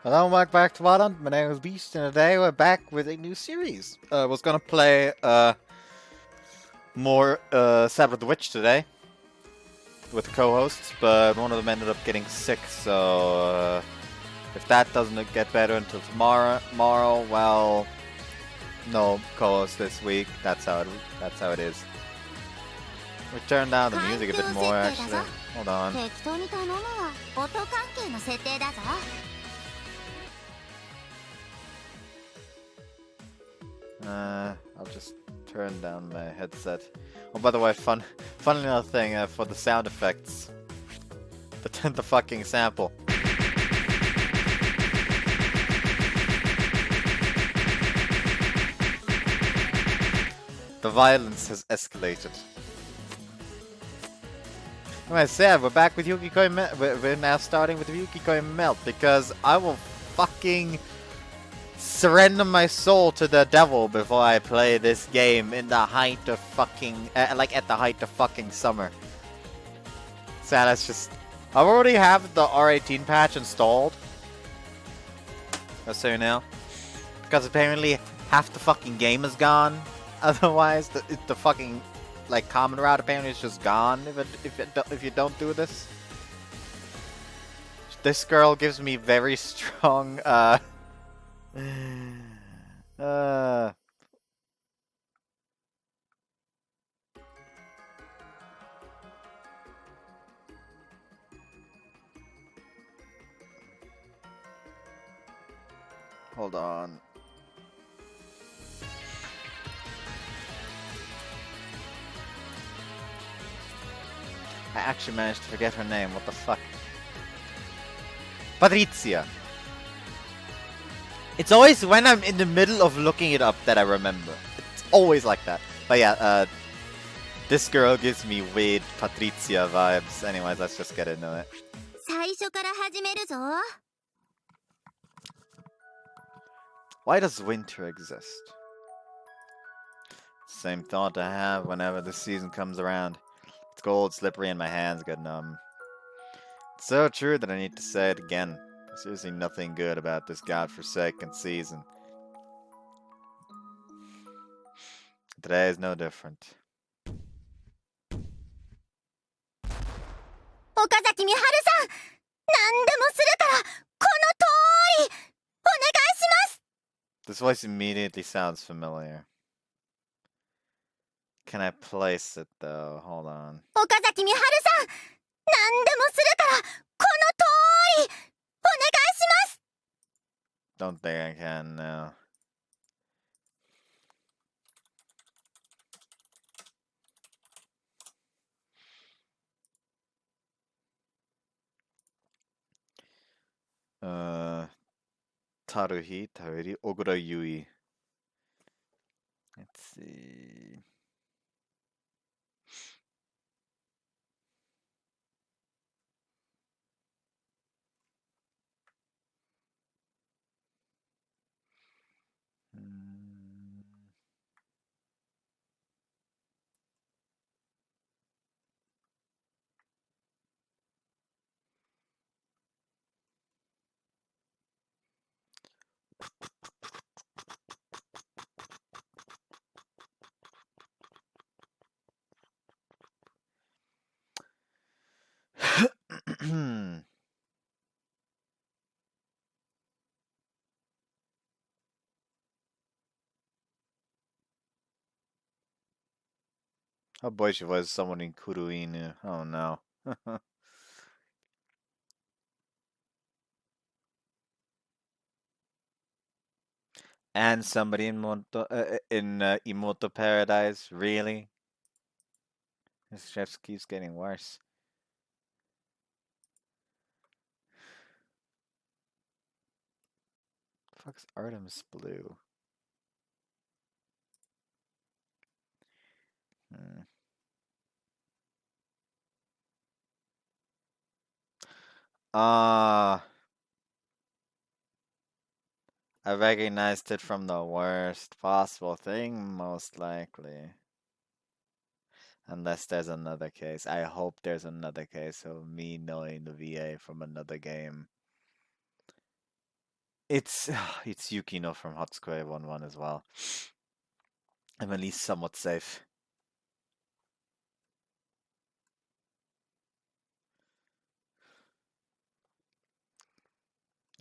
Hello and welcome back to Wadon. My name is Beast, and today we're back with a new series. I was gonna play more Sabbath the Witch today with co-hosts, but one of them ended up getting sick. So if that doesn't get better until tomorrow, well, no co-host this week. That's how it is. We turned down the music a bit more actually. Hold on. I'll just turn down my headset. Oh, by the way, fun little thing for the sound effects. The fucking sample. The violence has escalated. Like I said, we're back with Yukikoi. We're now starting with the Yukikoi Melt because I will fucking surrender my soul to the devil before I play this game in the height of fucking like at the height of fucking summer. So that's just. I already have the R18 patch installed. Just so you know, because apparently half the fucking game is gone. Otherwise, the fucking like common route apparently is just gone if you don't do this. This girl gives me very strong hold on. I actually managed to forget her name. What the fuck? Patrizia. It's always when I'm in the middle of looking it up that I remember. It's always like that. But yeah, this girl gives me weird Patrizia vibes. Anyways, let's just get into it. Why does winter exist? Same thought I have whenever the season comes around. It's cold, slippery, and my hands get numb. It's so true that I need to say it again. There's seriously nothing good about this godforsaken season. Today is no different. This voice immediately sounds familiar. Can I place it though? Hold on. Don't think I can now. Taruhi, Ogura Yui. Let's see. Oh boy, she was someone in Kuruinu. Oh no. And somebody in Imoto Paradise. Really? This chef keeps getting worse. Fuck's Artemis Blue? Ah. I recognized it from the worst possible thing, most likely. Unless there's another case. I hope there's another case of me knowing the VA from another game. It's Yukino from Hotsukoi 1-1 as well. I'm at least somewhat safe.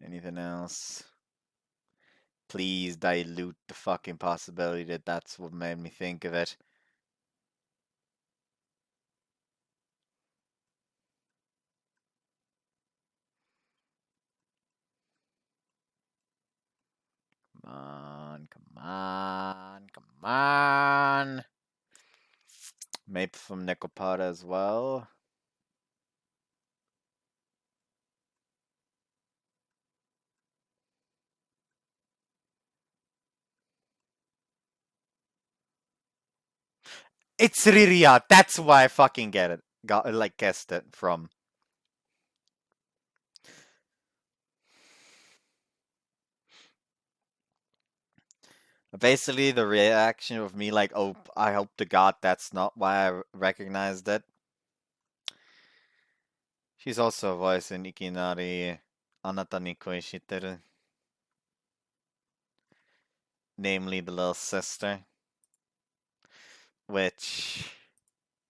Anything else? Please dilute the fucking possibility that that's what made me think of it. Come on, come on, come on. Maybe from Nekopada as well. It's Riria. That's why I fucking get it. Guessed it from. Basically, the reaction of me like, oh, I hope to God that's not why I recognized it. She's also a voice in Ikinari Anata ni Koi Shiteru. Namely, the little sister. Which,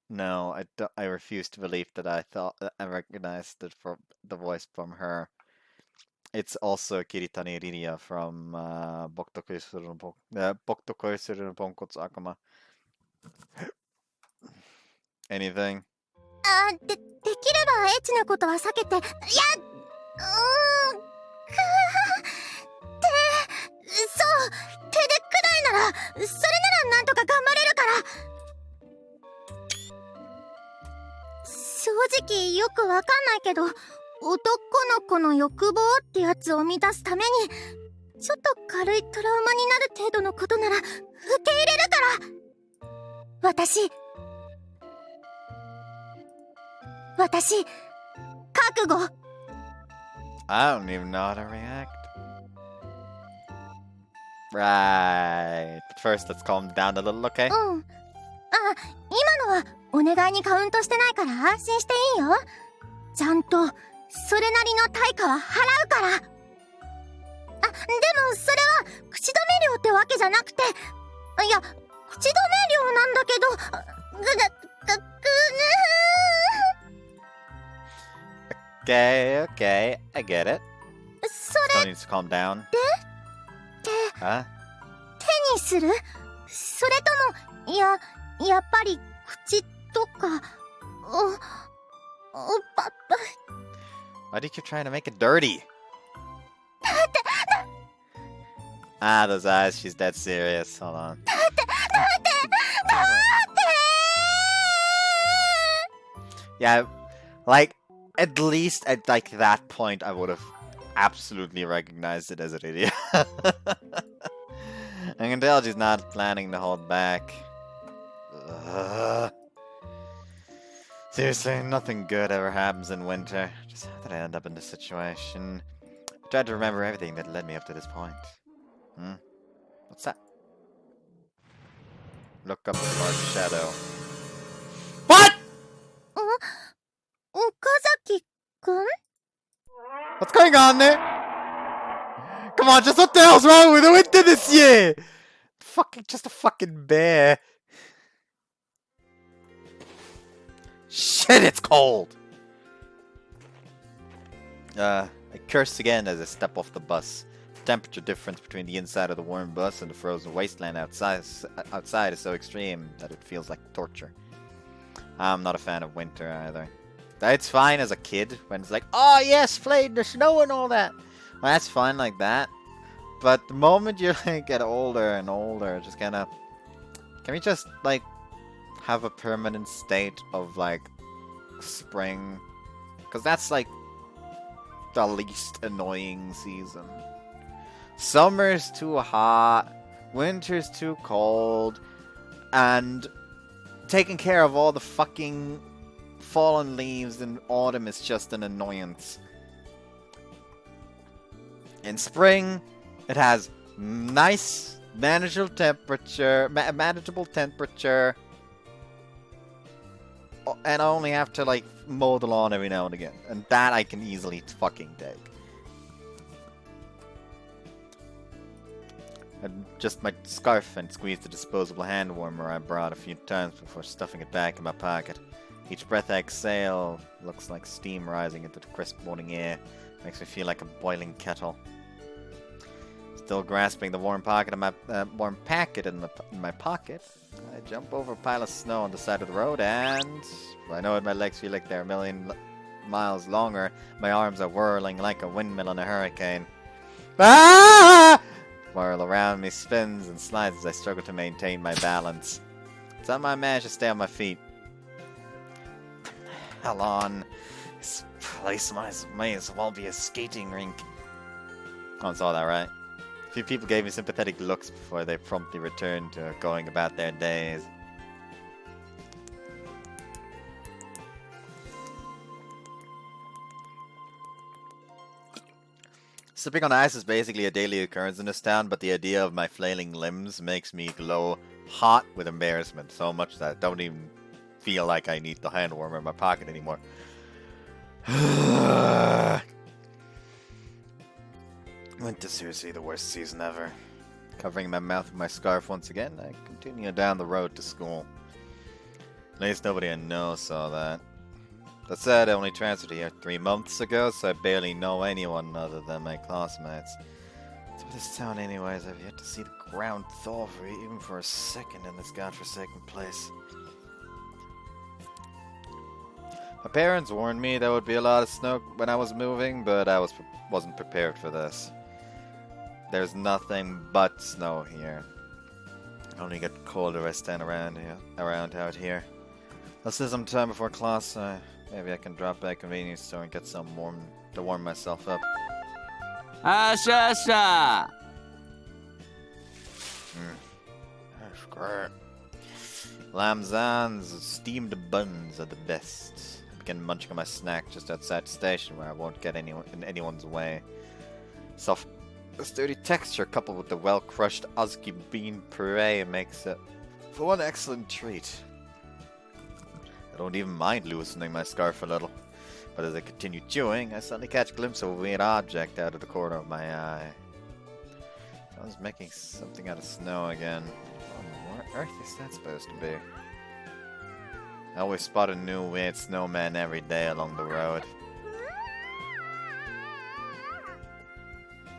no, I refuse to believe that I recognized it from the voice from her. It's also Kiritani Riria from Boku to Koisuru no Ponkotsu Akuma. Anything? できればエッチなことは避けて、いや、そう、手でくらいなら、それならなんとか頑張れるから。正直よくわかんないけど、男の子の欲望ってやつを満たすために、ちょっと軽いトラウマになる程度のことなら受け入れるから。私、覚悟。I don't even know how to react. Right. But first, let's calm down a little, okay? うん。今のはお願いにカウントしてないから安心していいよ。ちゃんとそれなりの対価は払うから。でもそれは口止め料ってわけじゃなくて、いや、口止め料なんだけど、Okay, okay, I get it. それ Still needs to calm down. 手にする？それとも、やっぱり口とか、Why do you keep trying to make it dirty? Ah, those eyes, she's dead serious. Hold on. Yeah, like, at least at like that point I would have absolutely recognized it as an idiot. I can tell she's not planning to hold back. Ugh. Seriously, nothing good ever happens in winter. Just how did I end up in this situation? I tried to remember everything that led me up to this point. What's that? Look up at the large shadow. What?! Okazaki-kun? What's going on there? Come on, just what the hell's wrong with the winter this year? Just a fucking bear. Shit, it's cold! I cursed again as I step off the bus. The temperature difference between the inside of the warm bus and the frozen wasteland outside is so extreme that it feels like torture. I'm not a fan of winter either. It's fine as a kid when it's like, oh yes, play in the snow and all that. Well, that's fine like that. But the moment you like get older and older, just kind of, can we just like have a permanent state of like spring? Because that's like the least annoying season. Summer's too hot, winter's too cold, and taking care of all the fucking fallen leaves in autumn is just an annoyance. In spring, it has nice, manageable temperature, and I only have to like mow the lawn every now and again, and that I can easily fucking take. Adjust my scarf and squeeze the disposable hand warmer I brought a few times before stuffing it back in my pocket. Each breath I exhale looks like steam rising into the crisp morning air. Makes me feel like a boiling kettle. Still grasping the warm packet in my pocket, I jump over a pile of snow on the side of the road, and I know my legs feel like they're a million miles longer. My arms are whirling like a windmill in a hurricane. Ah! Whirl around me spins and slides as I struggle to maintain my balance. Somehow I manage to stay on my feet. Hell on. This place may as well be a skating rink. Oh, it's all that right. A few people gave me sympathetic looks before they promptly returned to going about their days. Slipping on ice is basically a daily occurrence in this town, but the idea of my flailing limbs makes me glow hot with embarrassment, so much that I don't even feel like I need the hand warmer in my pocket anymore. Winter's seriously the worst season ever. Covering my mouth with my scarf once again, I continue down the road to school. At least nobody I know saw that. That said, I only transferred here 3 months ago, so I barely know anyone other than my classmates. So this town anyways, I've yet to see the ground thaw for even for a second in this godforsaken place. My parents warned me there would be a lot of snow when I was moving, but I wasn't prepared for this. There's nothing but snow here. I only get colder as I stand around out here. I'll see some time before class. Maybe I can drop by a convenience store and get some to warm myself up. Asha! That's great. Lamzans, steamed buns are the best. I begin munching on my snack just outside the station where I won't get in anyone's way. Soft, sturdy texture coupled with the well-crushed Ozki bean puree makes it for one excellent treat. I don't even mind loosening my scarf a little, but as I continue chewing, I suddenly catch a glimpse of a weird object out of the corner of my eye. I was making something out of snow again. What on earth is that supposed to be? I always spot a new weird snowman every day along the road.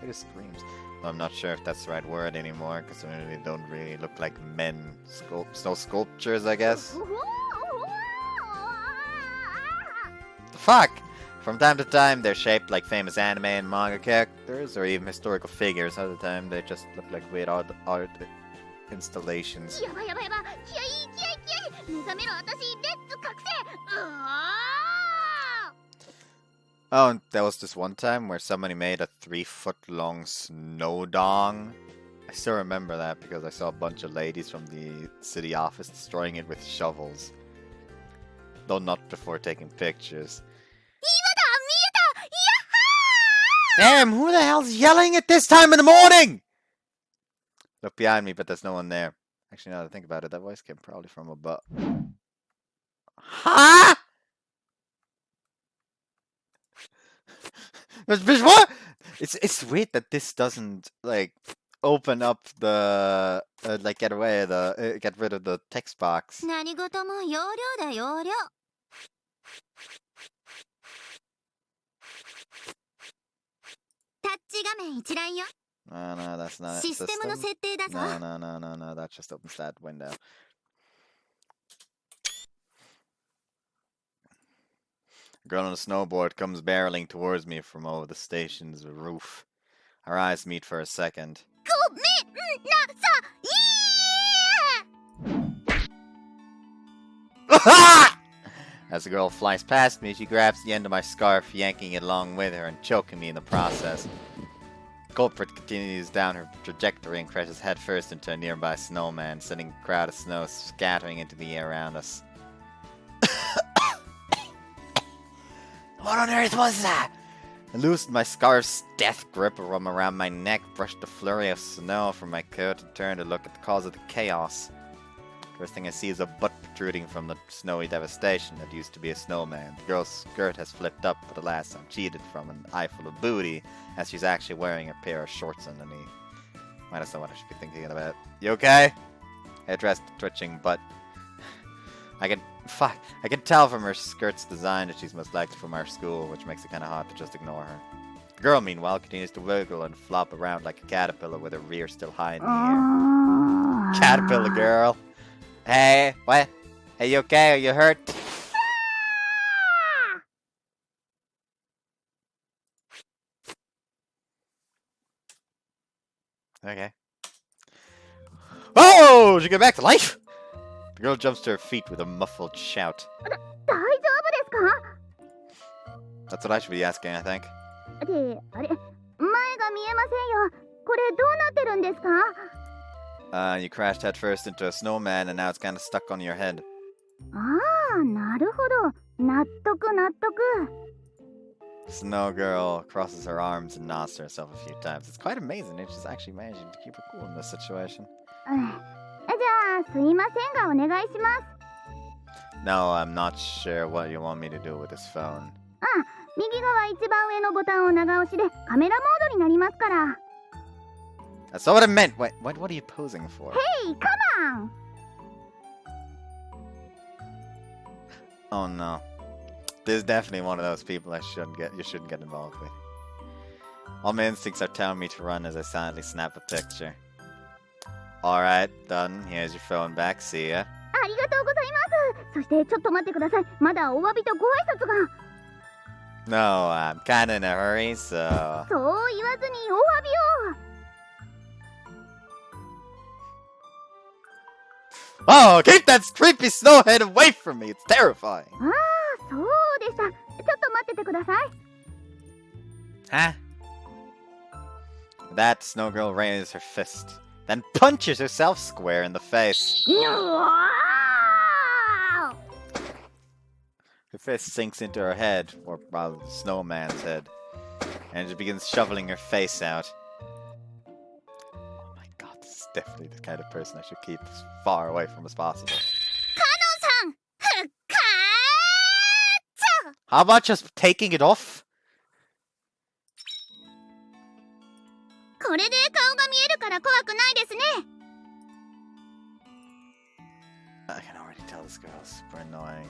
It just screams. Well, I'm not sure if that's the right word anymore, because they don't really look like men. Snow sculptures, I guess. Fuck! From time to time, they're shaped like famous anime and manga characters, or even historical figures. Other time, they just look like weird art installations. Oh, and there was this one time where somebody made a 3-foot-long snow dong. I still remember that because I saw a bunch of ladies from the city office destroying it with shovels. Though not before taking pictures. Damn, who the hell's yelling at this time in the morning? Look behind me, but there's no one there. Actually, now that I think about it, that voice came probably from above. Huh? What? It's weird that this doesn't like open up the like get rid of the text box. No, that's not it. System? No, that just opens that window. A girl on a snowboard comes barreling towards me from over the station's roof. Our eyes meet for a second. As the girl flies past me, she grabs the end of my scarf, yanking it along with her and choking me in the process. The culprit continues down her trajectory and crashes headfirst into a nearby snowman, sending a crowd of snow scattering into the air around us. What on earth was that? I loosened my scarf's death grip around my neck, brushed the flurry of snow from my coat, and turned to look at the cause of the chaos. First thing I see is a butt protruding from the snowy devastation that used to be a snowman. The girl's skirt has flipped up, but alas, I'm cheated from an eyeful of booty, as she's actually wearing a pair of shorts underneath. Wait, that's not what I should be thinking about. You okay? Head rest twitching, but I can tell from her skirt's design that she's most likely from our school, which makes it kind of hard to just ignore her. The girl, meanwhile, continues to wiggle and flop around like a caterpillar with her rear still high in the air. Caterpillar girl. Hey, what? Are you okay? Are you hurt? Okay. Oh! She got back to life! The girl jumps to her feet with a muffled shout. That's what I should be asking, I think. You crashed headfirst into a snowman and now it's kind of stuck on your head. Snow girl crosses her arms and nods to herself a few times. It's quite amazing that she's actually managing to keep her cool in this situation. No, I'm not sure what you want me to do with this phone. That's not what I meant! Wait, what are you posing for? Hey, come on! Oh no. This is definitely one of those people you shouldn't get involved with. All my instincts are telling me to run as I silently snap a picture. Alright, done. Here's your phone back. See ya. No, I'm kinda in a hurry, so... Oh, keep that creepy snowhead away from me! It's terrifying! Huh? That snow girl raises her fist, then punches herself square in the face. Her fist sinks into her head, or rather the snowman's head, and she begins shoveling her face out. Oh my god, this is definitely the kind of person I should keep as far away from as possible. How about just taking it off? I can already tell this girl's super annoying.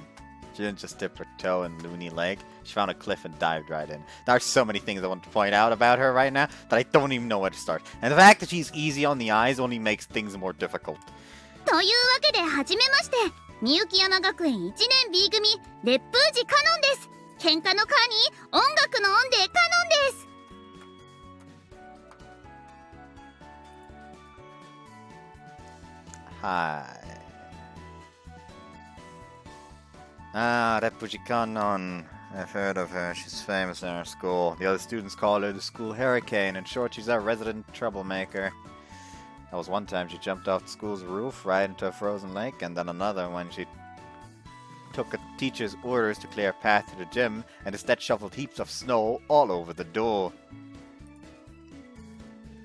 She didn't just dip her toe in Looney Lake. She found a cliff and dived right in. There are so many things I want to point out about her right now that I don't even know where to start. And the fact that she's easy on the eyes only makes things more difficult. というわけで始めまして、みゆき山学園1年 B 組烈風寺カノンです。喧嘩のカに音楽の音でカノンです。Hi. Ah, Reppuji Kanon. I've heard of her. She's famous in our school. The other students call her the school hurricane. In short, she's our resident troublemaker. That was one time she jumped off the school's roof right into a frozen lake, and then another when she took a teacher's orders to clear a path to the gym and instead shoveled heaps of snow all over the door.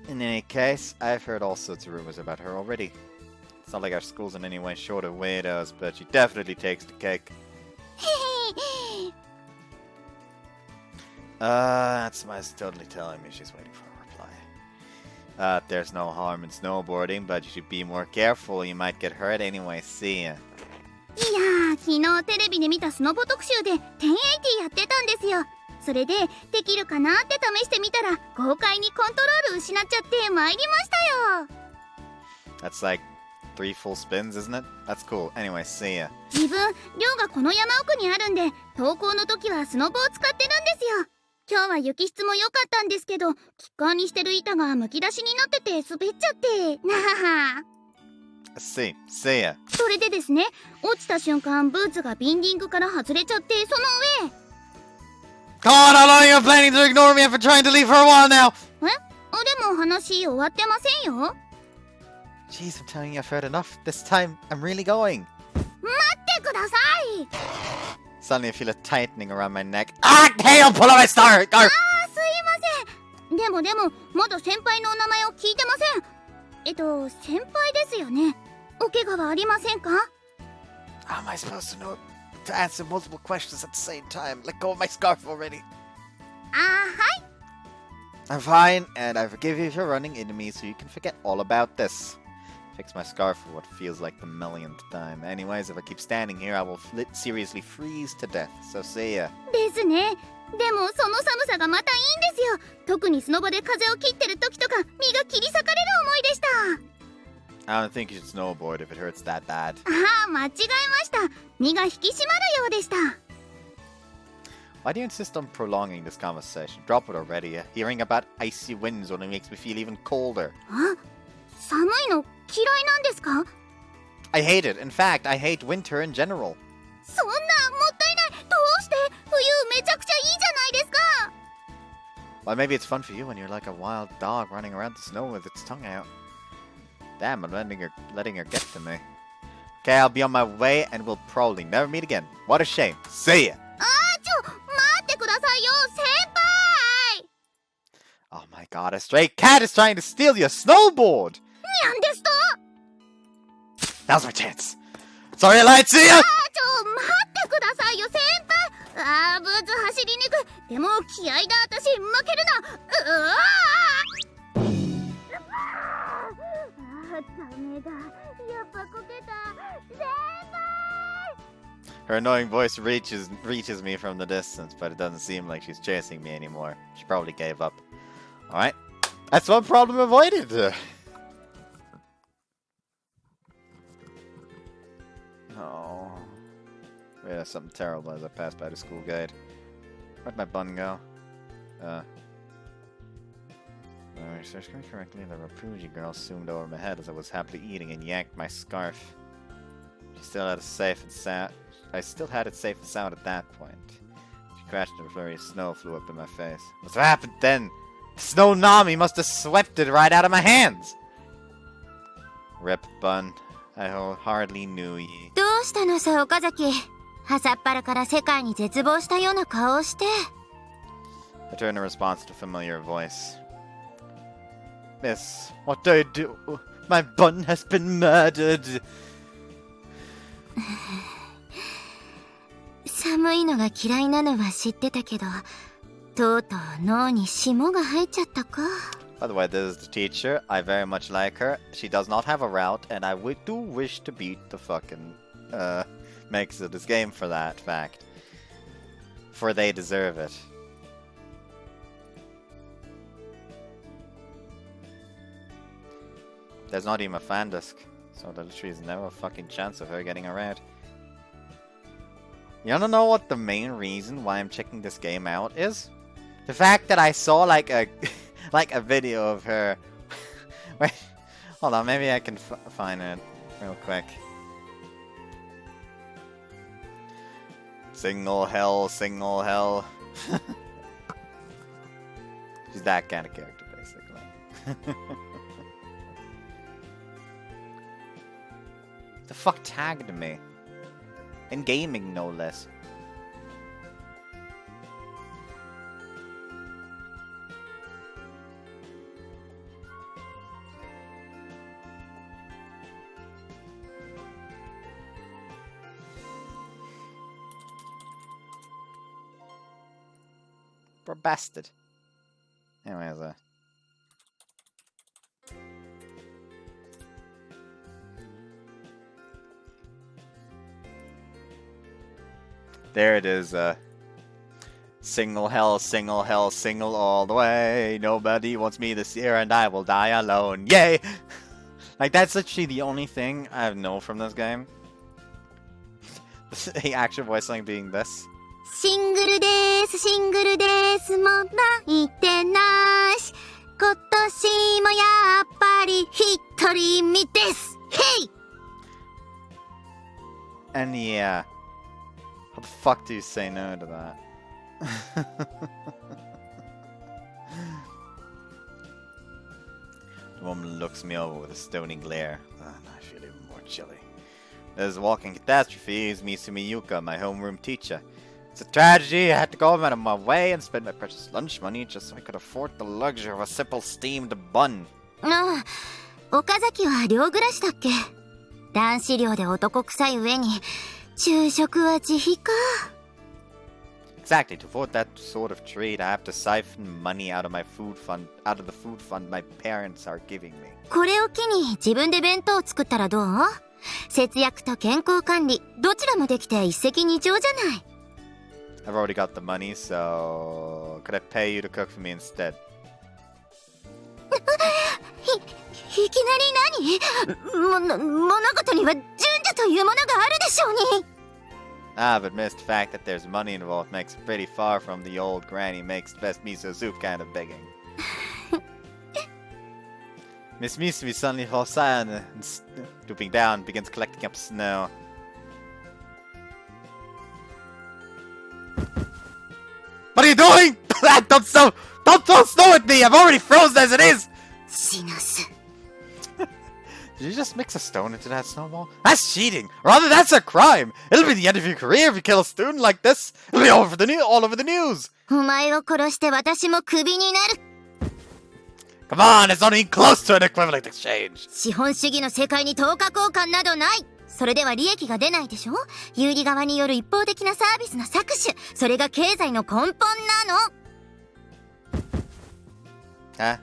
In any case, I've heard all sorts of rumors about her already. It's not like our school's in any way short of weirdos, but she definitely takes the cake. That's Mice totally telling me she's waiting for a reply. There's no harm in snowboarding, but you should be more careful. You might get hurt anyway. See ya. いやー、昨日テレビで見たスノボ特集で1080やってたんですよ。それでできるかなって試してみたら豪快にコントロール失っちゃって参りましたよ。 That's like 3 full spins, isn't it? That's cool. Anyway, see ya. 自分、寮がこの山奥にあるんで、登校の時はスノボを使ってるんですよ。今日は雪質も良かったんですけど、キッカーにしてる板がむき出しになってて滑っちゃって、なはは。See ya. それでですね、落ちた瞬間ブーツがビンディングから外れちゃって、その上。Come on, how long are you planning to ignore me after trying to leave for a while now? でも話終わってませんよ。Jeez, I'm telling you, I've heard enough. This time, I'm really going. 待ってください。 Suddenly, I feel a tightening around my neck. Ah, hey, I'll pull out my star! すいません。でも、まだ先輩のお名前を聞いてません。先輩ですよね。お怪我はありませんか？ How am I supposed to know to answer multiple questions at the same time? Let go of my scarf already. はい。I'm fine, and I forgive you for running into me so you can forget all about this. Fix my scarf for what feels like the millionth time. Anyways, if I keep standing here, I will seriously freeze to death. So see ya. ですね。でもその寒さがまたいいんですよ。特にスノボで風を切ってる時とか身が切り裂かれる思いでした。I don't think you should snowboard if it hurts that bad. ああ、間違えました。身が引き締まるようでした。Why do you insist on prolonging this conversation? Drop it already. Hearing about icy winds only makes me feel even colder. あ、寒いの嫌いなんですか？ I hate it. In fact, I hate winter in general. そんなもったいない。どうして？冬めちゃくちゃいいじゃないですか。Well, maybe it's fun for you when you're like a wild dog running around the snow with its tongue out. Damn, I'm letting her get to me. Okay, I'll be on my way and we'll probably never meet again. What a shame. See ya! あー、待ってくださいよ、先輩。 Oh my god, a stray cat is trying to steal your snowboard! なんですと？ Now's my chance. Sorry I lied, see ya! 待ってくださいよ、先輩。あー、ブーツ走りにくい。でも気合だ、私負けるな。うわー、ダメだ。やっぱこけた。先輩。 Her annoying voice reaches me from the distance, but it doesn't seem like she's chasing me anymore. She probably gave up. Alright. That's one problem avoided! Oh. Yeah, something terrible as I pass by the school guide. Where'd my bun go? If I searched correctly, the Rapuji girl zoomed over my head as I was happily eating and yanked my scarf. She still had it safe and sound. I still had it safe and sound at that point. She crashed into a flurry of snow flew up in my face. What's happened then? The snow Nami must have swept it right out of my hands! Rip bun. I hardly knew ye. どうしたのさ、岡崎。朝っぱらから世界に絶望したような顔をして。I turned in response to a familiar voice. Miss, what do I do? My bun has been murdered! 寒いのが嫌いなのは知ってたけど、とうとう脳に霜が入っちゃったか。By the way, this is the teacher. I very much like her. She does not have a route, and I do wish to beat the fucking makes of this game for that fact. For they deserve it. There's not even a fan disc, so there literally is never a fucking chance of her getting around. You wanna know what the main reason why I'm checking this game out is? The fact that I saw like a like a video of her. Wait, hold on, maybe I can find it real quick. Signal hell, signal hell. She's that kind of character, basically. The fuck tagged me? In gaming, no less. Poor bastard. Anyways, there it is, single hell, single hell, single all the way. Nobody wants me this year and I will die alone. Yay! Like, that's literally the only thing I know from this game. The actual voice line being this. シングルですも泣いてなし。今年もやっぱり独り身です。ヘイ! And yeah. How the fuck do you say no to that? The woman looks me over with a stony glare. I feel even more chilly. There's a walking catastrophe is Misumi Yuka, my homeroom teacher. It's a tragedy. I had to go out of my way and spend my precious lunch money just so I could afford the luxury of a simple steamed bun. ああ、岡崎は寮暮らしだっけ？男子寮で男臭い上に昼食は自費か。Exactly. To afford that sort of trade, I have to siphon money out of the food fund my parents are giving me. これを機に自分で弁当を作ったらどう？節約と健康管理、どちらもできて一石二鳥じゃない。I've already got the money, so could I pay you to cook for me instead? いきなり何？物事には順序というものがあるでしょうに。Ah, but missed fact that there's money involved makes it pretty far from the old granny makes the best miso soup kind of begging. Miss Misumi suddenly falls silent and stooping down begins collecting up snow. What are you doing? Don't throw snow at me! I'm already frozen as it is! 死なす。 Did you just mix a stone into that snowball? That's cheating! Rather, that's a crime! It'll be the end of your career if you kill a student like this! It'll be all over the news! お前を殺して私もクビになる。 Come on, it's not even close to an equivalent exchange! 資本主義の世界に等価交換などない。それでは利益が出ないでしょ。有利側による一方的なサービスの搾取、それが経済の根本なの。 Huh?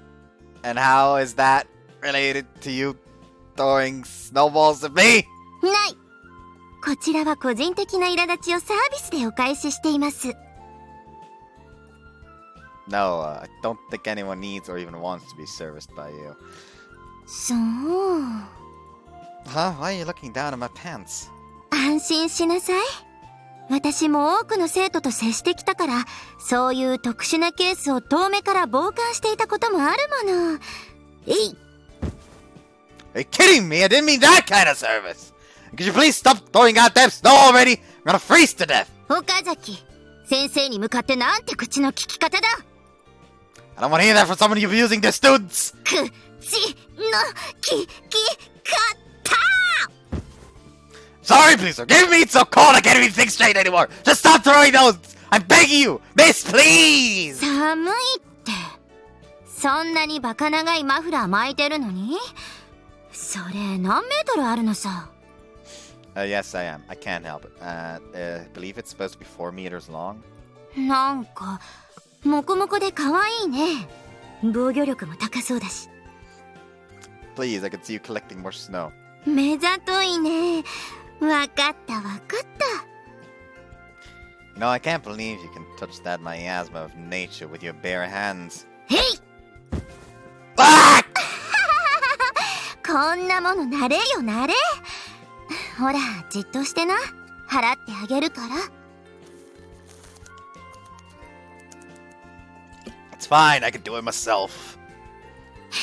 And how is that related to you throwing snowballs at me? ない。こちらは個人的な苛立ちをサービスでお返ししています。 No, I don't think anyone needs or even wants to be serviced by you. そう。 Huh? Why are you looking down at my pants? 安心しなさい。私も多くの生徒と接してきたから、そういう特殊なケースを遠目から傍観していたこともあるもの。えい。 Are you kidding me? I didn't mean that kind of service! Could you please stop throwing out that snow already? I'm gonna freeze to death! 岡崎、先生に向かってなんて口の利き方だ。 I don't want to hear that from someone abusing their students! 口の利き方。 Sorry, please forgive me! It's so cold I can't even think straight anymore! Just stop throwing those! I'm begging you! Miss, please! 寒いって。そんなにバカ長いマフラー巻いてるのに？それ何メートルあるのさ。 Yes, I am. I can't help it. I believe it's supposed to be 4 meters long. なんかモコモコで可愛いね。防御力も高そうだし。 Please, I can see you collecting more snow. 目ざといね。わかったわかった。 You know, I can't believe you can touch that miasma of nature with your bare hands. へい。 Ah! こんなもの慣れよ慣れ。ほらじっとしてな。払ってあげるから。 It's fine, I can do it myself.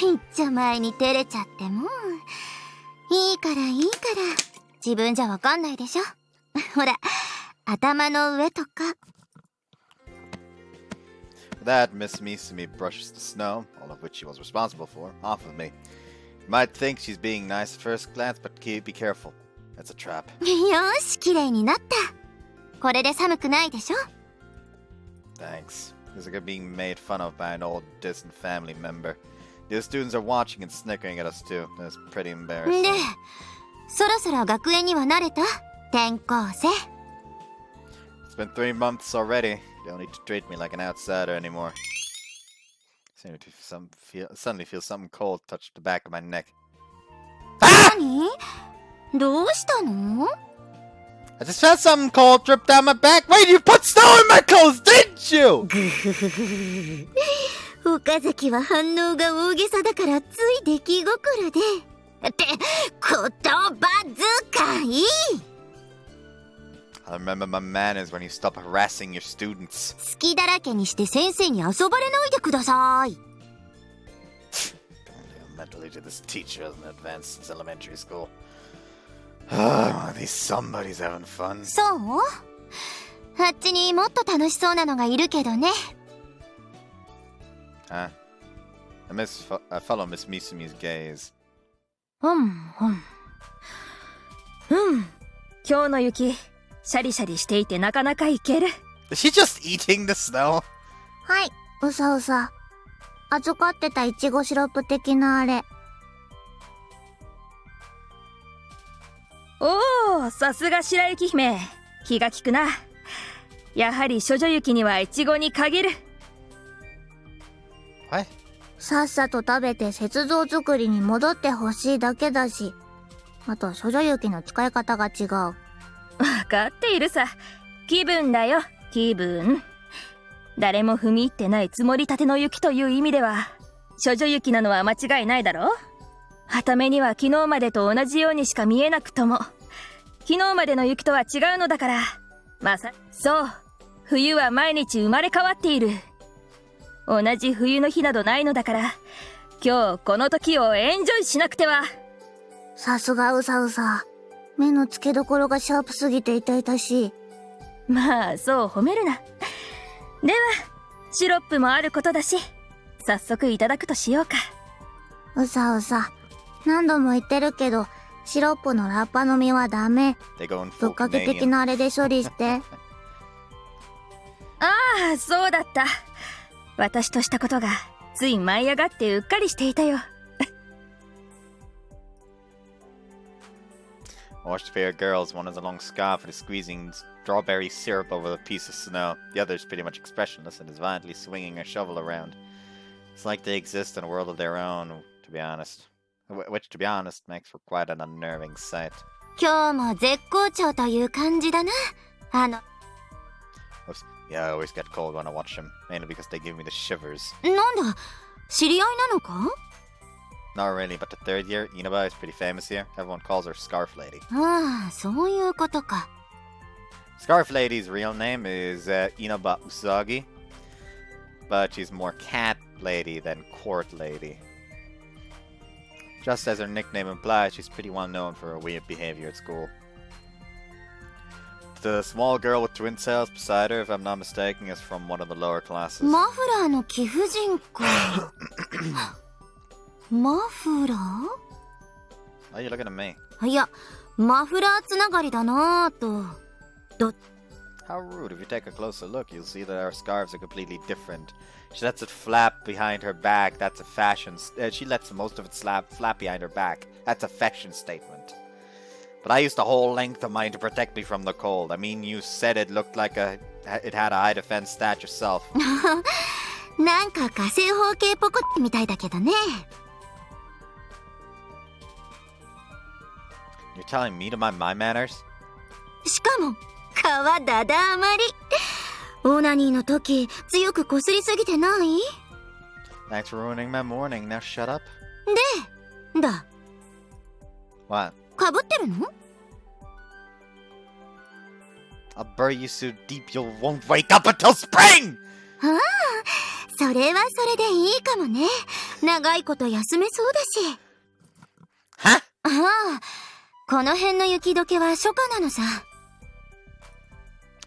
いっちょ前に照れちゃっても。いいからいいから。自分じゃわかんないでしょ。ほら、頭の上とか。 For that, Miss Misumi brushes the snow, all of which she was responsible for, off of me. You might think she's being nice at first glance, but be careful. It's a trap. よし、綺麗になった。これで寒くないでしょ。 Thanks. It's like being made fun of by an old distant family member. The students are watching and snickering at us too. That's pretty embarrassing. で、そろそろ学園には慣れた？転校生。 It's been 3 months already. You don't need to treat me like an outsider anymore. Suddenly feel something cold touch the back of my neck. 何？どうしたの？ I just felt something cold drip down my back. Wait, you put snow in my clothes, didn't you? 岡崎は反応が大げさだからつい出来心で。って言葉遣い。 I'll remember my manners when you stop harassing your students. 好きだらけにして先生に遊ばれないでください。 Mentally to this teacher hasn't advanced since elementary school. Are these somebody's having fun? そう？あっちにもっと楽しそうなのがいるけどね。Huh? I follow Miss Misumi's gaze. 今日の雪、シャリシャリしていてなかなかいける。Is she just eating the snow? はい、うさうさ。預かってたいちごシロップ的なあれ。おお、さすが白雪姫。気が利くな。やはり処女雪にはイチゴに限る。What? さっさと食べて雪像作りに戻ってほしいだけだし。あと処女雪の使い方が違う。わかっているさ。気分だよ、気分。誰も踏み入ってない積もりたての雪という意味では処女雪なのは間違いないだろ。はためには昨日までと同じようにしか見えなくとも、昨日までの雪とは違うのだから。そう、冬は毎日生まれ変わっている。同じ冬の日などないのだから、今日この時をエンジョイしなくては。さすがうさうさ。目の付けどころがシャープすぎて痛々しい。まあそう褒めるな。ではシロップもあることだし、早速いただくとしようか。うさうさ、何度も言ってるけどシロップのラッパ飲みはダメ。ぶっかけ的なあれで処理して。ああ、そうだった。私としたことがつい舞い上がってうっかりしていたよ。Watched a pair of girls, one has a long scarf and is squeezing strawberry syrup over a piece of snow. The other is pretty much expressionless and is violently swinging a shovel around. It's like they exist in a world of their own, to be honest. Which, to be honest, makes for quite an unnerving sight. 今日も絶好調という感じだな。Yeah, I always get cold when I watch them, mainly because they give me the shivers. なんだ、知り合いなのか？ Not really, but the third year, Inaba is pretty famous here. Everyone calls her Scarf Lady. ああ、そういうことか。Scarf Lady's real name is Inaba Usagi, but she's more cat lady than court lady. Just as her nickname implies, she's pretty well known for her weird behavior at school. The small girl with twin tails beside her, if I'm not mistaken, is from one of the lower classes. マフラーの貴婦人か。マフラー？ Why are you looking at me? いや、マフラーつながりだなぁと。How rude. If you take a closer look, you'll see that our scarves are completely different. She lets it flap behind her back. That's a fashion... she lets most of it flap behind her back. That's a fashion statement. But I used the whole length of mine to protect me from the cold. I mean, you said it looked like it had a high defense stat yourself. なんか火星方形ポコッみたいだけどね。You're telling me to mind my manners? しかも皮だだ余り。オナニーの時強くこすりすぎてない？ Thanks for ruining my morning. Now shut up. だ。What? かぶってるの？ I'll bury you so deep you won't wake up until spring! ああ、それはそれでいいかもね。長いこと休めそうだし。は？ああ、この辺の雪解けは初夏なのさ。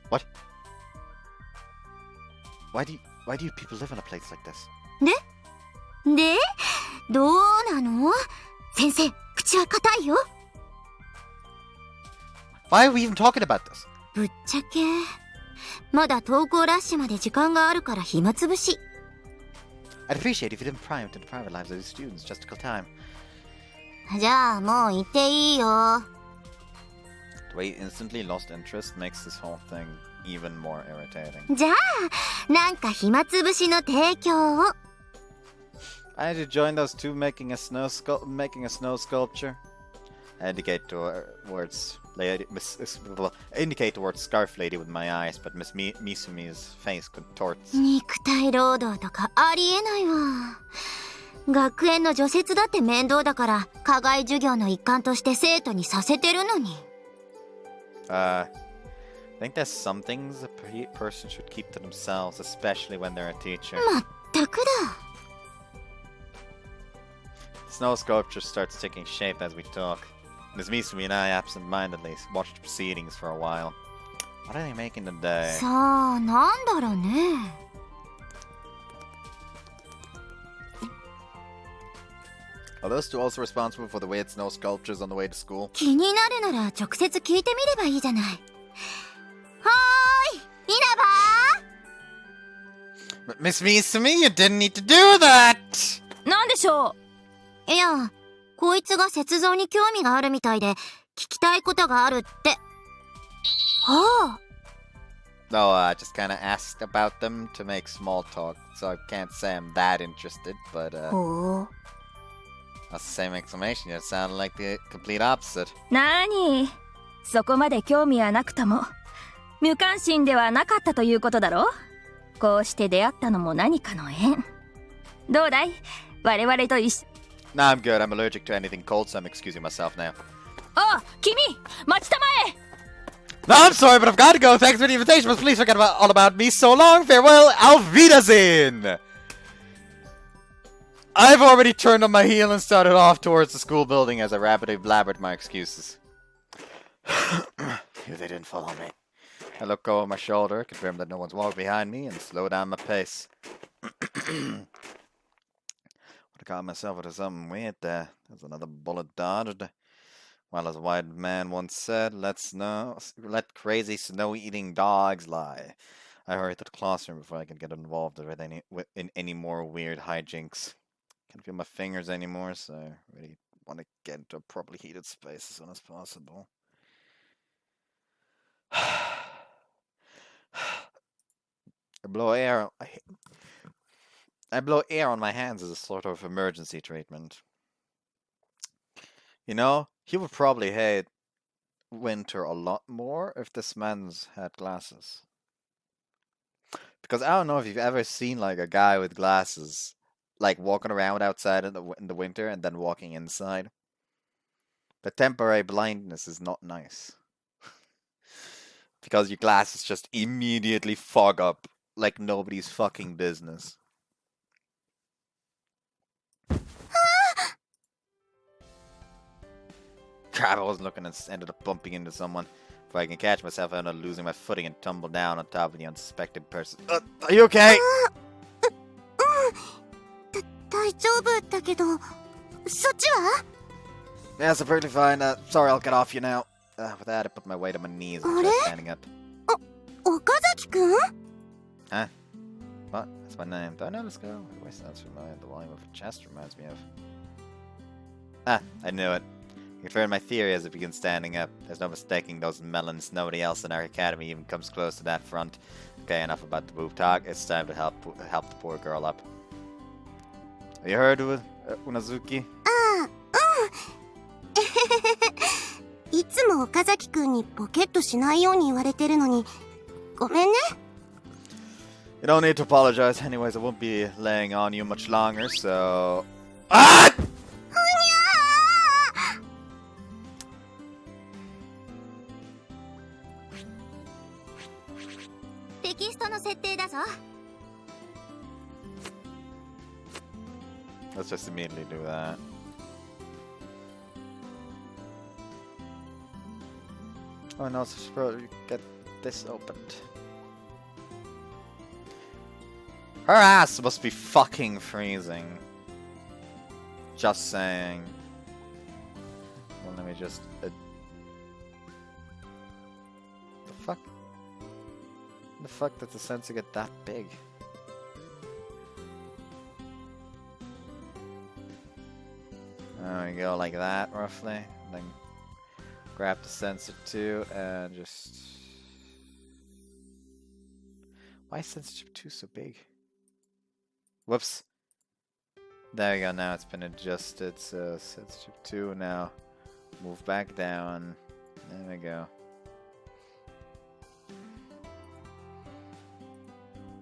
What? Why do you people live in a place like this? で、どうなの？先生、口は固いよ。Why are we even talking about this? ぶっちゃけ、まだ登校ラッシュまで時間があるから暇つぶし。I'd appreciate if you didn't pry into the private lives of the students just to kill time. じゃあもう行っていいよ。The way you instantly lost interest makes this whole thing even more irritating. じゃあ、なんか暇つぶしの提供を。I had to join those two making a snow sculpture. I indicate towards Scarf Lady with my eyes, but Miss Misumi's face contorts. 肉体労働とかありえないわ。学園の除雪だって面倒だから課外授業の一環として生徒にさせてるのに。I think there's some things a person should keep to themselves, especially when they're a teacher. まったくだ。Snow sculpture starts taking shape as we talk. Miss Misumi and I absent-mindedly watched the proceedings for a while. What are they making today? さあ、なんだろうね。Are those two also responsible for the weird snow sculptures on the way to school? 気になるなら直接聞いてみればいいじゃない。はーい、稲葉 Miss Misumi, you didn't need to do that! なんでしょう？いや、こいつが雪像に興味があるみたいで聞きたいことがあるって。はあ。No, I just kind of asked about them to make small talk, so I can't say I'm that interested, but,ほう。that's the same explanation. It sounded like the complete opposite. なに、そこまで興味はなくとも無関心ではなかったということだろ。こうして出会ったのも何かの縁。どうだい、我々と一緒。 Nah, I'm good. I'm allergic to anything cold, so I'm excusing myself now. あ、君、待ちたまえ。 No, I'm sorry, but I've got to go. Thanks for the invitation, but please forget all about me. So long, farewell, Auf Wiedersehen! I've already turned on my heel and started off towards the school building as I rapidly blabbered my excuses. Phew, they didn't follow me. I look over my shoulder, confirm that no one's walking behind me, and slow down my pace. Would have got myself into something weird there. There's another bullet dodged. Well, as a white man once said, let crazy snow-eating dogs lie. I hurried to the classroom before I could get involved in any more weird hijinks. Can't feel my fingers anymore, so I really want to get into a properly heated space as soon as possible. I blow air on my hands as a sort of emergency treatment. You know, he would probably hate winter a lot more if this man's had glasses. Because I don't know if you've ever seen like a guy with glasses, like walking around outside in the winter and then walking inside. The temporary blindness is not nice. Because your glasses just immediately fog up like nobody's fucking business. Crap, I wasn't looking and ended up bumping into someone. If I can catch myself, I end up losing my footing and tumble down on top of the unsuspecting person. Are you okay? 大丈夫だけど、そっちは？ Yes, I'm perfectly fine. Sorry, I'll get off you now. With that, I put my weight on my knees and tried standing up. 岡崎くん？ Huh? What? That's my name. Do I know this girl? The voice sounds familiar. The volume of her chest reminds me of... Ah, I knew it. I confirmed my theory as I begin standing up. There's no mistaking those melons. Nobody else in our academy even comes close to that front. Okay, enough about the boob talk. It's time to help the poor girl up. Have you heard of Unazuki? ああ、うん。いつも岡崎くんにボケっとしないように言われてるのに、ごめんね。You don't need to apologize. Anyways, I won't be laying on you much longer, so... Ah! テキストの設定だぞ。 Let's just immediately do that. Oh no, so probably get this opened. Her ass must be fucking freezing. Just saying. Well, let me just... the fuck? The fuck did the sensor get that big? There we go, like that, roughly. Then grab the sensor too, and just... Why is sensor chip 2 so big? Whoops. There we go, now it's been adjusted, so sensor chip 2 now. Move back down. There we go.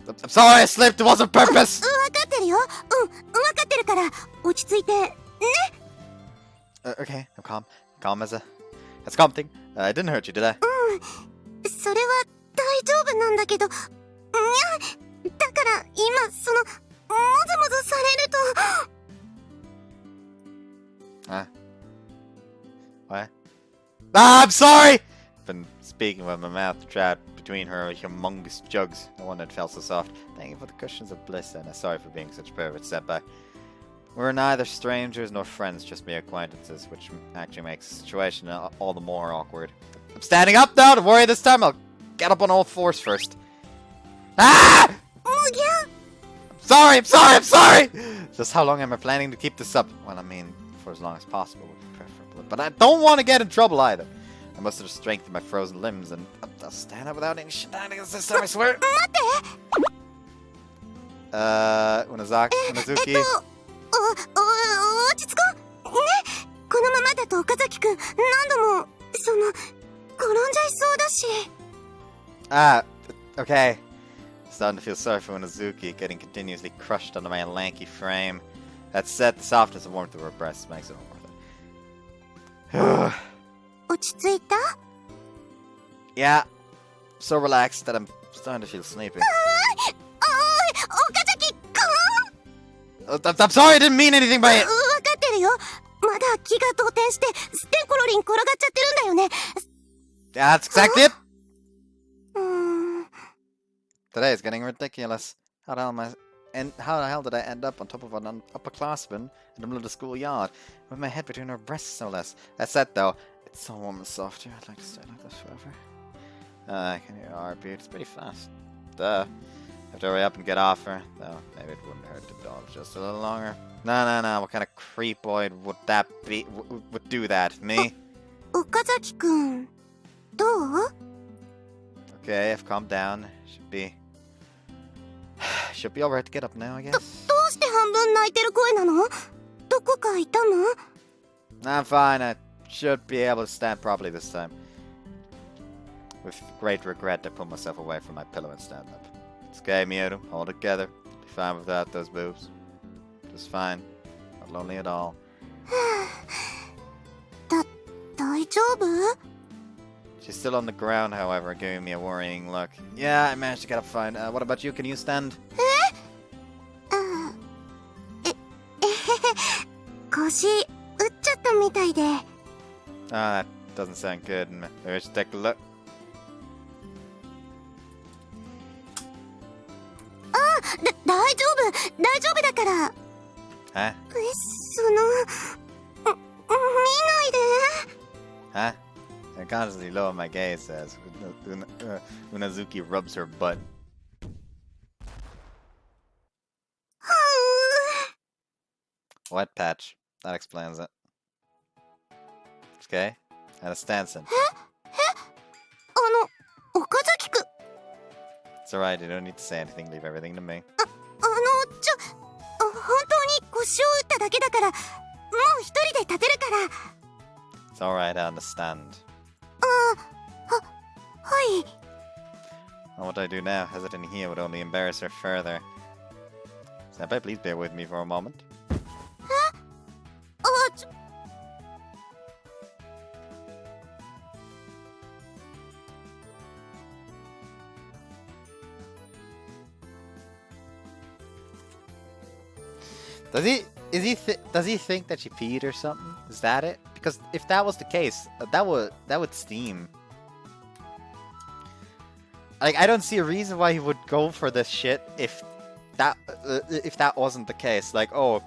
I'm sorry, I slipped, it wasn't purpose! わかってるよ。うん、わかってるから、落ち着いて、ね。Okay, I'm calm. Calm as a calm thing. I didn't hurt you, did I? うん、それは大丈夫なんだけど、にゃ、だから今そのもぞもぞされると。What? Ah, I'm sorry! I've been speaking with my mouth trapped between her humongous jugs. No wonder it felt so soft. Thank you for the cushions of bliss, and sorry for being such a pervert, senpai. We're neither strangers nor friends, just mere acquaintances, which actually makes the situation all the more awkward. I'm standing up now, don't worry this time, I'll get up on all fours first. Ah! I'm sorry! Just how long am I planning to keep this up? Well, I mean, for as long as possible would be preferable. But I don't want to get in trouble either. muster strength in my frozen limbs, and I'll stand up without any shenanigans this time, I swear! うなずき。落ち着こう。ね。このままだと岡崎くん、何度も、転んじゃいそうだし。Okay. Starting to feel sorry for Unazuki, getting continuously crushed under my lanky frame. That said, the softness and warmth of her breasts makes it all worth it. 落ち着いた？ Yeah. So relaxed that I'm starting to feel sleepy. 岡崎くん I'm sorry, I didn't mean anything by it! わかってるよ。まだ気が動転して、ステンコロリン転がっちゃってるんだよね。That's exactly it! うーん。 Today is getting ridiculous. How the hell did I end up on top of an upperclassman in the middle of the schoolyard, with my head between her breasts no less? That said, though, it's so warm and soft here. I'd like to stay like this forever. I can hear her heartbeat. It's pretty fast. Duh. Have to hurry up and get off her. Though, maybe it wouldn't hurt to dodge just a little longer. No. What kind of creepoid would that be? Would do that? Me? 岡崎くん、どう？ Okay, I've calmed down. Should be alright to get up now, I guess. どうして半分泣いてる声なの？どこか痛む？ I'm fine. I should be able to stand properly this time. With great regret, I pull myself away from my pillow and stand up. It's okay, Miyuto. Hold it together. Be fine without those boobs. Just fine. Not lonely at all. 大丈夫？ She's still on the ground, however, giving me a worrying look. Yeah, I managed to get up fine. What about you? Can you stand? 腰打っちゃったみたいで。That doesn't sound good. Maybe I should take a look. 大丈夫だから。 Huh? 見ないで。 Huh? I constantly lower my gaze as Unazuki rubs her butt. Wet patch. That explains it. Okay. And a Stanson. 岡崎くん。 It's alright, you don't need to say anything, leave everything to me. 本当に腰を打っただけだから、もう一人で立てるから。 It's alright, I understand. はい。 Well, what I do now, hesitating here would only embarrass her further. Senpai, please bear with me for a moment. Does he think that she peed or something? Is that it? Because if that was the case, that would steam. Like, I don't see a reason why he would go for this shit if that wasn't the case. Like, oh,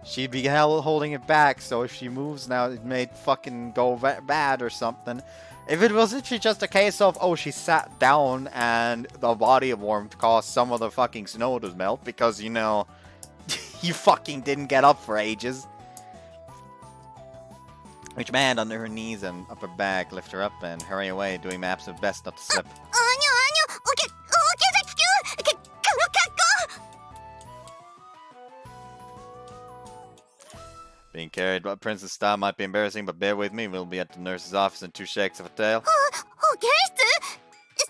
she'd be holding it back, so if she moves now, it may fucking go bad or something. If it was literally just a case of, oh, she sat down and the body warmth caused some of the fucking snow to melt because, you know, you fucking didn't get up for ages. Reach my hand under her knees and up her back, lift her up and hurry away, doing my absolute best not to slip. Being carried by Princess Star might be embarrassing, but bear with me. We'll be at the nurse's office in 2 shakes of a tail. 保健室？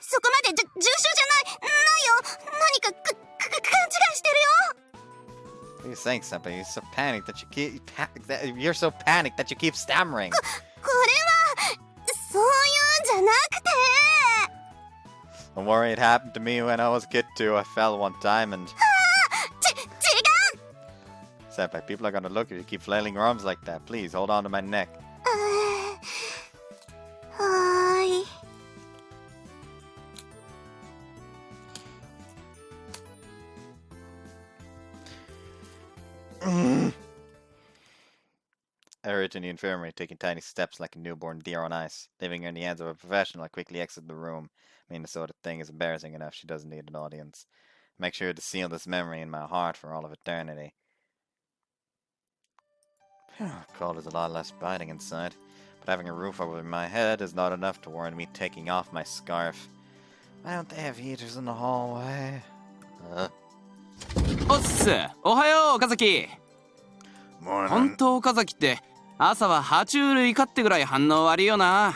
そこまで重症じゃないよ。何か勘違いしてるよ。 What are you saying, Senpai? You're so panicked that you're so panicked that you keep stammering. これはそういうんじゃなくて。 Don't worry, it happened to me when I was a kid too. I fell one time and... 違う。 Senpai, people are gonna look if you keep flailing your arms like that. Please, hold on to my neck. はーい。 I hurried to the infirmary, taking tiny steps like a newborn deer on ice. Leaving her in the hands of a professional, I quickly exited the room. I mean, the sort of thing is embarrassing enough. She doesn't need an audience. Make sure to seal this memory in my heart for all of eternity. Cold is a lot less biting inside. But having a roof over my head is not enough to warrant me taking off my scarf. Why don't they have heaters in the hallway? おっす、おはよう岡崎。 Morning. 本当岡崎って朝は爬虫類かってぐらい反応悪いよな。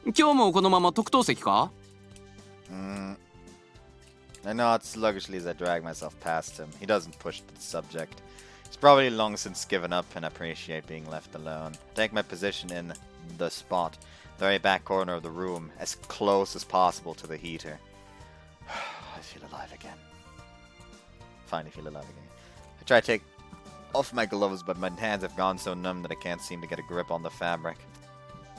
今日もこのまま特等席か？ I nod sluggishly as I drag myself past him. He doesn't push the subject. He's probably long since given up and appreciate being left alone. I take my position in the spot, the very back corner of the room, as close as possible to the heater. I feel alive again. Finally feel alive again. I try to take off my gloves, but my hands have gone so numb that I can't seem to get a grip on the fabric.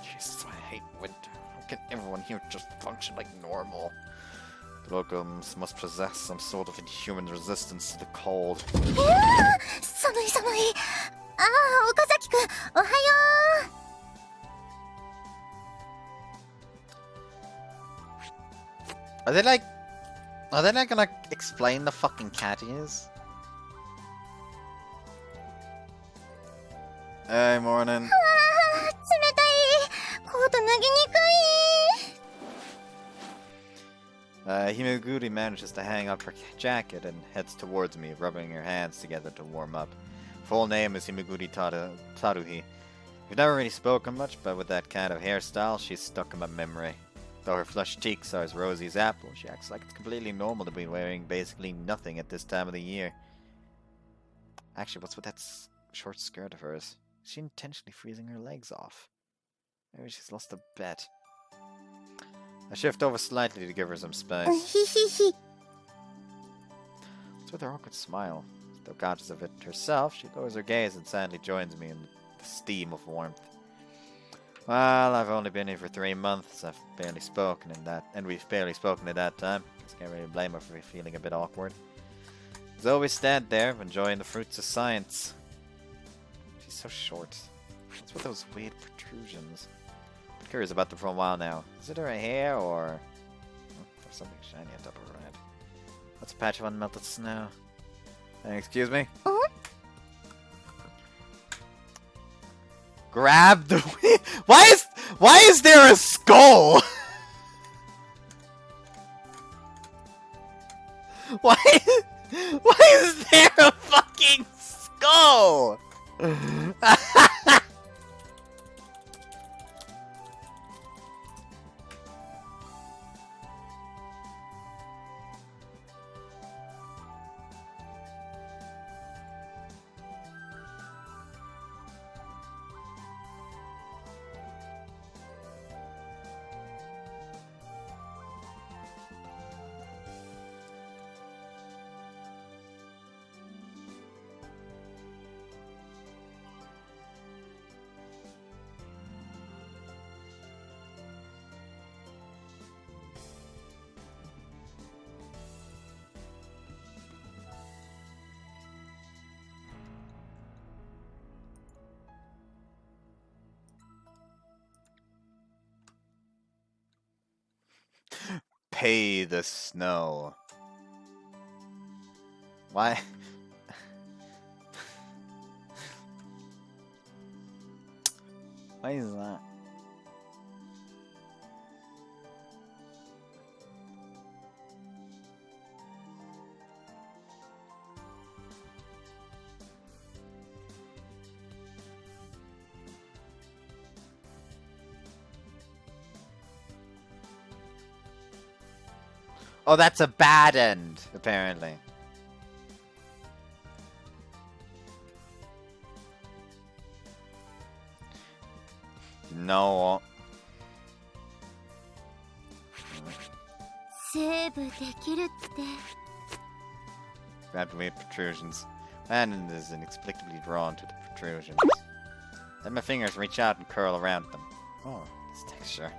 Jesus, I hate winter. How can everyone here just function like normal? The locums must possess some sort of inhuman resistance to the cold. 寒い寒い。ああ、岡崎くん、おはよう。 Are they not gonna explain the fucking cat ears? Hey, morning. ああ、冷たい。コート脱ぎにくい。Himaguri manages to hang up her jacket and heads towards me, rubbing her hands together to warm up. Full name is Himaguri Taruhi. We've never really spoken much, but with that kind of hairstyle, she's stuck in my memory. Though her flushed cheeks are as rosy as apple, she acts like it's completely normal to be wearing basically nothing at this time of the year. Actually, what's with that short skirt of hers? Is she intentionally freezing her legs off? Maybe she's lost a bet. I shift over slightly to give her some space. ひひひ。 What's with her awkward smile? Though conscious of it herself, she lowers her gaze and sadly joins me in the steam of warmth. Well, I've only been here for 3 months. I've barely spoken in that, and we've barely spoken at that time. I can't really blame her for feeling a bit awkward. As always, stand there, enjoying the fruits of science. She's so short. What's with those weird protrusions? I'm curious about them for a while now. Is it her hair or there's something shiny on top of her head? What's a patch of unmelted snow? Excuse me? Grab the why is there a skull? Why is there a fucking skull? Pay the snow. Why? Why is that? Oh, that's a bad end, apparently. No. セーブできるって。 Grabbed weird protrusions. Landon is inexplicably drawn to the protrusions. Let my fingers reach out and curl around them. Oh, this texture.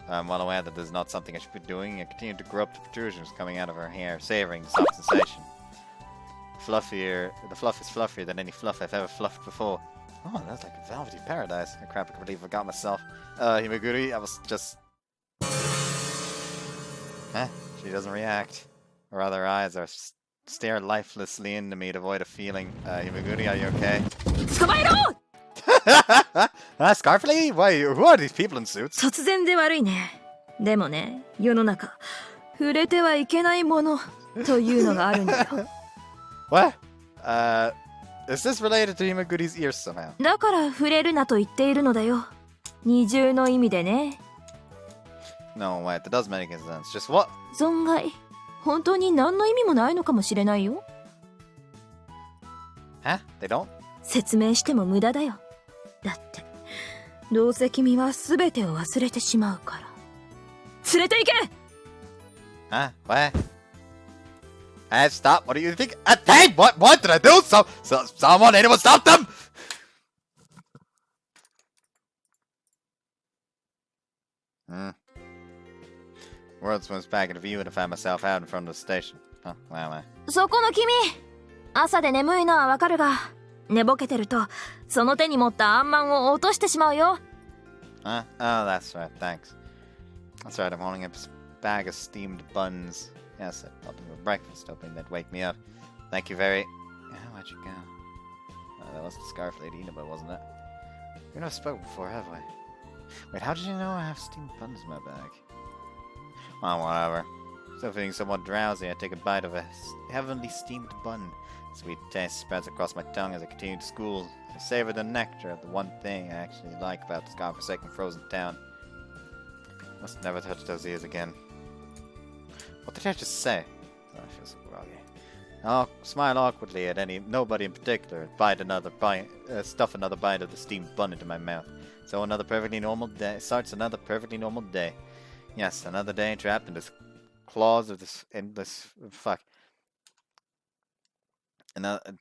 I'm well aware that this is not something I should be doing. I continue to grope the protrusions coming out of her hair, savoring the soft sensation. The fluff is fluffier than any fluff I've ever fluffed before. Oh, that's like a velvety paradise. Oh, crap, I can't believe I got myself. Himaguri, I was just... Huh? She doesn't react. Her other eyes are stare lifelessly into me, devoid of feeling. Himaguri, are you okay? Scarf lady? Why? Who are these people in suits? 突然で悪いね。でもね、世の中触れてはいけないものというのがあるんだよ。What? Is this related to Himaguchi's ears somehow? だから触れるなと言っているのだよ。二重の意味でね。No, wait, that does make sense. Just what? 存外、本当に何の意味もないのかもしれないよ。Huh? They don't? 説明しても無駄だよ。だってどうせ君は全てを忘れてしまうから。連れて行け。 Huh? What? Hey, stop. What do you think? Hey, what did I do? Someone, anyone stop them? World swims back into view and I find myself out in front of the station. Oh, where am I? そこの君、朝で眠いのはわかるが、寝ぼけてるとその手に持ったあんまんを落としてしまうよ。Huh? Oh, that's right. Thanks. That's right. I'm holding up a bag of steamed buns. Yes, I thought them for breakfast, hoping they'd wake me up. Thank you very... Oh, where'd you go? Oh, that was the Scarf Lady Inaba, wasn't it? We've never spoken before, have we? Wait, how did you know I have steamed buns in my bag? Oh, whatever. Still feeling somewhat drowsy, I take a bite of a heavenly steamed bun. Sweet taste spreads across my tongue as I continue to school. I savor the nectar of the one thing I actually like about this godforsaken frozen town. Must never touch those ears again. What did I just say? Oh, I feel so groggy. I'll smile awkwardly at nobody in particular, stuff another bite of the steamed bun into my mouth. So another perfectly normal day starts another perfectly normal day. Yes, another day trapped in this claws of this endless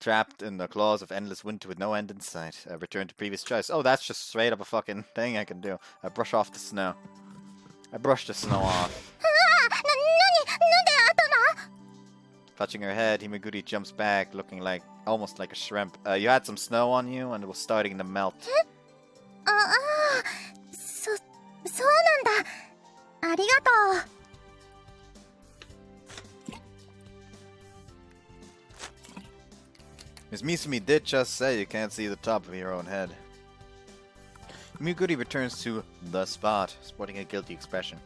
trapped in the claws of endless winter with no end in sight. I return to previous choice. Oh, that's just straight up a fucking thing I can do. I brush off the snow. I brush the snow off. Clutching her head, Himaguchi jumps back, looking almost like a shrimp. You had some snow on you, and it was starting to melt. そうなんだ。ありがとう。Miss Misumi did just say you can't see the top of your own head. Himaguchi returns to the spot, sporting a guilty expression.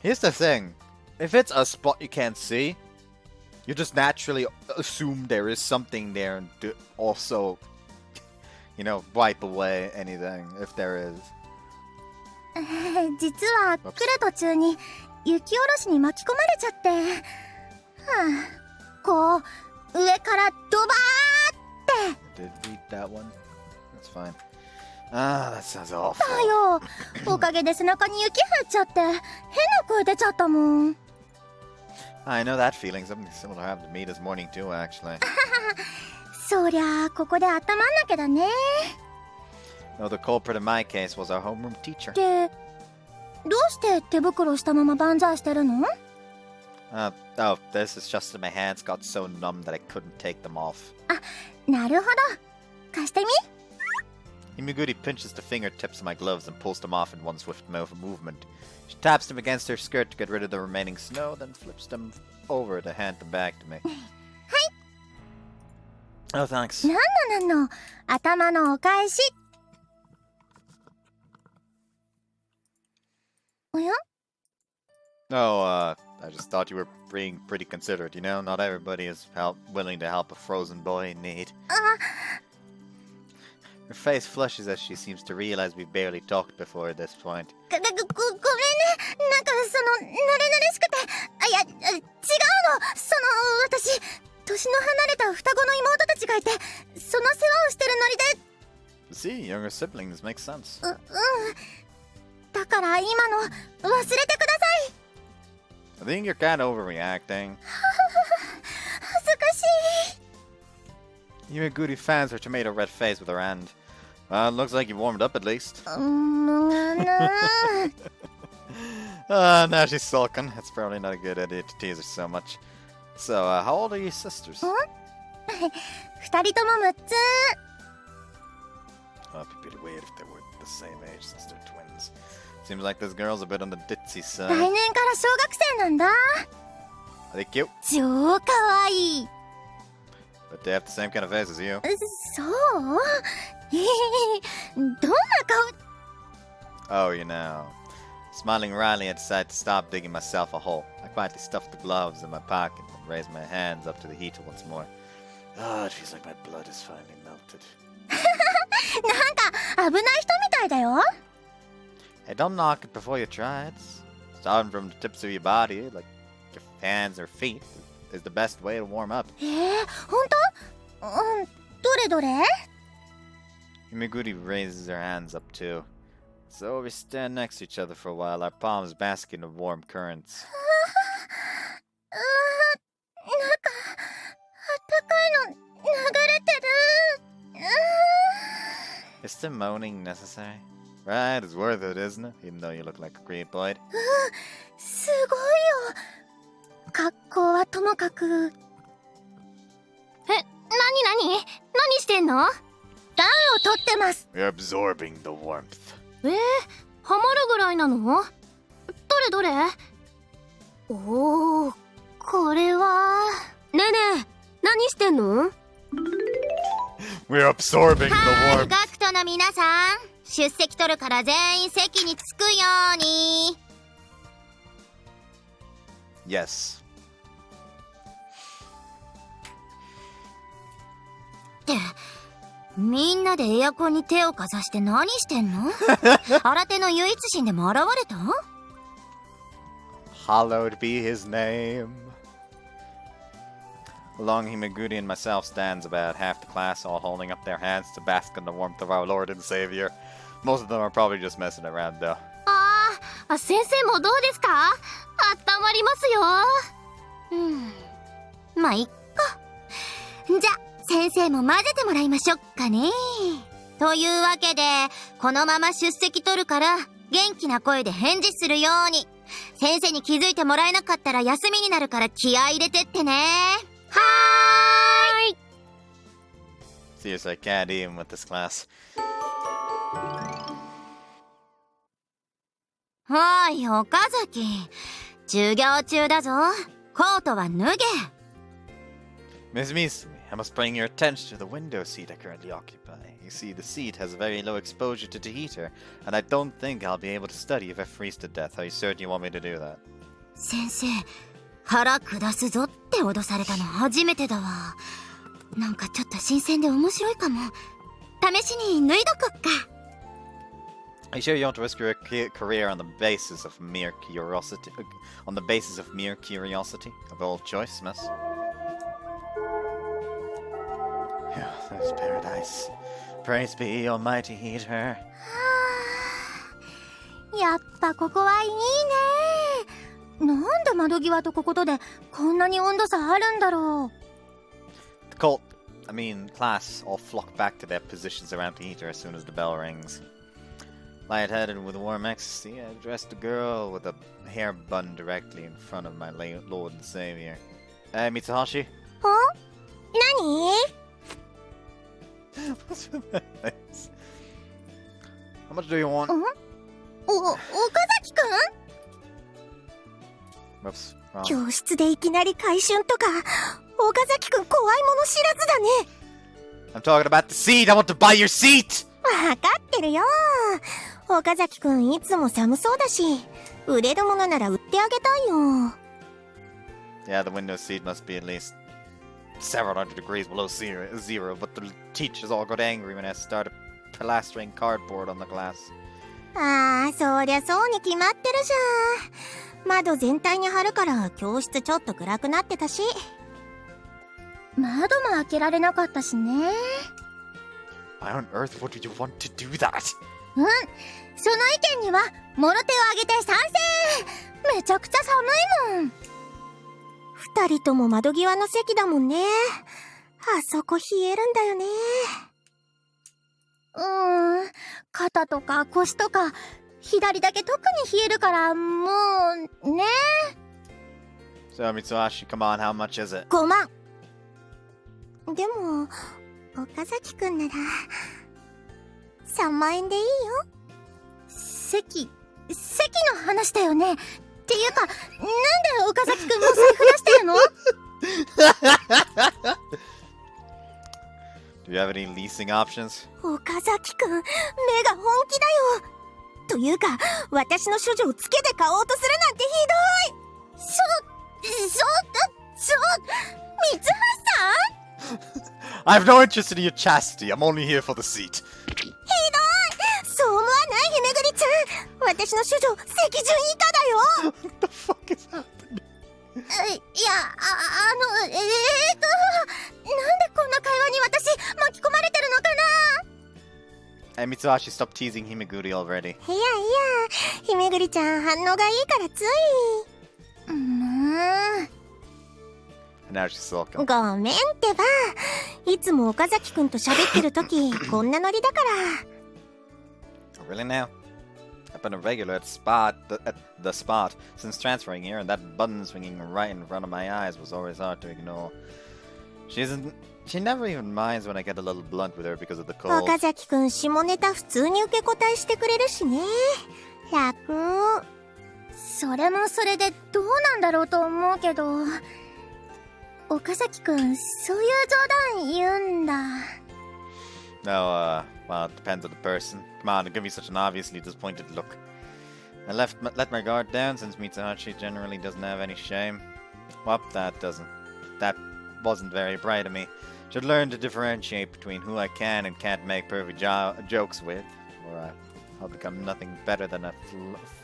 Here's the thing. If it's a spot you can't see, you just naturally assume there is something there and also, wipe away anything if there is. 実は来る途中に雪下ろしに巻き込まれちゃって、こう上からドバーって。I did read that one. That's fine. Ah, that sounds awful. だよ。おかげで背中に雪降っちゃって変な声出ちゃったもん。I know that feeling. Something similar happened to me this morning too, actually. そりゃあここで温まんなきゃだね。No, the culprit in my case was our homeroom teacher. で、どうして手袋したまま万歳してるの？ Oh, this is just that my hands got so numb that I couldn't take them off. あ、なるほど。貸してみ。Himaguchi pinches the fingertips of my gloves and pulls them off in one swift movement. She taps them against her skirt to get rid of the remaining snow, then flips them over to hand them back to me. はい。Oh, thanks. なんの頭のお返し。おや？ Oh, I just thought you were being pretty considerate, Not everybody is willing to help a frozen boy in need. Her face flushes as she seems to realize we've barely talked before at this point. ごめんね。なんか慣れしくて。違うの。私、年の離れた双子の妹たちがいて、その世話をしてるノリで。See, younger siblings makes sense. だから今の忘れてください。 I think you're kind of overreacting. 恥ずかしい。 Himaguchi fans her tomato red face with her hand. Well, it looks like you warmed up at least. Now she's sulking. It's probably not a good idea to tease her so much. So, how old are your sisters? 二人とも6つ。 Oh, it'd be weird if they were the same age since they're twins. Seems like this girl's a bit on the ditzy 来 side. 年から小学生なんだ。 Are they cute? 超かわいい。 But they have the same kind of face as you. そう？どんな顔 Oh, you know. Smiling wryly, I decide to stop digging myself a hole. I quietly stuff the gloves in my pocket and raise my hands up to the heater once more. Oh, it feels like my blood is finally melted. なんか危ない人みたいだよ。 Hey, don't knock it before you try it. Starting from the tips of your body, like your hands or feet, is the best way to warm up. 本当？どれどれ？ Himiguri raises her hands up too. So we stand next to each other for a while, our palms basking in warm currents. なんかあったかいの流れてる。 Is the moaning necessary? Right, it's worth it, isn't it? Even though you look like a creepoid. すごいよ。格好はともかく。なに何してんの？暖を取ってます。 We're absorbing the warmth. ハマるぐらいなの？どれどれ？おお、これは。ねえねえ、何してんの？ We're absorbing the はい、 warmth. ガクトの皆さん、出席取るから全員席に着くように。 Yes. ってみんなでエアコンに手をかざして何してんの？新手の唯一神でも現れた？ Hallowed be his name. Along Himiguri and myself stands about half the class, all holding up their hands to bask in the warmth of our Lord and Savior. Most of them are probably just messing around, though. 先生もどうですか？あったまりますよ。まあいっか。じゃ先生も混ぜてもらいましょっかね。というわけでこのまま出席取るから元気な声で返事するように。先生に気づいてもらえなかったら休みになるから気合い入れてってね。はーい。 Seriously, I can't even with this class. おい、岡崎。授業中だぞ。コートは脱げ。 Miss Misumi, I must bring your attention to the window seat I currently occupy. You see, the seat has a very low exposure to the heater, and I don't think I'll be able to study if I freeze to death. Are you certain you want me to do that? 先生、腹下すぞって脅されたの初めてだわ。なんかちょっと新鮮で面白いかも。試しに脱いどこっか。 Are you sure you want to risk your career on the basis of mere curiosity? On the basis of mere curiosity? Of all choice, miss? Yeah, there's paradise. Praise be almighty heater. やっぱここはいいね。なんで窓際とこことでこんなに温度差あるんだろう。 The class all flock back to their positions around the heater as soon as the bell rings. Lightheaded with warm ecstasy, I addressed the girl with a hair bun directly in front of my Lord and Savior. Hey, Mitsuhashi? 何？ What's with my face? How much do you want? 岡崎くん？ Whoops, wrong. 教室でいきなり回春とか、岡崎くん怖いもの知らずだね。 I'm talking about the seat! I want to buy your seat! わかってるよ。岡崎くんいつも寒そうだし、売れるものなら売ってあげたいよ。 Yeah, the window seat must be at least several hundred degrees below zero, but the teachers all got angry when I started plastering cardboard on the glass. ああ、そりゃそうに決まってるじゃん。窓全体に貼るから教室ちょっと暗くなってたし。窓も開けられなかったしね。 Why on earth would you want to do that? その意見にはもろ手を挙げて賛成。めちゃくちゃ寒いもん。二人とも窓際の席だもんね。あそこ冷えるんだよね。肩とか腰とか左だけ特に冷えるからもうね。 So, Mitsuhashi, come on, how much is it? 5万。でも岡崎くんなら3万円でいいよ。席の話だよね。っていうか、なんで岡崎くんも財布出してるの？ Do you have any leasing options? 岡崎くん、目が本気だよ。というか、私の処女をつけて買おうとするなんてひどい。三橋さん I have no interest in your chastity. I'm only here for the seat. そう思わないひめぐりちゃん。私の処女、席順以下だよ。 What the fuck is happening? いや、なんでこんな会話に私巻き込まれてるのかな。 Hey, Mitsuhashi, stop teasing Himeguri already. いや、ひめぐりちゃん反応がいいからつい。And now she's sulking. ごめんってば。いつも岡崎くんと喋ってるとき、こんなノリだから。Really now? I've been a regular at the spot since transferring here, and that button swinging right in front of my eyes was always hard to ignore. She never even minds when I get a little blunt with her because of the cold. 岡崎くん下ネタ普通に受け答えしてくれるしね。楽。それもそれでどうなんだろうと思うけど、岡崎くんそういう冗談言うんだ。No, well, it depends on the person. Come on, don't give me such an obviously disappointed look. I let my guard down since Mitsuhashi generally doesn't have any shame. Well, that wasn't very bright of me. Should learn to differentiate between who I can and can't make perfect jokes with, or I'll become nothing better than a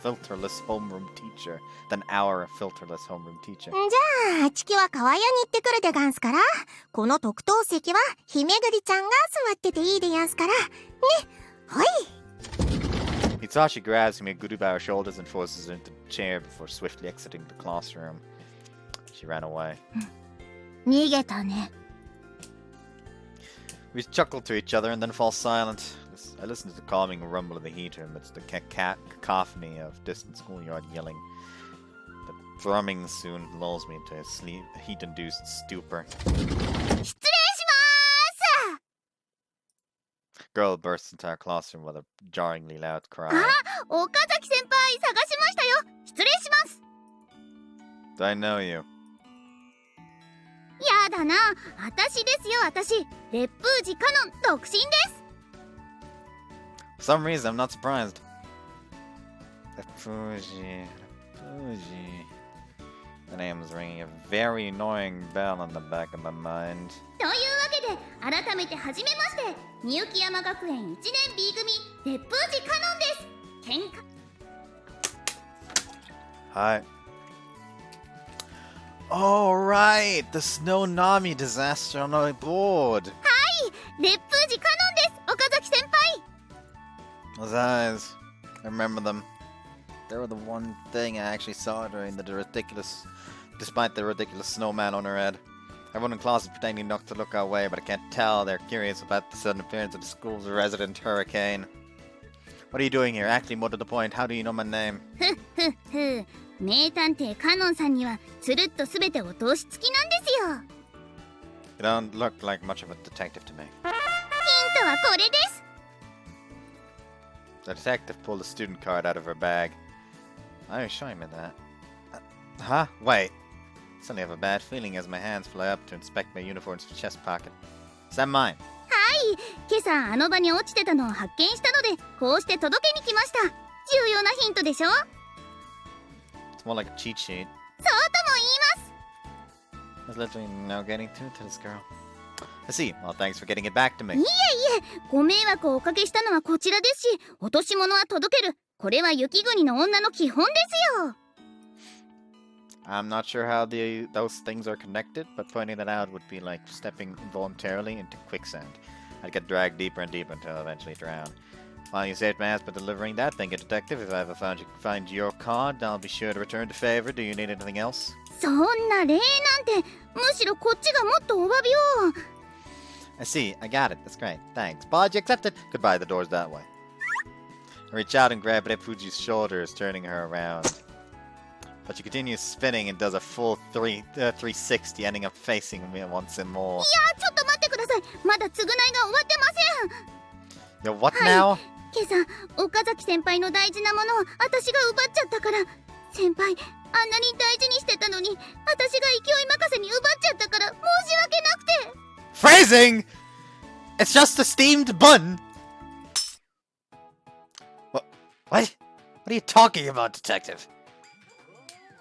filterless homeroom teacher. Than our filterless homeroom teacher. じゃあ、チキは川屋に行ってくるでガンスから、この特等席はひめぐりちゃんが座ってていいでやんすから。ね、はい。Mitsuhashi grabs Himeguri by her shoulders and forces her into the chair before swiftly exiting the classroom. She ran away. 逃げたね。We chuckle to each other and then fall silent. I listen to the calming rumble of the heater amidst the cacophony of distant schoolyard yelling. The thrumming soon lulls me into a heat-induced stupor. 失礼しまーす。 Girl bursts into our classroom with a jarringly loud cry. 岡崎先輩探しましたよ。失礼します。 Do I know you? やだな、私ですよ、私。烈風寺カノン独身です。 For some reason, I'm not surprised. Fuji. The name is ringing a very annoying bell on the back of my mind. というわけで、改めてはじめまして、みゆき山学園1年 B 組、烈風寺カノンです。喧嘩。Hi. Oh, right! The Snow Nami disaster on our board! はい、烈風寺カノンです、岡崎先輩。 Those eyes. I remember them. They were the one thing I actually saw during despite the ridiculous snowman on her head. Everyone in class is pretending not to look our way, but I can't tell they're curious about the sudden appearance of the school's resident hurricane. What are you doing here? Actually, more to the point, how do you know my name? 名探偵カノンさんにはつるっとすべてお通し付きなんですよ。 You don't look like much of a detective to me. ヒントはこれです。 The detective pulled a student card out of her bag. Why are you showing me that? Huh? Wait. I suddenly have a bad feeling as my hands fly up to inspect my uniform's chest pocket. Is that mine? はい、今朝あの場に落ちてたのを発見したので、こうして届けに来ました。重要なヒントでしょ？ It's more like a cheat sheet. そうとも言います。 There's literally no getting to this girl. I see. Well, thanks for getting it back to me. いえいえ、ご迷惑をおかけしたのはこちらですし、落とし物は届ける。これは雪国の女の基本ですよ。 I'm not sure how those things are connected, but pointing that out would be like stepping involuntarily into quicksand. I'd get dragged deeper and deeper until I eventually drown. While you saved my ass by delivering that, thank you, detective. If I ever find your card, I'll be sure to return the favor. Do you need anything else? そんな礼なんて、むしろこっちがもっとお詫びを。 I see. I got it. That's great. Thanks. Apology accepted. Goodbye. The door's that way. I reach out and grab Refuji's shoulders, turning her around. But she continues spinning and does a full 360, ending up facing me once and more. いや、ちょっと待ってください。まだ償いが終わってません。 Yo, what now? 今朝、岡崎先輩の大事なものを私が奪っちゃったから。先輩、あんなに大事にしてたのに、私が勢い任せに奪っちゃったから申し訳なくて。 Phrasing! It's just a steamed bun! What? What are you talking about, detective?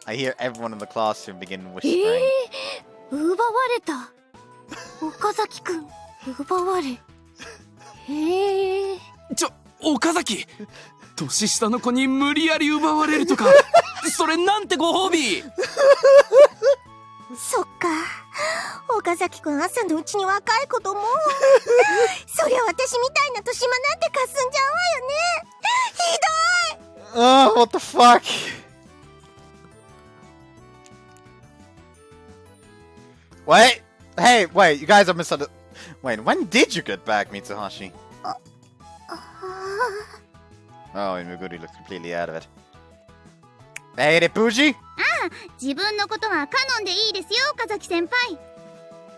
I hear everyone in the classroom begin whispering. 奪われた。岡崎くん、奪われ。へえ。岡崎、年下の子に無理やり奪われるとか、それなんてご褒美。そっか。岡崎くん朝のうちに若い子とも。そりゃ私みたいな年間なんてかすんじゃうわよね。ひどい。 Oh, what the fuck? Wait! Hey, wait, you guys are misunderstanding. Wait, when did you get back, Mitsuhashi? Oh, and Muguri looks completely out of it. Hey, Repuji? 自分のことはカノンでいいですよ、岡崎先輩。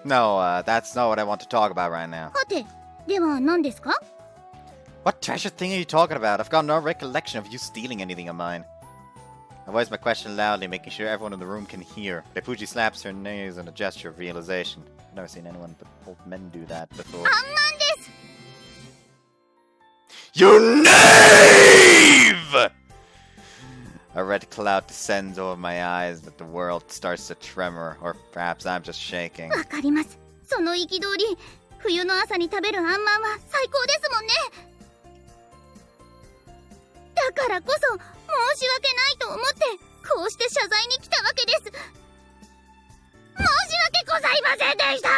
No, that's not what I want to talk about right now. はて、では何ですか? What treasure thing are you talking about? I've got no recollection of you stealing anything of mine. I voice my question loudly, making sure everyone in the room can hear. Repuji slaps her knees in a gesture of realization. I've never seen anyone but old men do that before. あんまんです。 You knave! A red cloud descends over my eyes that the world starts to tremor, or perhaps I'm just shaking. わかります。その憤り、冬の朝に食べるあんまんは最高ですもんね。だからこそ申し訳ないと思ってこうして謝罪に来たわけです。申し訳ございませんでした。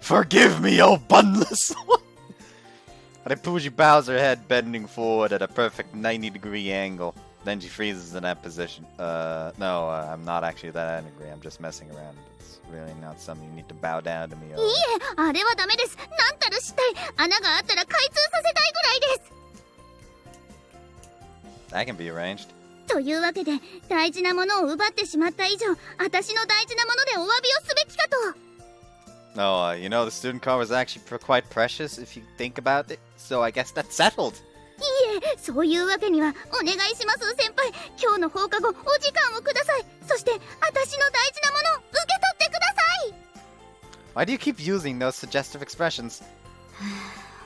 Forgive me, oh bunless one! Repuji bows her head, bending forward at a perfect 90-degree angle. Then she freezes in that position. No, I'm not actually that angry. I'm just messing around. It's really not something you need to bow down to me over. いいえ、あれはダメです。なんたるしたい。穴があったら開通させたいぐらいです。 That can be arranged. というわけで、大事なものを奪ってしまった以上、私の大事なものでお詫びをすべきかと。 No, you know, the student car was actually quite precious if you think about it. So I guess that's settled. いいえ、そういうわけにはお願いします先輩。今日の放課後お時間をください。そして私の大事なものを受け取ってください。 Why do you keep using those suggestive expressions?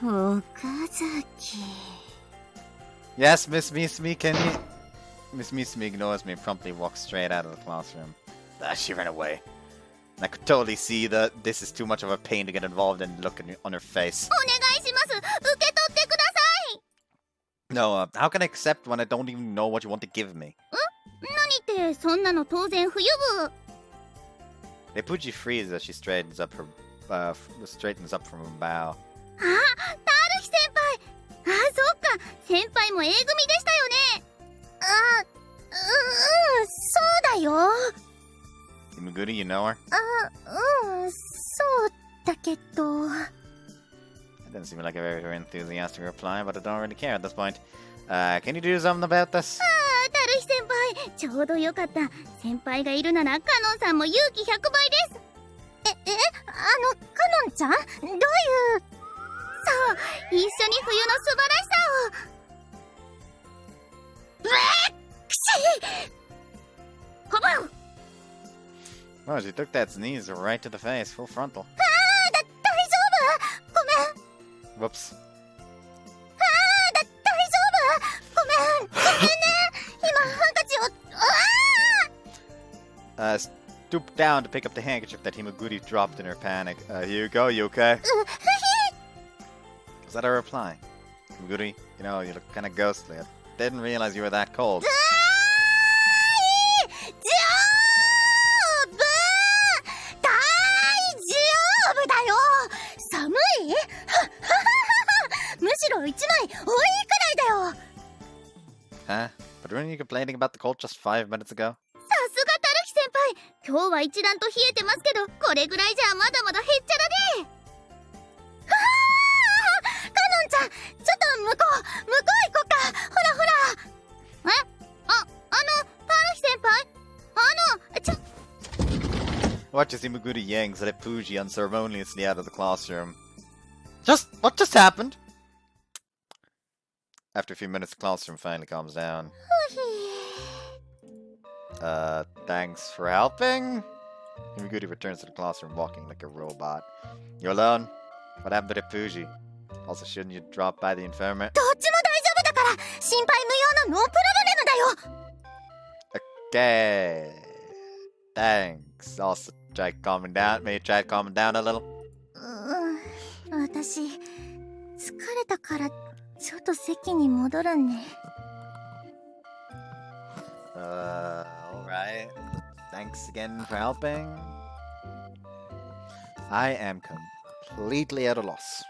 岡崎。 Yes, Miss Me, can you... Miss Me ignores me and promptly walks straight out of the classroom. She ran away. And I could totally see that this is too much of a pain to get involved in. Look on her face. お願いします。受け取ってください。 No, how can I accept when I don't even know what you want to give me? 何ってそんなの当然不予部。 Repuji freezes as she straightens up from her bow. あ、タルヒ先輩。あ、そっか。先輩も A 組でしたよね。そうだよ。 Imaguri, you know her? そうだけど。 It doesn't seem like a very enthusiastic reply, but I don't really care at this point. Can you do something about this? タルヒ先輩、ちょうどよかった。先輩がいるならカノンさんも勇気100倍です。カノンちゃん？どういう？そう、一緒に冬の素晴らしさを。くし！ほぼ！ Oh, she took that sneeze right to the face, full frontal. 大丈夫？ごめん。 Whoops. 大丈夫？ごめんね。今ハンカチを。Stoop down to pick up the handkerchief that Himaguri dropped in her panic. Here you go, you okay? Was that a reply? Himaguri, you know, you look kind of ghostly. I didn't realize you were that cold. むしろ一枚多いくらいだよ。 Huh? But weren't you complaining about the cold just 5 minutes ago? さすがタルヒ先輩。今日は一段と冷えてますけど、これぐらいじゃまだまだへっちゃらで。カノンちゃん、ちょっと向こう行こっか。ほらほら。タルヒ先輩。Watch as Himaguri yanks Repuji unceremoniously out of the classroom. What just happened? After a few minutes, the classroom finally calms down. Thanks for helping? Himaguri returns to the classroom walking like a robot. You alone? What happened to the Fuji? Also, shouldn't you drop by the infirmary? どっちも大丈夫だから心配無用のノープロブレムだよ。 Okay. Thanks. Also, try calming down. Maybe try calming down a little. 私疲れたからちょっと席に戻るね。Alright. Thanks again for helping. I am completely at a loss.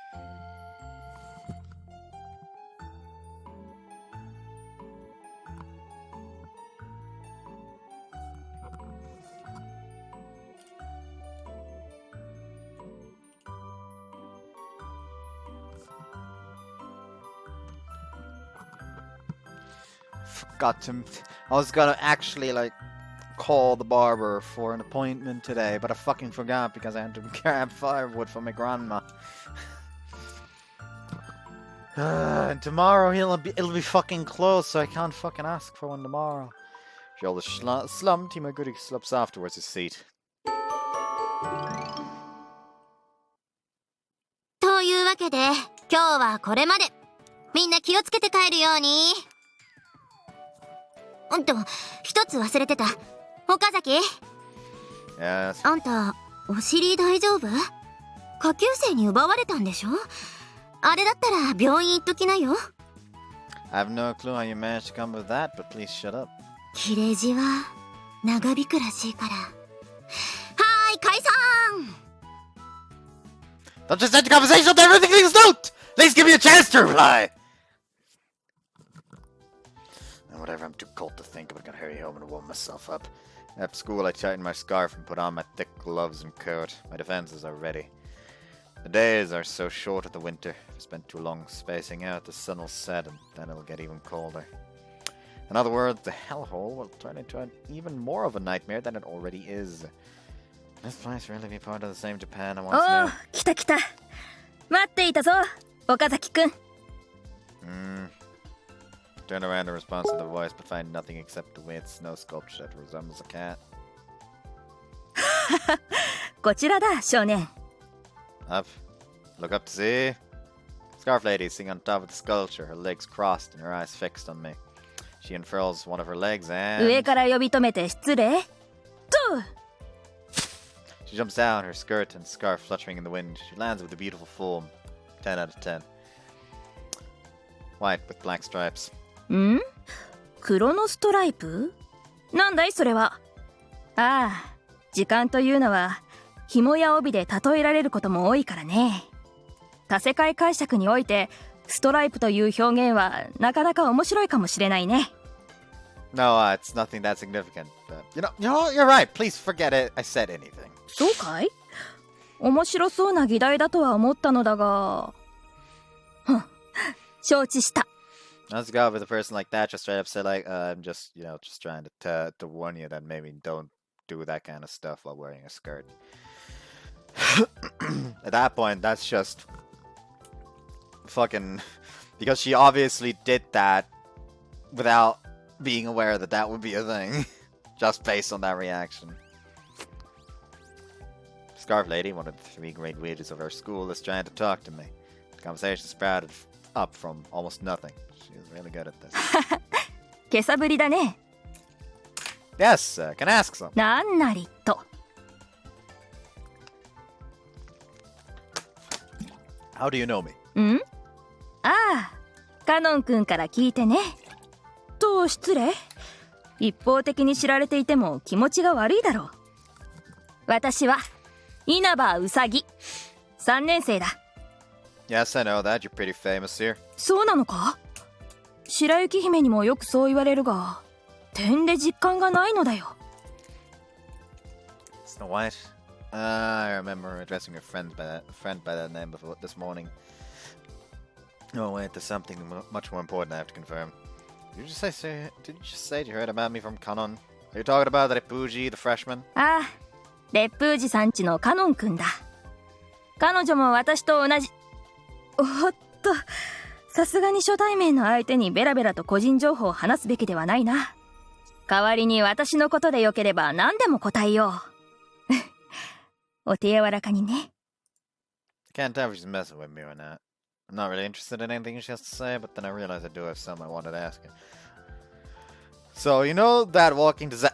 I was gonna actually like call the barber for an appointment today, but I fucking forgot because I had to grab firewood for my grandma. And tomorrow it'll be fucking closed, so I can't fucking ask for one tomorrow. Joel is slumped. He might go to slips off towards his seat. というわけで今日はこれまで。みんな気をつけて帰るように。でも一つ忘れてた。岡崎。Yes. あんたお尻大丈夫？下級生に奪われたんでしょ？あれだったら病院行っときなよ。I have no clue how you managed to come with that, but please shut up. 切れ字は長引くらしいから。はーい、解散。 Don't just end the conversation until everything's note! Please give me a chance to reply! Whatever, I'm too cold to think, but I'm gonna hurry home and warm myself up. After school, I tighten my scarf and put on my thick gloves and coat. My defenses are ready. The days are so short of the winter. If I spend too long spacing out, the sun will set and then it'll get even colder. In other words, the hellhole will turn into even more of a nightmare than it already is. This place really be part of the same Japan I once knew. 来た来た。待っていたぞ、岡崎くん。Turn around in response to the voice, but find nothing except a weird snow sculpture that resembles a cat. こちらだ、少年。Up. Look up to see. Scarf lady sitting on top of the sculpture, her legs crossed and her eyes fixed on me. She unfurls one of her legs and... 上から呼び止めて失礼。と She jumps down, her skirt and scarf fluttering in the wind. She lands with a beautiful form. 10 out of 10. White with black stripes. ん？黒のストライプ？なんだいそれは。ああ、時間というのは紐や帯で例えられることも多いからね。多世界解釈においてストライプという表現はなかなか面白いかもしれないね。No, it's nothing that significant. You're right. Please forget it. I said anything. そうかい？面白そうな議題だとは思ったのだが。承知した。Let's go with a person like that. Just straight up say like, I'm just, just trying to warn you that maybe don't do that kind of stuff while wearing a skirt. At that point, that's just fucking because she obviously did that without being aware that that would be a thing, just based on that reaction. Scarf lady, one of the 3 great witches of our school, is trying to talk to me. The conversation sprouted up from almost nothing. She is really good at this. 今朝ぶりだね。 Yes, can I ask some? なんなりと。How do you know me? ん？ああ、カノン君から聞いてね。と失礼。一方的に知られていても気持ちが悪いだろう。私は稲葉うさぎ。3年生だ。Yes, I know that. You're pretty famous here. そうなのか？白雪姫にもよくそう言われるが、点で実感がないのだよ。Snow White? I remember addressing a friend by that name before this morning. Oh wait, there's something much more important I have to confirm. Did you just say you heard about me from Kanon? Are you talking about Reppuji, the freshman? ああ、烈風寺さんちのカノン君だ。彼女も私と同じ。おっと、さすがに初対面の相手にベラベラと個人情報を話すべきではないな。代わりに私のことでよければ何でも答えよう。お手柔らかにね。Can't tell if she's messing with me or not. I'm not really interested in anything she has to say, but then I realize I do have some I wanted to ask her. So, you know that walking to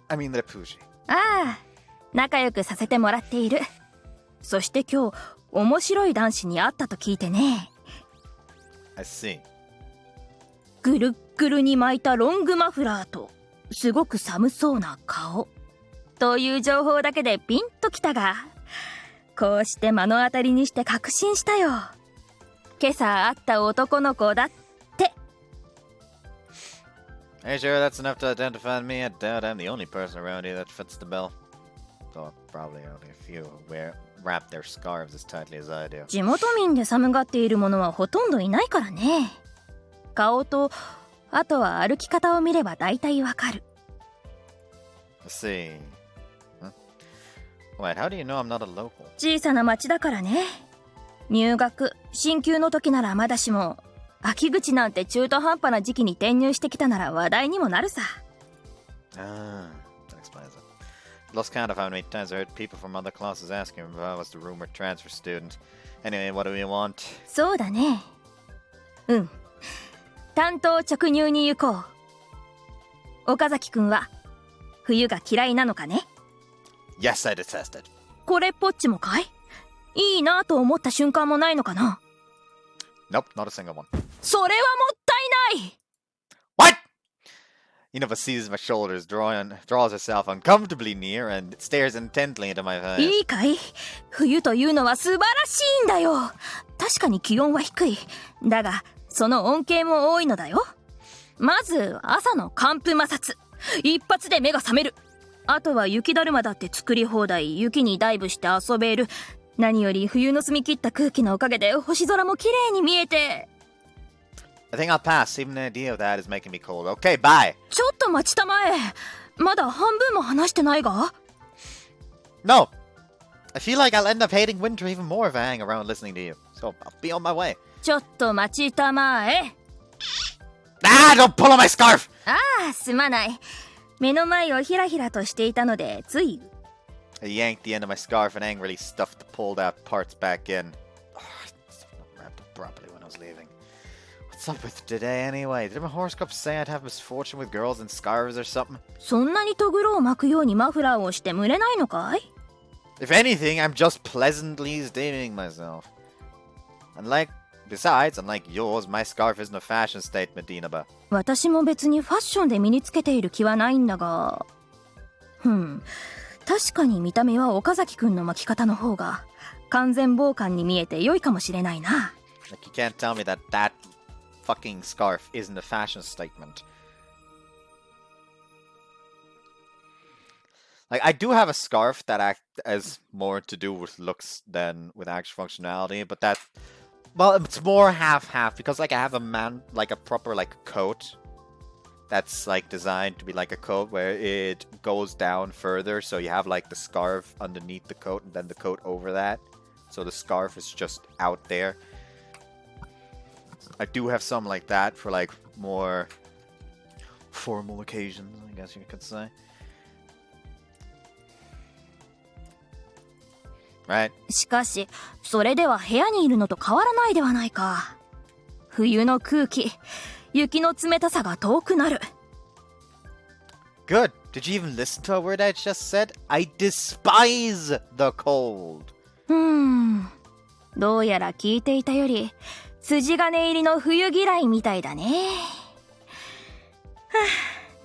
I mean, the Puji. ああ、仲良くさせてもらっている。そして今日、面白い男子に会ったと聞いてね。I see. ぐるっぐるに巻いたロングマフラーと、すごく寒そうな顔。という情報だけでピンときたが、こうして目の当たりにして確信したよ。今朝会った男の子だって。Are you sure that's enough to identify me? I doubt I'm the only person around here that fits the bill. Though probably only a few who wrap their scarves as tightly as I do. 地元民で寒がっている者はほとんどいないからね。顔と、あとは歩き方を見れば大体わかる。Let's see. Wait, how do you know I'm not a local? 小さな町だからね。入学、進級の時ならまだしも、秋口なんて中途半端な時期に転入してきたなら話題にもなるさ。Ah, that explains it. Lost count of how many times I heard people from other classes asking if I was the rumored transfer student. Anyway, what do we want? そうだね。うん。担当直入に行こう。岡崎くんは、冬が嫌いなのかね？ Yes, I detest it. これっぽっちもかい？いいなと思った瞬間もないのかな？ Nope, not a single one. それはもったいない！ What? Inaba seizes my shoulders, draws herself uncomfortably near, and stares intently into my face. いいかい？冬というのは素晴らしいんだよ。確かに気温は低い。だが、その恩恵も多いのだよ。まず、朝の寒風摩擦。一発で目が覚める。あとは雪だるまだって作り放題、雪にダイブして遊べる。何より冬の澄み切った空気のおかげで星空も綺麗に見えて。I think I'll pass. Even the idea of that is making me cold. Okay, bye. ちょっと待ちたまえ。まだ半分も話してないが？ No. I feel like I'll end up hating winter even more if I hang around listening to you. So I'll be on my way. ちょっと待ちたまえ。Ah, don't pull on my scarf! ああ、すまない。目の前をひらひらとしていたので、つい。I yanked the end of my scarf and angrily stuffed the pulled out parts back in. Oh, it's not wrapped up properly when I was leaving. What's up with today anyway? Did my horoscope say I'd have misfortune with girls and scarves or something? そんなにとぐろを巻くようにマフラーをして蒸れないのかい？ If anything, I'm just pleasantly stating myself. Besides, unlike yours, my scarf isn't a fashion statement, Inaba. 私も別にファッションで身につけている気はないんだが。確かに見た目は岡崎くんの巻き方の方が完全防寒に見えて良いかもしれないな。Like, you can't tell me that fucking scarf isn't a fashion statement. Like, I do have a scarf that has more to do with looks than with actual functionality, but well, it's more half-half, because, like, I have a proper, like, coat that's, like, designed to be like a coat where it goes down further, so you have, like, the scarf underneath the coat and then the coat over that, so the scarf is just out there. I do have some like that for, like, more formal occasions, I guess you could say. Right? しかし、それでは部屋にいるのと変わらないではないか。冬の空気、雪の冷たさが遠くなる。Good. Did you even listen to a word I just said? I despise the cold. どうやら聞いていたより、筋金入りの冬嫌いみたいだね。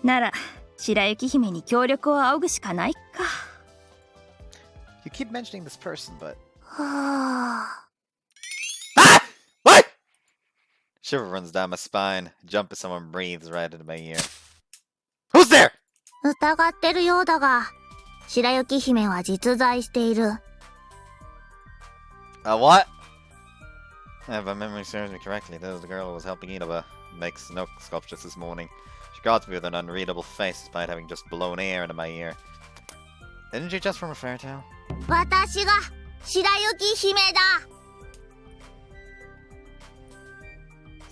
なら、白雪姫に協力を仰ぐしかないか。You keep mentioning this person, but... Ah! What? Shiver runs down my spine. Jump as someone breathes right into my ear. Who's there? 疑ってるようだが、白雪姫は実在している。What? If my memory serves me correctly, this is the girl who was helping Inaba make snow sculptures this morning. She got me with an unreadable face despite having just blown air into my ear. Isn't she just from a fairy tale? 私が白雪姫だ。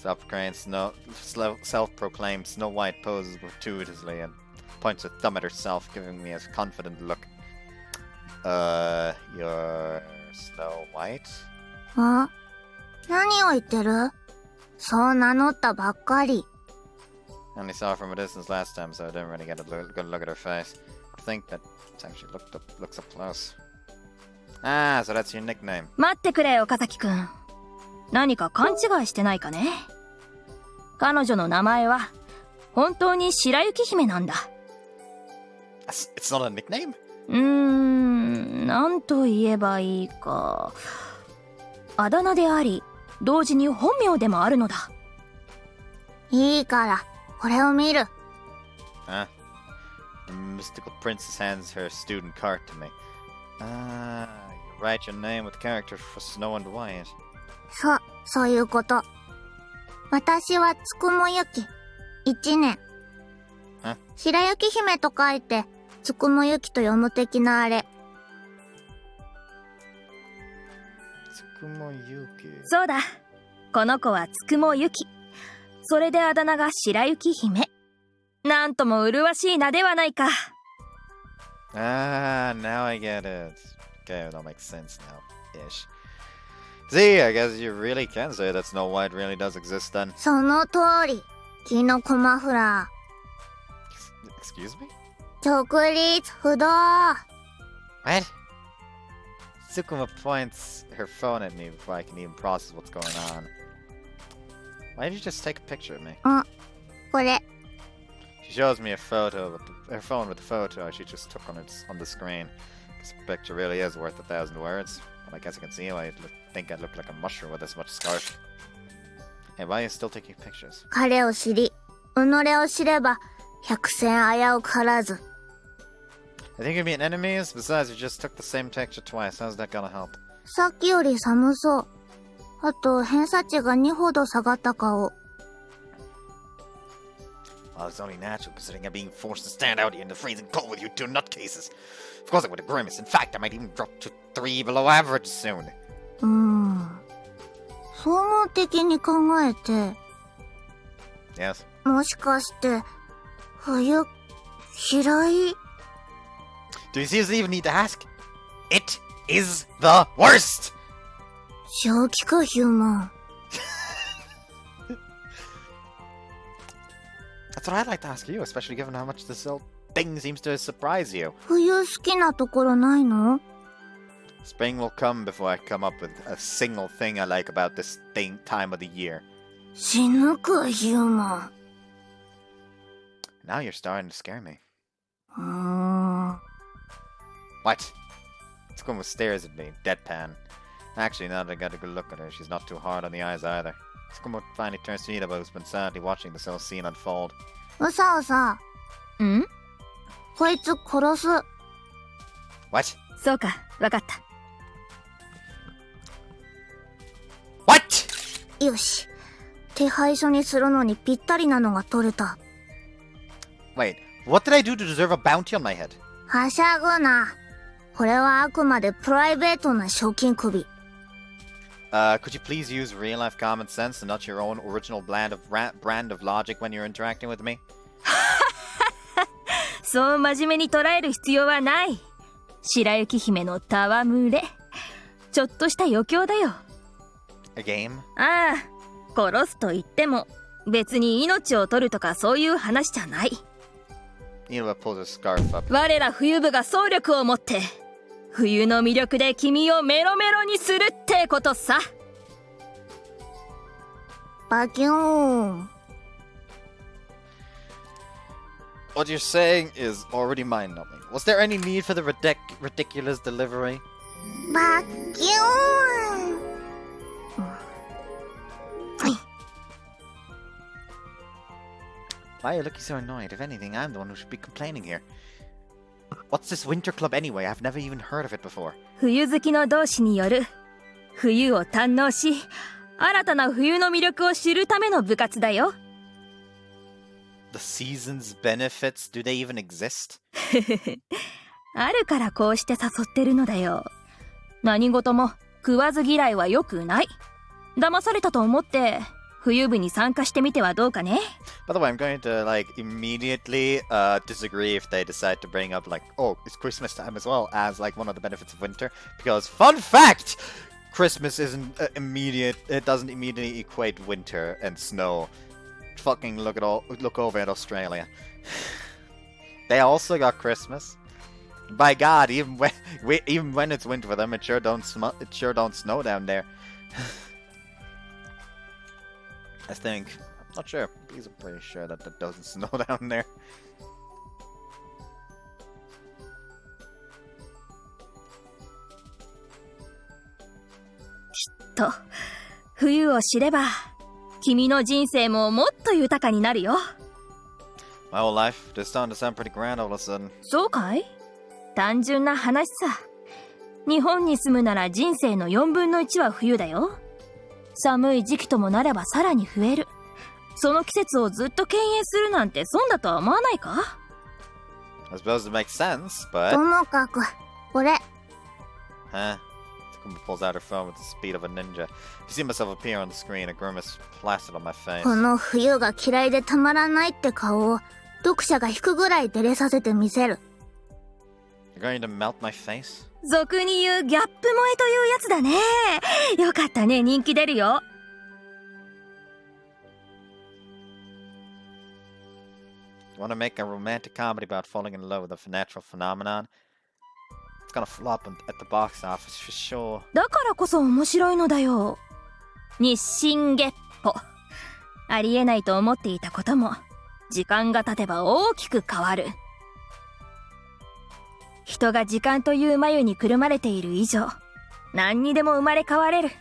Self-proclaimed Snow White poses gratuitously and points her thumb at herself, giving me a confident look. You're Snow White? あ、何を言ってる？そう名乗ったばっかり。 I only saw her from a distance last time, so I didn't really get a good look at her face. I think that time she looks up close. Ah, so that's your nickname. 待ってくれ岡崎くん。何か勘違いしてないかね。彼女の名前は本当に白雪姫なんだ。It's not a nickname? なんと言えばいいか。あだ名であり、同時に本名でもあるのだ。いいから、これを見る。Huh? The mystical princess hands her student card to me. Ah, you write your name with characters for Snow and White. そういうこと。私はつくもゆき。1年。白雪姫と書いて、つくもゆきと読む的なあれ。つくもゆき。そうだ。この子はつくもゆき。それであだ名が白雪姫。なんとも麗しい名ではないか。Ah, now I get it. Okay, that makes sense now. Ish. See, I guess you really can say that Snow White really does exist then. その通り。キノコマフラー。Excuse me? 直立不動。 What? Tsukuma points her phone at me before I can even process what's going on. Why did you just take a picture of me? これ。 She shows me a photo with her phone with the photo she just took on the screen. This picture really is worth 1,000 words. Well, I guess you can see why I think I look like a mushroom with this much scarf. Hey, why are you still taking pictures? 彼を知り、己を知れば、百戦危うからず。I think you're being enemies. Besides, you just took the same picture twice. How's that gonna help? さっきより寒そう。あと、偏差値が2ほど下がった顔。Well, it's only natural considering I'm being forced to stand out here in the freezing cold with you two nutcases. Of course I would have grimaced. In fact, I might even drop to 3 below average soon. 総合的に考えて、 Yes. もしかして、冬、嫌い？ Do you seriously even need to ask? It is the worst! 正気か、ヒューマン。That's what I'd like to ask you, especially given how much this whole thing seems to surprise you. 冬好きなところないの？ Spring will come before I come up with a single thing I like about this time of the year. 死ぬか、ヒューマ Now you're starting to scare me. ン。What? Tsukuma stares at me, deadpan. Actually, now that I got a good look at her, she's not too hard on the eyes either. Tsukuma finally turns to Ida, who's been sadly watching this whole scene unfold. うさうさ。ん？こいつ殺す。 What? そうか、わかった。What? よし。手配書にするのにぴったりなのが取れた。Wait, what did I do to deserve a bounty on my head? はしゃぐな。これはあくまでプライベートな賞金首。Could you please use real-life common sense and not your own original brand of logic when you're interacting with me? そう真面目に捉える必要はない。白雪姫の戯れ。ちょっとした余興だよ。A game? ああ、殺すと言っても別に命を取るとかそういう話じゃない。Ida pulls her scarf up. 我ら冬部が総力を持って冬の魅力で君をメロメロにするってことさ。バキューン。 What you're saying is already mind-numbing. Was there any need for the ridiculous delivery? バキューン。Why are you looking so annoyed? If anything, I'm the one who should be complaining here. What's this winter club anyway? I've never even heard of it before. 冬好きの同士による冬を堪能し新たな冬の魅力を知るための部活だよ。The season's benefits, do they even exist? あるからこうして誘ってるのだよ。何事も食わず嫌いは良くない。騙されたと思って冬部に参加してみてはどうかね。 By the way, I'm going to like immediately disagree if they decide to bring up like, oh, it's Christmas time as well as like one of the benefits of winter. Because fun fact, Christmas isn't immediate. It doesn't immediately equate winter and snow. Fucking look over at Australia. They also got Christmas. By God, even when it's winter for them, it sure don't snow down there. I think. I'm not sure. I'm pretty sure that it doesn't snow down there. と、冬を知れば、君の人生ももっと豊かになるよ。My whole life just starting to sound pretty grand all of a sudden. そうかい？単純な話さ。日本に住むなら人生の4分の1は冬だよ。寒い時期ともなればさらに増える。その季節をずっと敬遠するなんて損だとは思わないか？ I suppose it makes sense, but... ともかく、これ。 Huh? Takuma pulls out her phone with the speed of a ninja. You see myself appear on the screen, a grimace plastered on my face. この冬が嫌いでたまらないって顔を読者が引くぐらい照れさせてみせる。You're going to melt my face? 俗に言うギャップ萌えというやつだね。よかったね、人気出るよ。You want to make a romantic comedy about falling in love with a natural phenomenon? It's gonna flop at the box office for sure. だからこそ面白いのだよ。日進月歩。ありえないと思っていたことも、時間が経てば大きく変わる。人が時間という眉にくるまれている以上、何にでも生まれ変われる。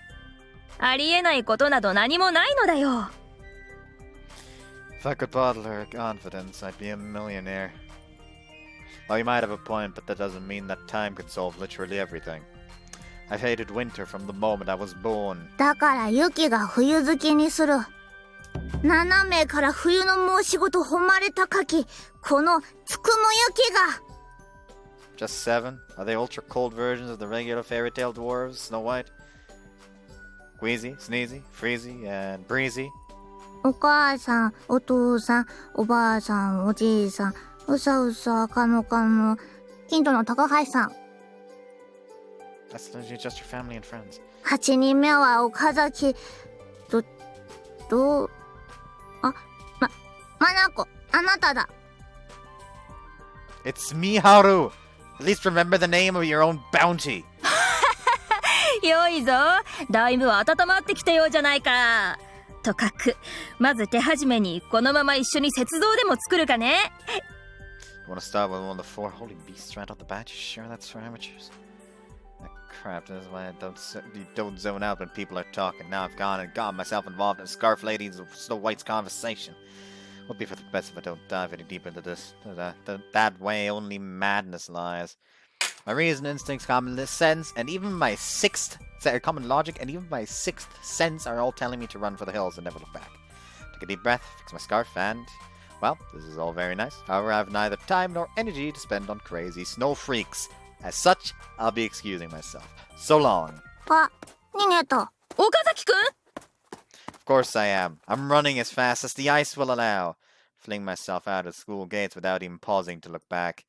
ありえないことなど何もないのだよ。If I could bottle her confidence, I'd be a millionaire. Oh, you might have a point, but that doesn't mean that time could solve literally everything. I've hated winter from the moment I was born. だからユキが冬好きにする。7名から冬の申し子と誉れ高き、このつくもユキが。Just 7? Are they ultra cold versions of the regular fairy tale dwarves? Snow White? Queasy, Sneezy, Freezy, and Breezy? お母さん、お父さん、おばあさん、おじいさん、うさうさ、かのかの、近所の高橋さん。That's literally just your family and friends. 8人目は岡崎、まなこ、あなただ。It's me, Haru! At least remember the name of your own bounty! 良いぞ。だいぶ温まってきたようじゃないか。とかく、まず手始めにこのまま一緒に雪像でも作るかね。You wanna start with one of the 4 holy beasts right off the bat? You sure that's for amateurs? Ah, crap, that's why you don't zone out when people are talking. Now I've gone and got myself involved in Scarf Lady's Snow White's conversation. Would be for the best if I don't dive any deeper into this. That way only madness lies. My reason, instincts, common sense, and even my common logic, and even my 6th sense are all telling me to run for the hills and never look back. Take a deep breath, fix my scarf, and... well, this is all very nice. However, I have neither time nor energy to spend on crazy snow freaks. As such, I'll be excusing myself. So long. 逃げた。岡崎くん？ Of course I am. I'm running as fast as the ice will allow. Fling myself out of school gates without even pausing to look back.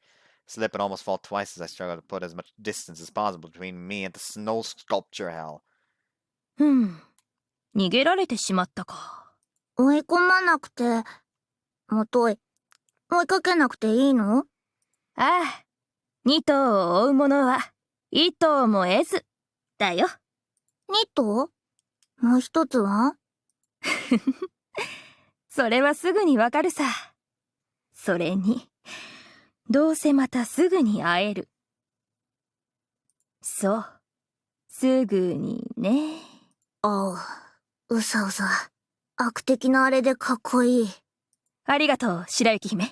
Slip and almost fall twice as I struggle to put as much distance as possible between me and the snow sculpture hell. 逃げられてしまったか。追い込まなくて、もとい。追いかけなくていいの？ああ、2頭を追う者は、1頭も得ず、だよ。2頭？もう一つは？それはすぐにわかるさ。それに、どうせまたすぐに会える。そう、すぐにね。ああ、うさうさ。悪的なあれでかっこいい。ありがとう、白雪姫。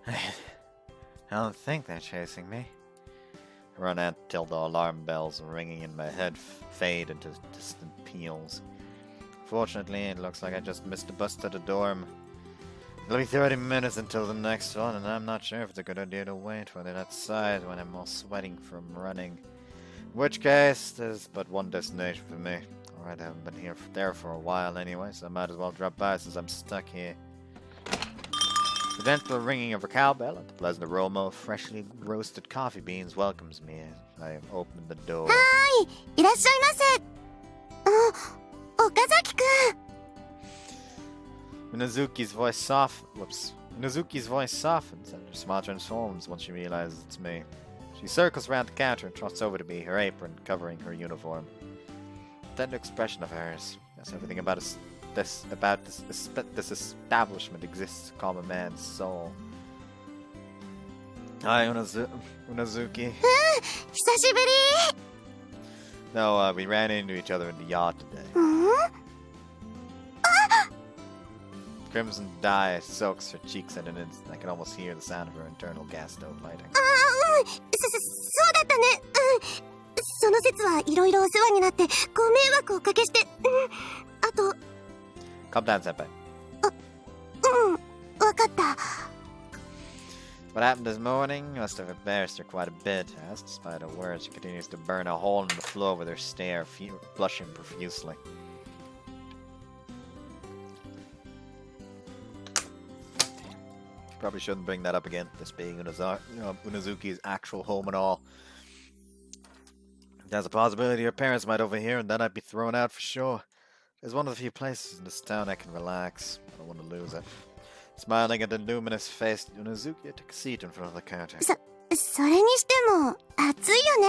I don't think they're chasing me. I run out till the alarm bells ringing in my head fade into distant peals. Fortunately, it looks like I just missed the bus to the dorm. It'll be 30 minutes until the next one, and I'm not sure if it's a good idea to wait for it outside when I'm all sweating from running. In which case, there's but one destination for me. Alright, I haven't been there for a while anyway, so I might as well drop by since I'm stuck here. The gentle ringing of a cowbell and the pleasant aroma of freshly roasted coffee beans welcomes me as I open the door. いらっしゃいませ。岡崎くん。Unazuki's voice softens and her smile transforms once she realizes it's me. She circles around the counter and trots over to me, her apron covering her uniform. The tender expression of hers. Yes, everything about this establishment exists to calm a man's soul. Hi, Unazuki. 久しぶり。 No, we ran into each other in the yacht today. Crimson dye soaks her cheeks in an instant. I can almost hear the sound of her internal gas stove lighting. そうだったね。その節はいろいろお世話になってご迷惑をおかけして。あと。 Calm down, senpai. わかった。 What happened this morning must have embarrassed her quite a bit, as despite her words, she continues to burn a hole in the floor with her stare, blushing profusely. Probably shouldn't bring that up again, this being Unazuki's actual home and all. There's a possibility her parents might overhear and then I'd be thrown out for sure. It's one of the few places in this town I can relax. I don't want to lose it. Smiling at the luminous-faced Unazuki, I took a seat in front of the counter. それにしても暑いよね。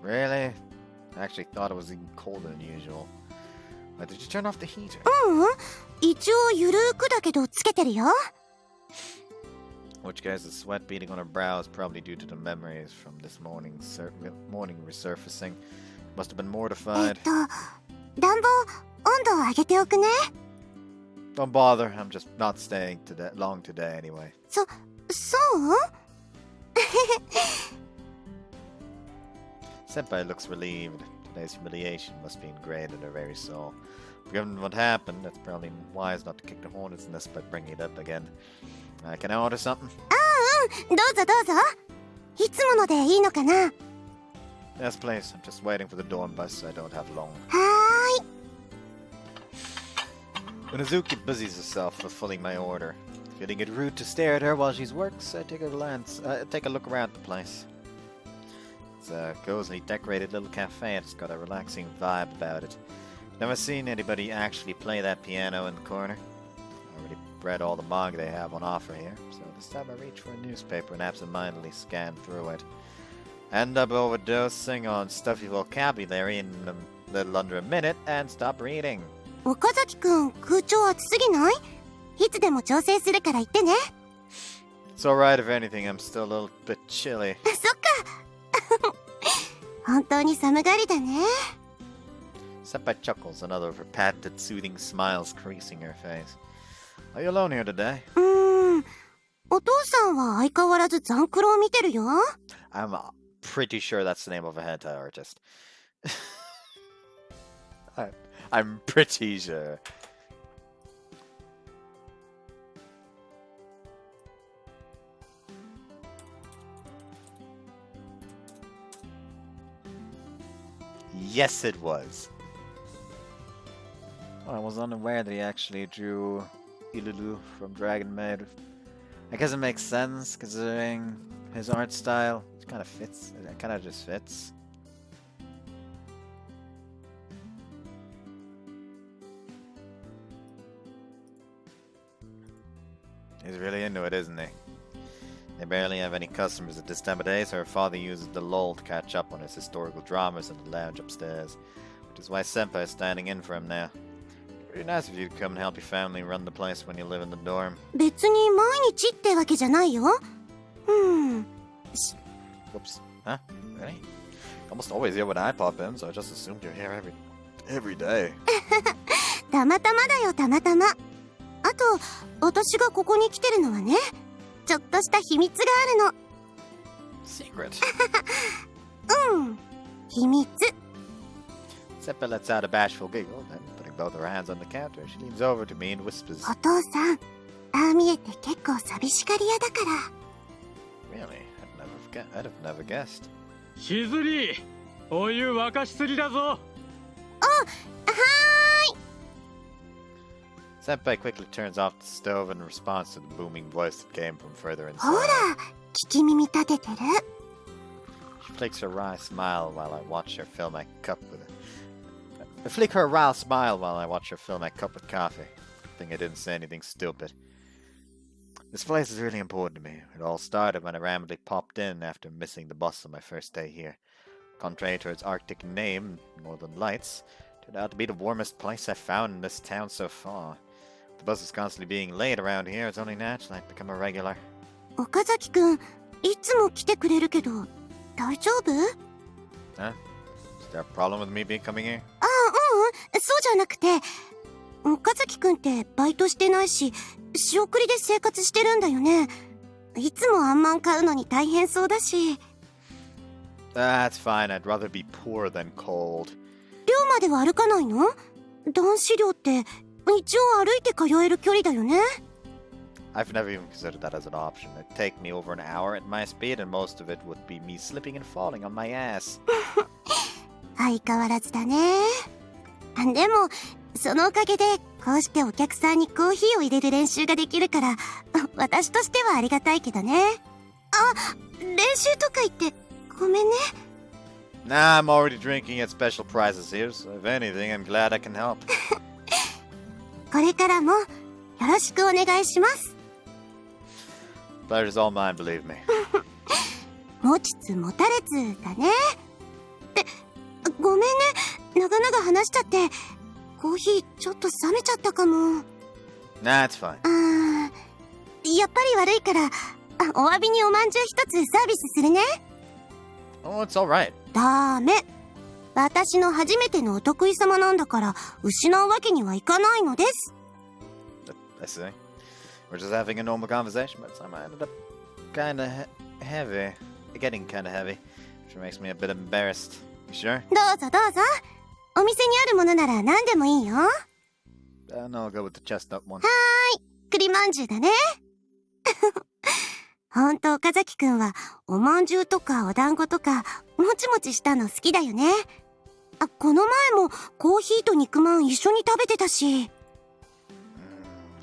Really? I actually thought it was even colder than usual. Why, did you turn off the heater? 一応ゆるくだけどつけてるよ。 In which case, the sweat beating on her brow is probably due to the memories from this morning resurfacing. Must have been mortified. 暖房温度を上げておくね。 Don't bother, I'm just not staying long today anyway. そうSenpai looks relieved. Today's humiliation must be ingrained in her very soul. Given what happened, it's probably wise not to kick the hornet's nest by bringing it up again. Can I order something? どうぞどうぞ。いつものでいいのかな。 Yes, please. I'm just waiting for the dawn bus, so I don't have long. はーい。 Unazuki busies herself fulfilling my order. Feeling it rude to stare at her while she works, I take a look around the place. It's a cozily decorated little cafe and it's got a relaxing vibe about it. Never seen anybody actually play that piano in the corner. I already read all the manga they have on offer here, so this time I reach for a newspaper and absentmindedly scan through it. End up overdosing on stuffy vocabulary in a little under a minute and stop reading. 岡崎くん、空調暑すぎない？いつでも調整するから言ってね。 It's alright if anything, I'm still a little bit chilly. そっか。本当に寒がりだね。 Senpai chuckles, another of her patented soothing smiles creasing her face. Are you alone here today? お父さんは相変わらず残苦労を見てるよ。 I'm pretty sure that's the name of a hentai artist. I'm pretty sure. Yes, it was. Oh, I was unaware that he actually drew Ilulu from Dragon Maid. I guess it makes sense considering his art style. It kind of fits. It kind of just fits. He's really into it, isn't he? They barely have any customers at this time of day, so her father uses the lull to catch up on his historical dramas in the lounge upstairs, which is why Senpai is standing in for him now. It'd be nice if you'd come and help your family run the place when you live in the dorm. 別に毎日ってわけじゃないよ。Whoops. Huh? Really? Almost always here when I pop in, so I just assumed you're here every day. たまたまだよ、たまたま。あと、私がここに来てるのはね、ちょっとした秘密があるの。Secret. 秘密。 Senpai lets out a bashful giggle, then putting both her hands on the counter, she leans over to me and whispers. お父さん、ああ見えて結構寂しがり屋だから。Really? I'd have never guessed. しずり、お湯沸かしすぎだぞ。はーい。 Senpai quickly turns off the stove in response to the booming voice that came from further ほら、 inside. 聞き耳立ててる。 She flicks her wry smile while I watch her fill my cup with I flick her wry smile while I watch her fill my cup with coffee. I think I didn't say anything stupid. This place is really important to me. It all started when I randomly popped in after missing the bus on my first day here. Contrary to its Arctic name, Northern Lights, it turned out to be the warmest place I've found in this town so far. The bus is constantly being late around here. It's only natural I've become a regular. 岡崎くん、いつも来てくれるけど、大丈夫？ Huh? Is there a problem with me becoming here? ああ、そうじゃなくて、岡崎くんってバイトしてないし、仕送りで生活してるんだよね。いつもあんまん買うのに大変そうだし。That's fine. I'd rather be poor than cold. 寮までは歩かないの？男子寮って一応歩いて通える距離だよね。I've never even considered that as an option. It'd take me over an hour at my speed, and most of it would be me slipping and falling on my ass. 相変わらずだね。でも、そのおかげで、こうしてお客さんにコーヒーを入れる練習ができるから、私としてはありがたいけどね。あ、練習とか言って、ごめんね。Nah, I'm already drinking at special prices here, so if anything, I'm glad I can help. これからも、よろしくお願いします。Pleasure's all mine, believe me. 持ちつ持たれつだね。ごめんね。長々話しちゃって。コーヒーちょっと冷めちゃったかも。Nah, it's fine. やっぱり悪いから、お詫びにおまんじゅう一つサービスするね。Oh, it's alright. ダメ。私の初めてのお得意様なんだから、失うわけにはいかないのです。I see. We're just having a normal conversation, but somehow I ended up kinda heavy. Getting kinda heavy, which makes me a bit embarrassed. You sure? どうぞどうぞ。お店にあるものなら何でもいいよ。No, I'll go with the chestnut one. 栗まんじゅうだね。ほんと岡崎くんはおまんじゅうとかお団子とかもちもちしたの好きだよね。この前もコーヒーと肉まん一緒に食べてたし。You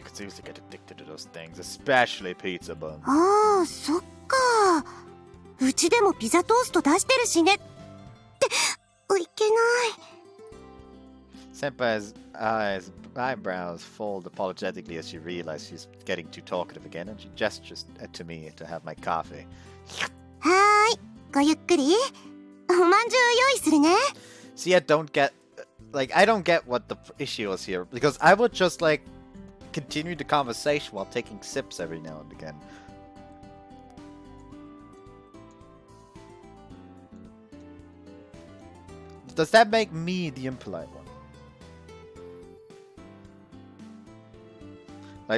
could seriously get addicted to those things, especially pizza buns. ああ、そっか。うちでもピザトースト出してるしね。って、いけない。Senpai's eyebrows fold apologetically as she realizes she's getting too talkative again, and she gestures to me to have my coffee. はーい、ごゆっくり。おまんじゅう用意するね。See, I don't get what the issue is here, because I would just continue the conversation while taking sips every now and again. Does that make me the impolite one?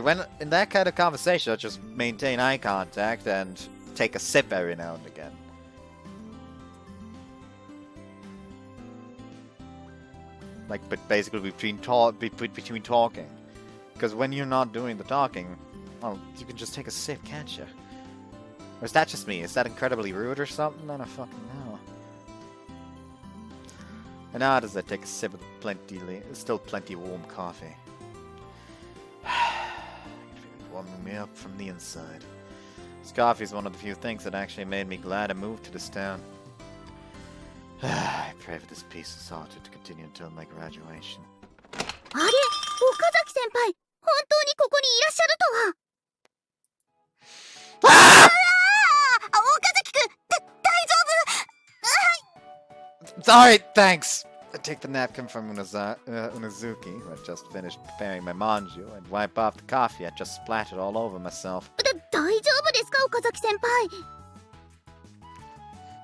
When in that kind of conversation, I'll just maintain eye contact and take a sip every now and again. But basically between talking. Because when you're not doing the talking, well, you can just take a sip, can't you? Or is that just me? Is that incredibly rude or something? I don't fucking know. And now as I take a sip of still plenty warm coffee. It's warming me up from the inside. This coffee is one of the few things that actually made me glad I moved to this town. I pray for this peace and solitude to continue until my graduation. あれ、岡崎先輩、本当にここにいらっしゃるとは。岡崎くん、大丈夫。 Alright, thanks! I take the napkin from Unazuki, who had just finished preparing my manju, and wipe off the coffee I just splattered all over myself. 大丈夫ですか、岡崎先輩。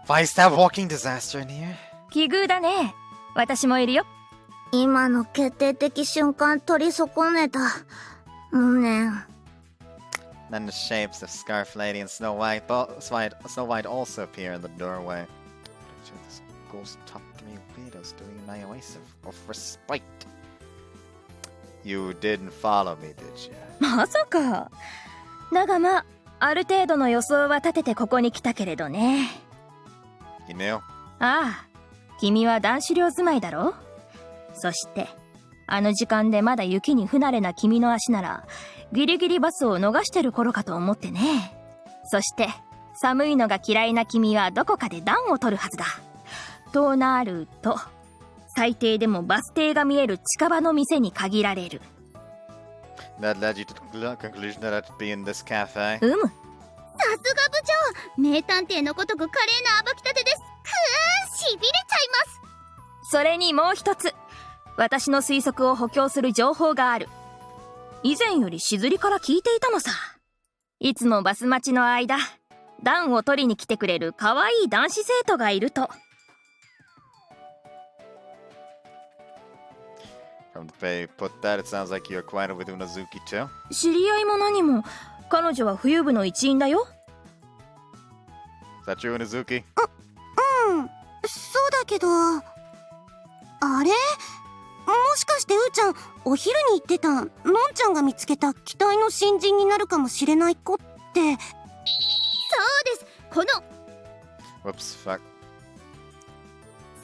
Five-star walking disaster in here? 奇遇だね。私もいるよ。今の決定的瞬間取り損ねた。無念。 Then the shapes of Scarf Lady and Snow White also appear in the doorway. This ghost top 3 weirdos doing my oasis of respite. You didn't follow me, did you? まさか。だがまあ、ある程度の予想は立ててここに来たけれどね。You knew? ああ、君は男子寮住まいだろ。そしてあの時間でまだ雪に不慣れな君の足ならギリギリバスを逃してる頃かと思ってね。そして寒いのが嫌いな君はどこかで暖を取るはずだ。となると最低でもバス停が見える近場の店に限られる。 That led you to the conclusion that I'd be in this cafe? うむ。さすが部長、名探偵のごとく華麗な暴き立てです。しびれちゃいます。それにもう一つ、私の推測を補強する情報がある。以前よりしずりから聞いていたのさ。いつもバス待ちの間、暖を取りに来てくれる可愛い男子生徒がいると。From the way you put that, it sounds like you're acquainted with Unazuki too. 知り合いも何も、彼女は冬部の一員だよ。Is that you, Unazuki? そうだけど、あれ、もしかしてうーちゃん、お昼に言ってたのんちゃんが見つけた期待の新人になるかもしれない子って。そうです、この Whoops, fuck.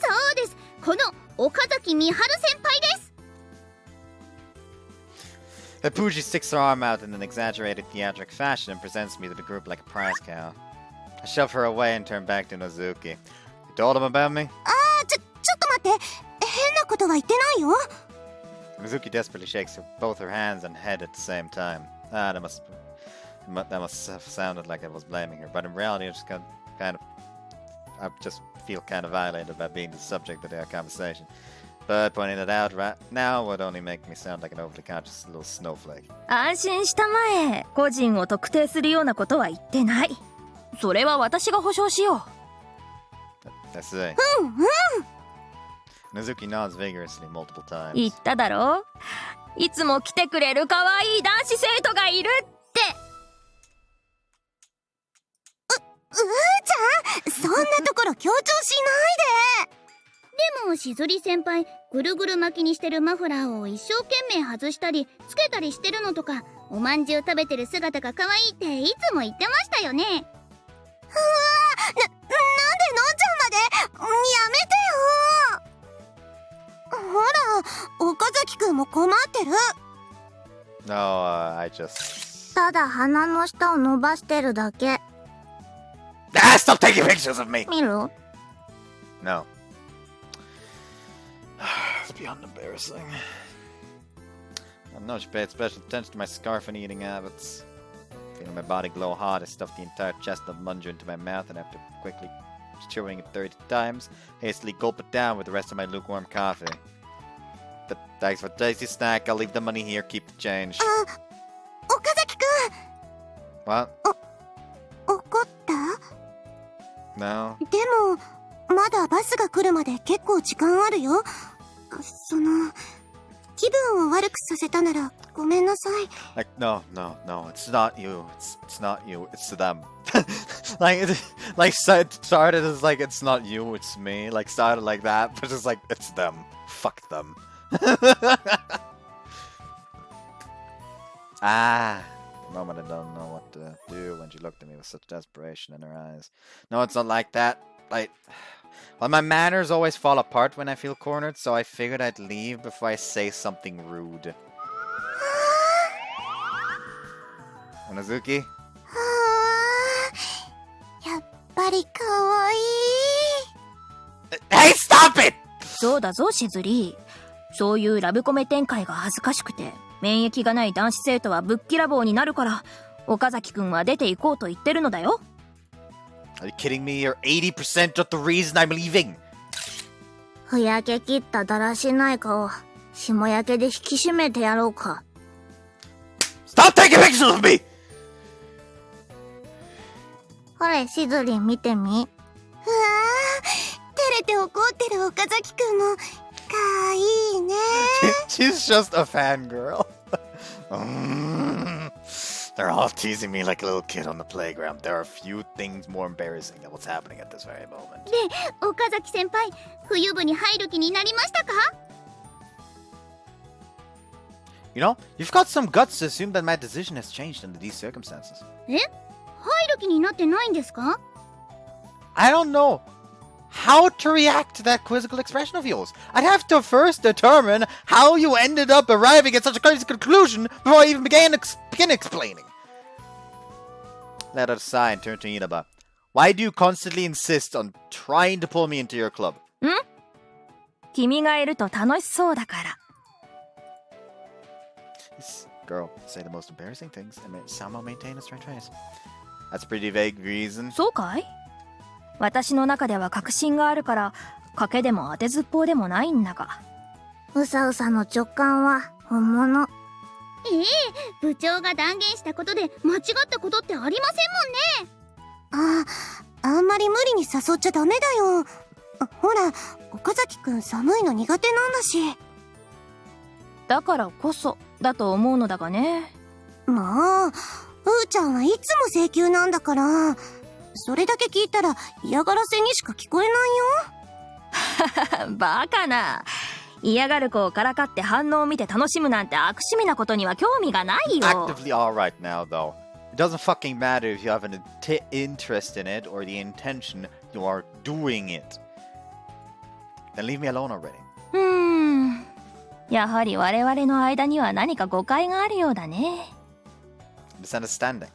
そうです、この岡崎美晴先輩です。Hipuji sticks her arm out in an exaggerated theatric fashion and presents me to the group like a prize cow. I shove her away and turn back to Unazuki. You told him about me? ちょっと待って、変なことは言ってないよ。Unazuki desperately shakes both her hands and head at the same time. That must have sounded like I was blaming her, but in reality, I just feel kind of violated by being the subject of their conversation. But pointing it out right now would only make me sound like an overly conscious little snowflake. 安心したまえ、個人を特定するようなことは言ってない。それは私が保証しよう。I see. Unazuki nods vigorously multiple times. 言っただろ。いつも来てくれる可愛い男子生徒がいるって。うーちゃん、そんなところ強調しないで。でもしずり先輩、ぐるぐる巻きにしてるマフラーを一生懸命外したりつけたりしてるのとか、おまんじゅう食べてる姿が可愛いっていつも言ってましたよね。うわー、なんでのんちゃんまでやめてよ。ほら、岡崎くんも困ってる。 No, I just... ただ鼻の下を伸ばしてるだけ。Ah, stop taking pictures of me! 見る？ No. It's beyond embarrassing. I know she paid special attention to my scarf and eating habits. Feeling my body glow hot, I stuffed the entire chest of manju into my mouth and after quickly chewing it 30 times, hastily gulp it down with the rest of my lukewarm coffee. Thanks for the tasty snack. I'll leave the money here, keep the change. 岡崎くん。 What? 怒った？ No. でもまだバスが来るまで結構時間あるよ。気分を悪くさせたならごめんなさい。 Like, no, it's not you. It's not you. It's them. like started as like, it's not you, it's me. Like, started like that, but it's like, it's them. Fuck them. The moment I don't know what to do when she looked at me with such desperation in her eyes. No, it's not like that. Well, my manners always fall apart when I feel cornered, so I figured I'd leave before I say something rude. Unazuki? やっぱり可愛い。 Hey, stop it! そうだぞしずり。そういうラブコメ展開が恥ずかしくて免疫がない男子生徒はぶっきらぼうになるから岡崎くんは出て行こうと言ってるのだよ。 Are you kidding me? You're 80% of the reason I'm leaving. ふやけ切っただらしない顔、霜焼けで引き締めてやろうか。 Stop taking pictures of me! ほれ、しずり見てみ。うわー、照れて怒ってる岡崎くんもかわいいね。She's just a fangirl. They're all teasing me like a little kid on the playground. There are few things more embarrassing than what's happening at this very moment. で、岡崎先輩、冬部に入る気になりましたか？ You know, you've got some guts to assume that my decision has changed under these circumstances. 入る気になってないんですか？ I don't know how to react to that quizzical expression of yours. I'd have to first determine how you ended up arriving at such a crazy conclusion before I even begin explaining. Let us sigh and turn to Inaba. Why do you constantly insist on trying to pull me into your club? 君がいると楽しそうだから。 This girl say the most embarrassing things and somehow maintain a straight face. That's a pretty vague reason. そうかい？私の中では確信があるから賭けでも当てずっぽうでもないんだが。うさうさの直感は本物。部長が断言したことで間違ったことってありませんもんね。あんまり無理に誘っちゃダメだよ。ほら、岡崎くん寒いの苦手なんだし。だからこそだと思うのだがね。まあ、うーちゃんはいつも請求なんだから、それだけ聞いたら嫌がらせにしか聞こえないよ。バカな。嫌がる子をからかって反応を見て楽しむなんて悪趣味なことには興味がないよ。 Actively alright now, though. It doesn't fucking matter if you have an interest in it or the intention you are doing it. Then leave me alone already. やはり我々の間には何か誤解があるようだね。Misunderstanding.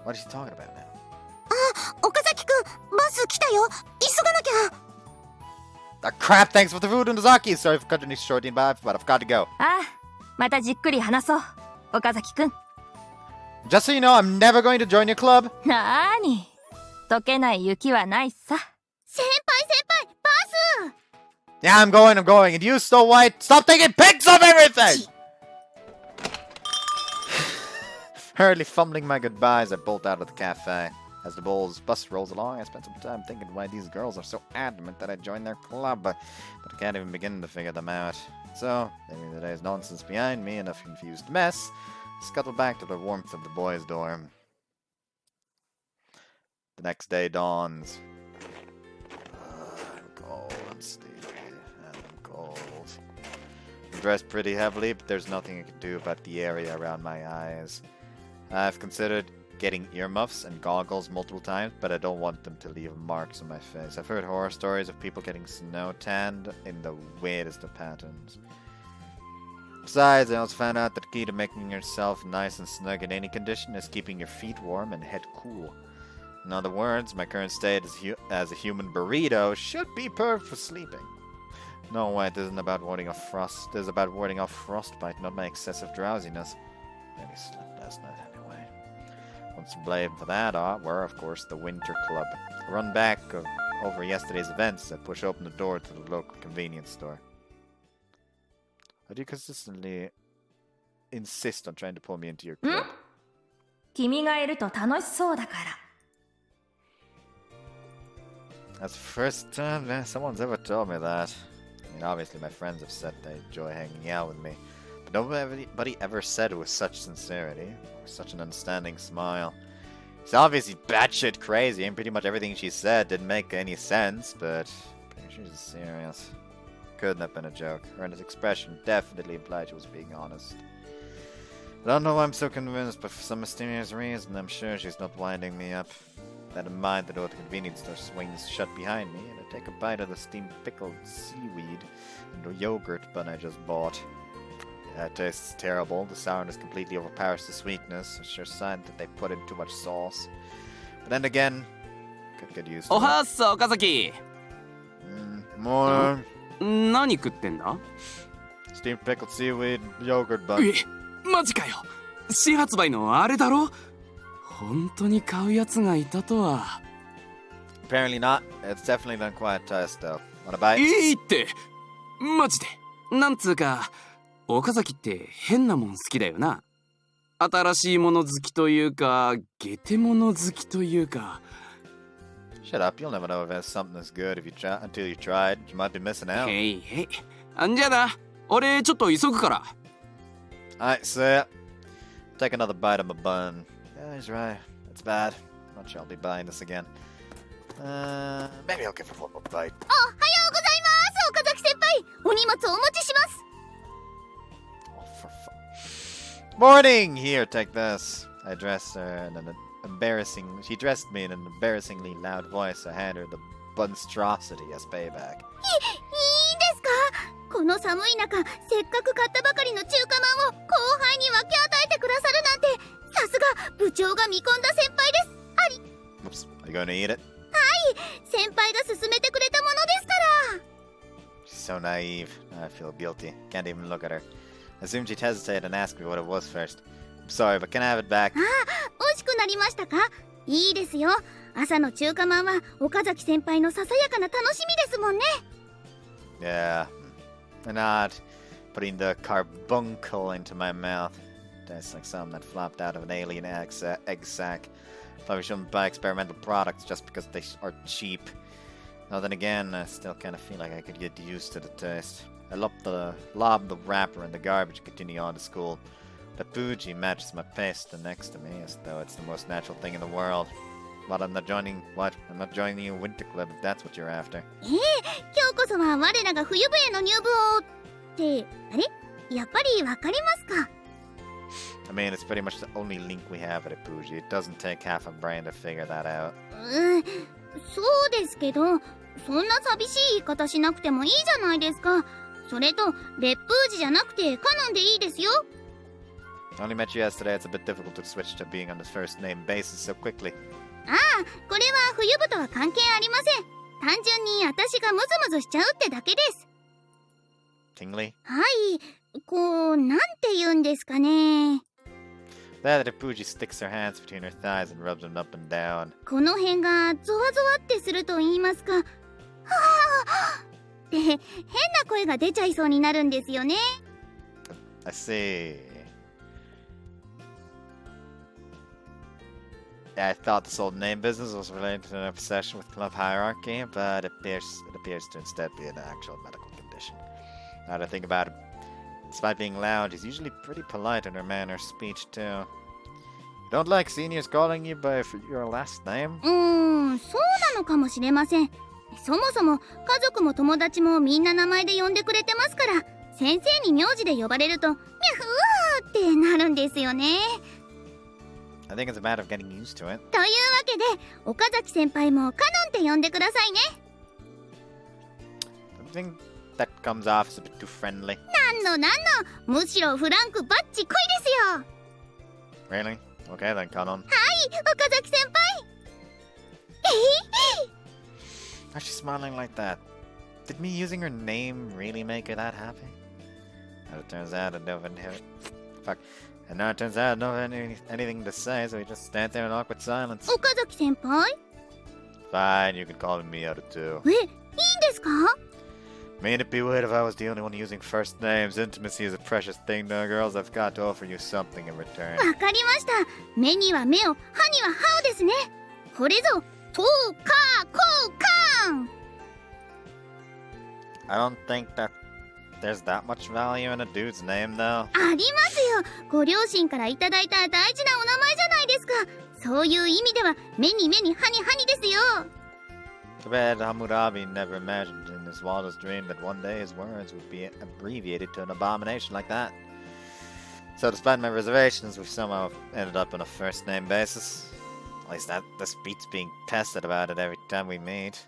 What is he talking about now? 岡崎くん、バス来たよ。急がなきゃ。Crap, thanks for the food and the sake. Sorry for cutting it short in but I've got to go. ああ、またじっくり話そう。岡崎くん。 Just so you know, I'm never going to join your club. なーに。溶けない雪はないさ。先輩、バス。 Yeah, I'm going. And you, Snow White, stop taking pics of everything! Hurriedly fumbling my goodbyes, I bolt out of the cafe. As the bus rolls along, I spend some time thinking why these girls are so adamant that I join their club, but I can't even begin to figure them out. So, leaving the day's nonsense behind me in a confused mess, I scuttle back to the warmth of the boys' dorm. The next day dawns. I'm cold, I'm sleepy, and I'm cold. I'm dressed pretty heavily, but there's nothing I can do about the area around my eyes. I've considered getting earmuffs and goggles multiple times, but I don't want them to leave marks on my face. I've heard horror stories of people getting snow tanned in the weirdest of patterns. Besides, I also found out that the key to making yourself nice and snug in any condition is keeping your feet warm and head cool. In other words, my current state as a human burrito should be perfect for sleeping. No, wait, this isn't about warding off frost. This is about warding off frostbite, not my excessive drowsiness. Maybe slept last night anyway. Ones to blame for that were, of course, the Winter Club. I run back over yesterday's events. I push open the door to the local convenience store. Why do you consistently insist on trying to pull me into your club? 君がいると楽しそうだから。 That's the first time someone's ever told me that. I mean, obviously my friends have said they enjoy hanging out with me, but nobody ever said it with such sincerity, or such an understanding smile. She's obviously batshit crazy, and pretty much everything she said didn't make any sense, but she's serious. Couldn't have been a joke. Her expression definitely implied she was being honest. I don't know why I'm so convinced, but for some mysterious reason, I'm sure she's not winding me up. That in mind, the door to the convenience store swings shut behind me, and I take a bite of the steamed pickled seaweed and the yogurt bun I just bought. Yeah, it tastes terrible. The sourness completely overpowers the sweetness. A sure sign that they put in too much sauce. But then again, could get used to it. おはっす岡崎。More 何食ってんだ？ steamed pickled seaweed yogurt bun. マジかよ。新発売のあれだろ？本当に買うやつがいたとは。Apparently not. It's definitely been quite toast though. Wanna buy it? いいって。マジで。なんつうか、岡崎って変なもん好きだよな。新しいもの好きというか、ゲテモノ好きというか。Shut up, you'll never know if it's something that's good if you try until you tried. You might be missing out. へいへい。じゃあな、俺ちょっと急ぐから。Alright, see ya. Take another bite of my bun. Yeah, he's right. It's bad. I'm not sure I'll be buying this again. Maybe I'll give it one more bite. おはようございます岡崎先輩お荷物お持ちします Oh, Morning! Here, take this. I dressed her in an She dressed me in an embarrassingly loud voice. I handed her the monstrosity as payback. いいですか？この寒い中、せっかく買ったばかりの中華まんを後輩に分け与えてくださるなんて、さすが部長が見込んだ先輩です。あり。Oops, are you gonna eat it? 先輩が勧めてくれたものですから。 She's so naive. I feel guilty. Can't even look at her. I assumed she'd hesitate and ask me what it was first. I'm sorry, but can I have it back? 美味しくなりましたか？いいですよ。朝の中華まんは岡崎先輩のささやかな楽しみですもんね。 Yeah. And not putting the carbuncle into my mouth. Tastes like something that flopped out of an alien egg sack. Probably shouldn't buy experimental products just because they are cheap. Now then again, I still kind of feel like I could get used to the taste. I lobbed the wrapper in the garbage and continue on to school. The Fuji matches my pace to next to me as though it's the most natural thing in the world. But I'm not joining you Winter Club if that's what you're after. 今日こそは我らが冬部への入部をってあれやっぱりわかりますか？ I mean, it's pretty much the only link we have at a Fuji. It doesn't take half a brain to figure that out. そうですけど、そんな寂しい言い方しなくてもいいじゃないですか。それと烈風寺じゃなくてカノンでいいですよ。 I only met you yesterday. It's a bit difficult to switch to being on the first name basis so quickly. これは冬部とは関係ありません。単純に私がムズムズしちゃうってだけです。 Tingly? はい、こう、なんて言うんですかね。 There, the Fuji sticks her hands between her thighs and rubs them up and down. この辺がゾワゾワってすると言いますか。はぁって変な声が出ちゃいそうになるんですよね。 I see. Yeah, I thought this old name business was related to an obsession with club hierarchy, but it appears to instead be an actual medical condition. Now that I think about it, despite being loud, she's usually pretty polite in her manner of speech too. You don't like seniors calling you by your last name? そうなのかもしれません。そもそも家族も友達もみんな名前で呼んでくれてますから、先生に名字で呼ばれると、ミャフーってなるんですよね。I think it's a matter of getting used to it. というわけで、岡崎先輩もカノンって呼んでくださいね。I think that comes off as a bit too friendly. なんの、むしろフランクバッチ濃いですよ。 Really? Okay then, Kanon. 岡崎先輩。Why's she smiling like that? Did me using her name really make her that happy? As it turns out, I don't have... Fuck. And now it turns out I don't have anything to say, so we just stand there in awkward silence. 岡崎先輩？ Fine, you can call me Miyaru too. いいんですか？ Mean it'd be weird if I was the only one using first names. Intimacy is a precious thing, though, girls. I've got to offer you something in return. わかりました。目には目を、歯には歯をですね。これぞ、トーカー交換。 I don't think that there's that much value in a dude's name, though. ありますよ。ご両親からいただいた大事なお名前じゃないですか。そういう意味では、目に目に歯に歯にですよ。 Too bad Hammurabi never imagined in his wildest dream that one day his words would be abbreviated to an abomination like that. So despite my reservations, we've somehow ended up on a first name basis. At least this beats being pestered about it every time we meet.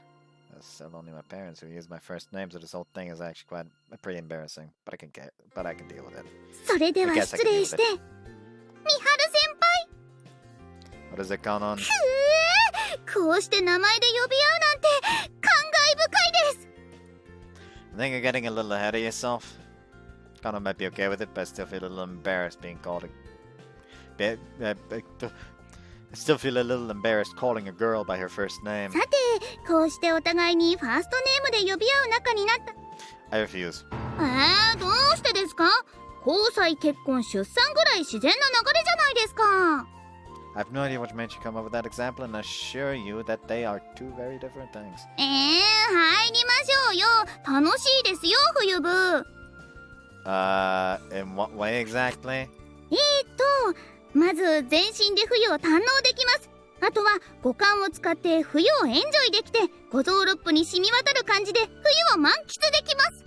It's still only my parents who use my first name, so this whole thing is actually pretty embarrassing. But I can deal with it. それでは失礼して。みはる先輩。 What is it, Kanon? こうして名前で呼び合うなんて感慨深いです。 I think you're getting a little ahead of yourself. Kanon might be okay with it, but I still feel a little embarrassed being called I still feel a little embarrassed calling a girl by her first name. さて、こうしてお互いにファーストネームで呼び合う仲になった。 I refuse. どうしてですか？交際、結婚、出産ぐらい自然な流れじゃないですか。 I have no idea what made you come up with that example, and I assure you that they are two very different things. 入りましょうよ。楽しいですよ、冬部。In what way exactly? まず全身で冬を堪能できます。あとは五感を使って冬をエンジョイできて、五臓六腑に染み渡る感じで冬を満喫できます。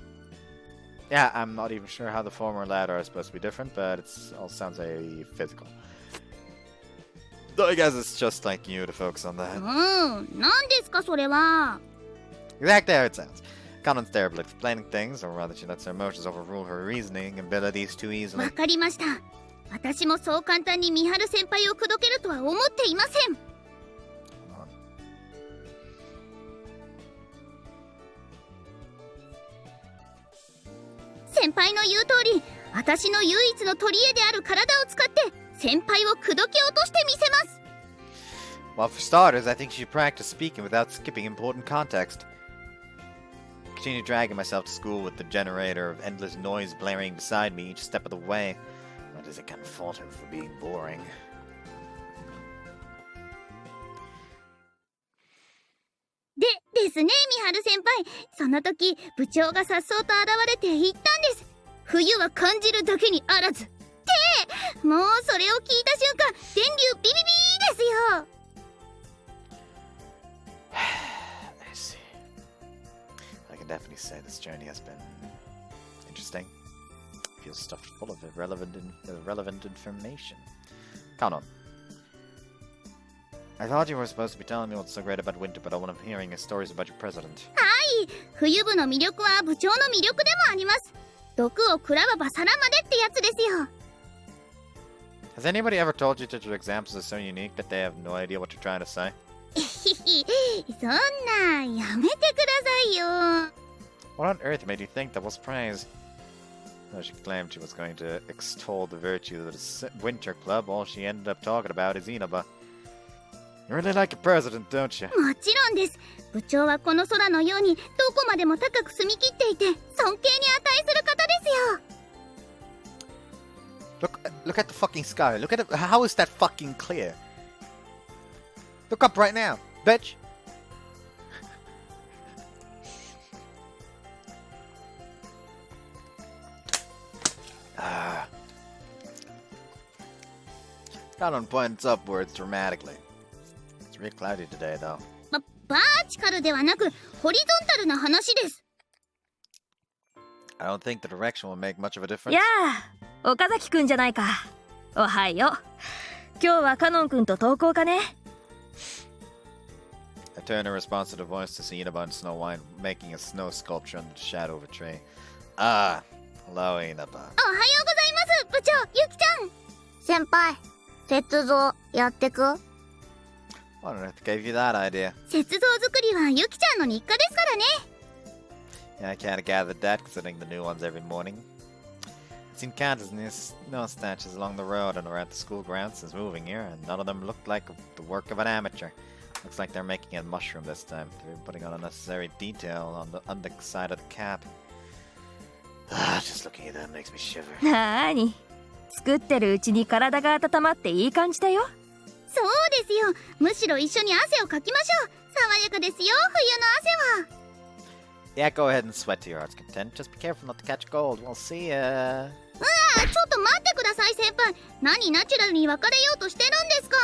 Yeah, I'm not even sure how the former and latter are supposed to be different, but it all sounds very physical. Though I guess it's just like you to focus on that. 何ですかそれは。 Exactly how it sounds. Kanon's terrible at explaining things, or rather she lets her emotions overrule her reasoning abilities too easily. わかりました。私もそう簡単に美晴先輩を口説けるとは思っていません。先輩の言う通り、私の唯一の取り柄である体を使って先輩を口説き落としてみせます。 Well, for starters, I think she should practice speaking without skipping important context. Continue dragging myself to school with the generator of endless noise blaring beside me each step of the way. That is, I can't fault her for being boring. ですね、美晴先輩。その時、部長が颯爽と現れて言ったんです。冬は感じるだけにあらず。ってもうそれを聞いた瞬間、電流ビビビーですよ。I see. I can definitely say this journey has been interesting. Feels stuffed full of irrelevant information. Kanon. I thought you were supposed to be telling me what's so great about winter, but all I'm hearing is stories about your president. はい、冬部の魅力は部長の魅力でもあります。毒を食らわば皿までってやつですよ。Has anybody ever told you that your examples are so unique that they have no idea what you're trying to say? そんな、やめてくださいよ。What on earth made you think that was praise? Though she claimed she was going to extol the virtue of the winter club, all she ended up talking about is Inaba. You really like your president, don't you? もちろんです。部長はこの空のようにどこまでも高く澄み切っていて尊敬に値する方ですよ。Look at the fucking sky. Look at it. How is that fucking clear? Look up right now, bitch. Kanon points upwards dramatically. It's real cloudy today, though. バーチカルではなくホリゾンタルな話です。I don't think the direction will make much of a difference. やあ、岡崎くんじゃないか。おはよう。今日はカノンくんと登校かね。I turn in response to the voice to see Inaba and Snow White making a snow sculpture under the shadow of a tree. Ah, hello, Inaba. おはようございます、部長、ゆきちゃん。先輩、雪像やってく？ What on earth gave you that idea? 雪像作りはゆきちゃんの日課ですからね。Yeah, I kind of gathered that, considering the new ones every morning. I've seen countless new snow statues along the road and around the school grounds since moving here, and none of them looked like the work of an amateur. Looks like they're making a mushroom this time. They're putting on unnecessary detail on the underside of the cap. Just looking at that makes me shiver. なーに、作ってるうちに体が温まっていい感じだよ。そうですよ。むしろ一緒に汗をかきましょう。爽やかですよ、冬の汗は。Yeah, go ahead and sweat to your heart's content. Just be careful not to catch cold. We'll see ya. ちょっと待ってください、先輩。何ナチュラルに別れようとしてるんですか。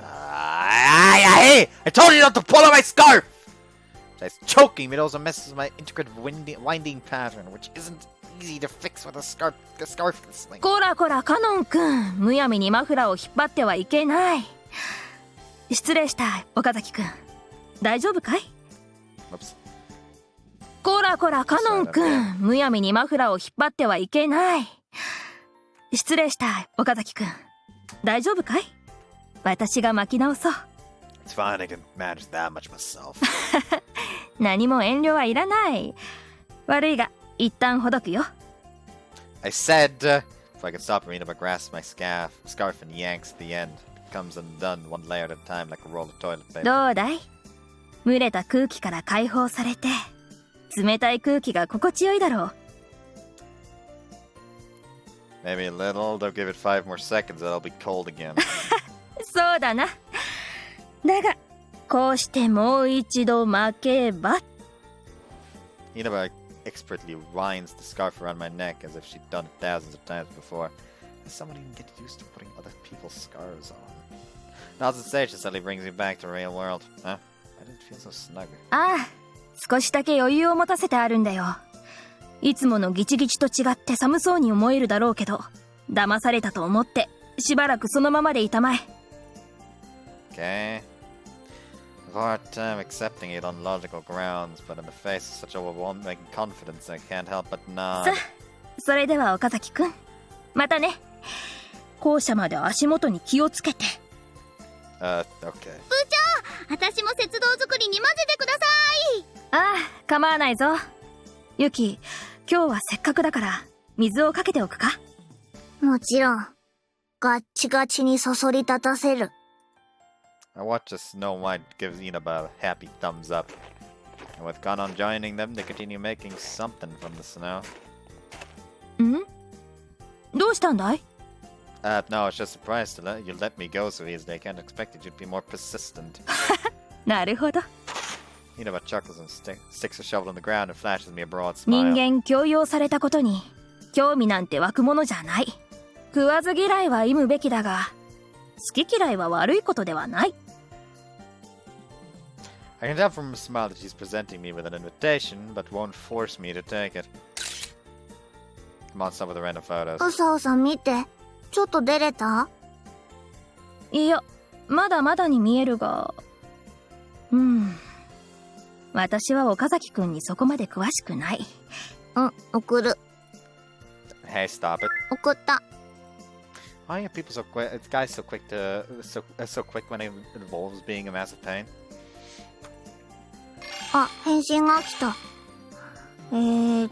Hey! I told you not to pull on my scarf! It's choking me. It also messes with my intricate winding pattern, which isn't easy to fix with a scarf this thing. こらこらカノンくん、むやみにマフラーを引っ張ってはいけない。失礼した岡崎くん、大丈夫かい？ Whoops. こらこらカノンくん、むやみにマフラーを引っ張ってはいけない。失礼した岡崎くん、大丈夫かい？私が巻き直そう。 It's fine, I can manage that much myself. 何も遠慮はいらない。悪いが一旦ほどくよ。 I said, if I could stop Marina but grasp my scarf and yanks at the end. It comes undone one layer at a time like a roll of toilet paper. どうだい？蒸れた空気から解放されて冷たい空気が心地よいだろう。 Maybe a little. Don't give it 5 more seconds, it'll be cold again. そうだな。だがこうしてもう一度巻けば。 Inaba expertly winds the scarf around my neck as if she'd done it thousands of times before. Does someone even get used to putting other people's scarves on? Now's the stage that suddenly brings me back to the real world. Huh? I didn't feel so snug. ああ、少しだけ余裕を持たせてあるんだよ。いつものギチギチと違って寒そうに思えるだろうけど、騙されたと思ってしばらくそのままでいたまえ。 Okay. I've a hard time accepting it on logical grounds, but in the face of such overwhelming confidence, I can't help but nod. さあ、それでは岡崎くん、またね。校舎まで足元に気をつけて。Okay. 私も雪道作りに混ぜてください。ああ、構わないぞ。ユキ、今日はせっかくだから水をかけておくか。もちろん。ガッチガチにそそり立たせる。I watch as Snow White gives Inaba a happy thumbs up, and with Ganon joining them, they continue making something from the snow. ん？どうしたんだい？ No, I was just surprised to you let me go so easily. I can't expect that you'd be more persistent. なるほど。Inaba chuckles and sticks a shovel on the ground and flashes me a broad 人 smile. 間強要されたことに興味なんて湧くものじゃない。食わず嫌いは忌むべきだが、好き嫌いは悪いことではない。I can tell from her smile that she's presenting me with an invitation, but won't force me to take it. Come on, stop with the random photos. うさうさ見て。ちょっと出れた？いや、まだまだに見えるが、私は岡崎くんにそこまで詳しくない。送る。Hey, stop it. 送った。Why are people so quick? Guys so quick to so quick when it involves being a massive pain? あ、返信が来た。モ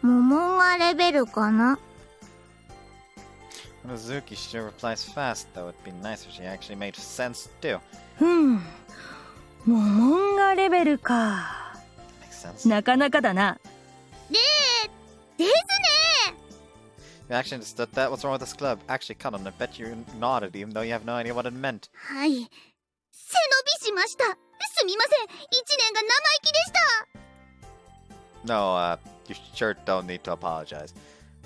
モンガレベルかな？ Mizuki sure replies fast, though it'd be nice if she actually made sense too. モモンガレベルか。 Makes sense. なかなかだな。ですね。 You actually understood that? What's wrong with this club? Actually, Conan, I bet you nodded even though you have no idea what it meant. はい。背伸びしました。すみません。一年が生意気でした。No, you sure don't need to apologize.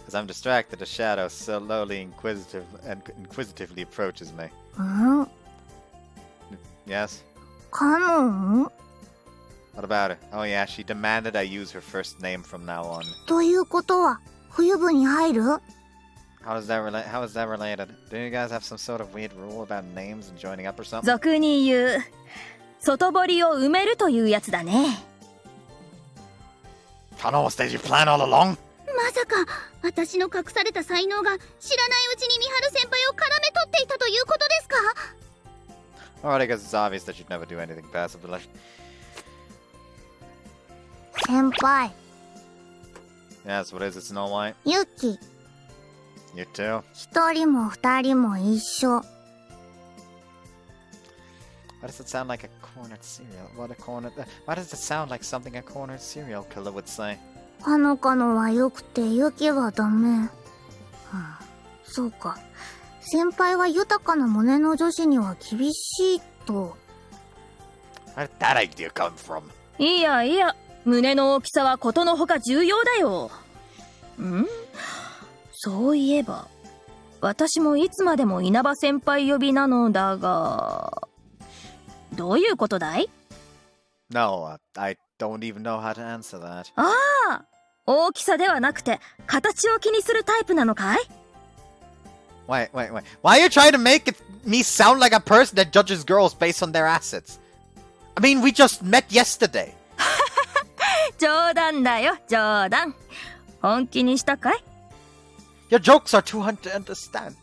As I'm distracted, a shadow slowly inquisitively approaches me. Yes? カノン？ What about her? Oh yeah, she demanded I use her first name from now on. ということは、冬部に入る？ How is that related? Do you guys have some sort of weird rule about names and joining up or something? 俗に言う、外堀を埋めるというやつだね。Kano, was that your plan all along? まさか、私の隠された才能が知らないうちに三春先輩を絡め取っていたということですか？ Alright, I guess it's obvious that you'd never do anything passive, but like... 先輩、 Yes, what is it, Snow White? ユキ、 You too? 一人も二人も一緒。 Why does it sound like a cornered cereal? Why does it sound like something a cornered serial killer would say? カノカノは良くてユキはダメ。そうか。先輩は豊かな胸の女子には厳しいと。Where did that idea come from? いやいや、胸の大きさはことのほか重要だよ。そういえば、私もいつまでも稲葉先輩呼びなのだが、どういうことだい？ No, I don't even know how to answer that. ああ、大きさではなくて形を気にするタイプなのかい？ Wait. Why are you trying to make me sound like a person that judges girls based on their assets? I mean, we just met yesterday. 冗談だよ、冗談。本気にしたかい？ Your jokes are too hard to understand.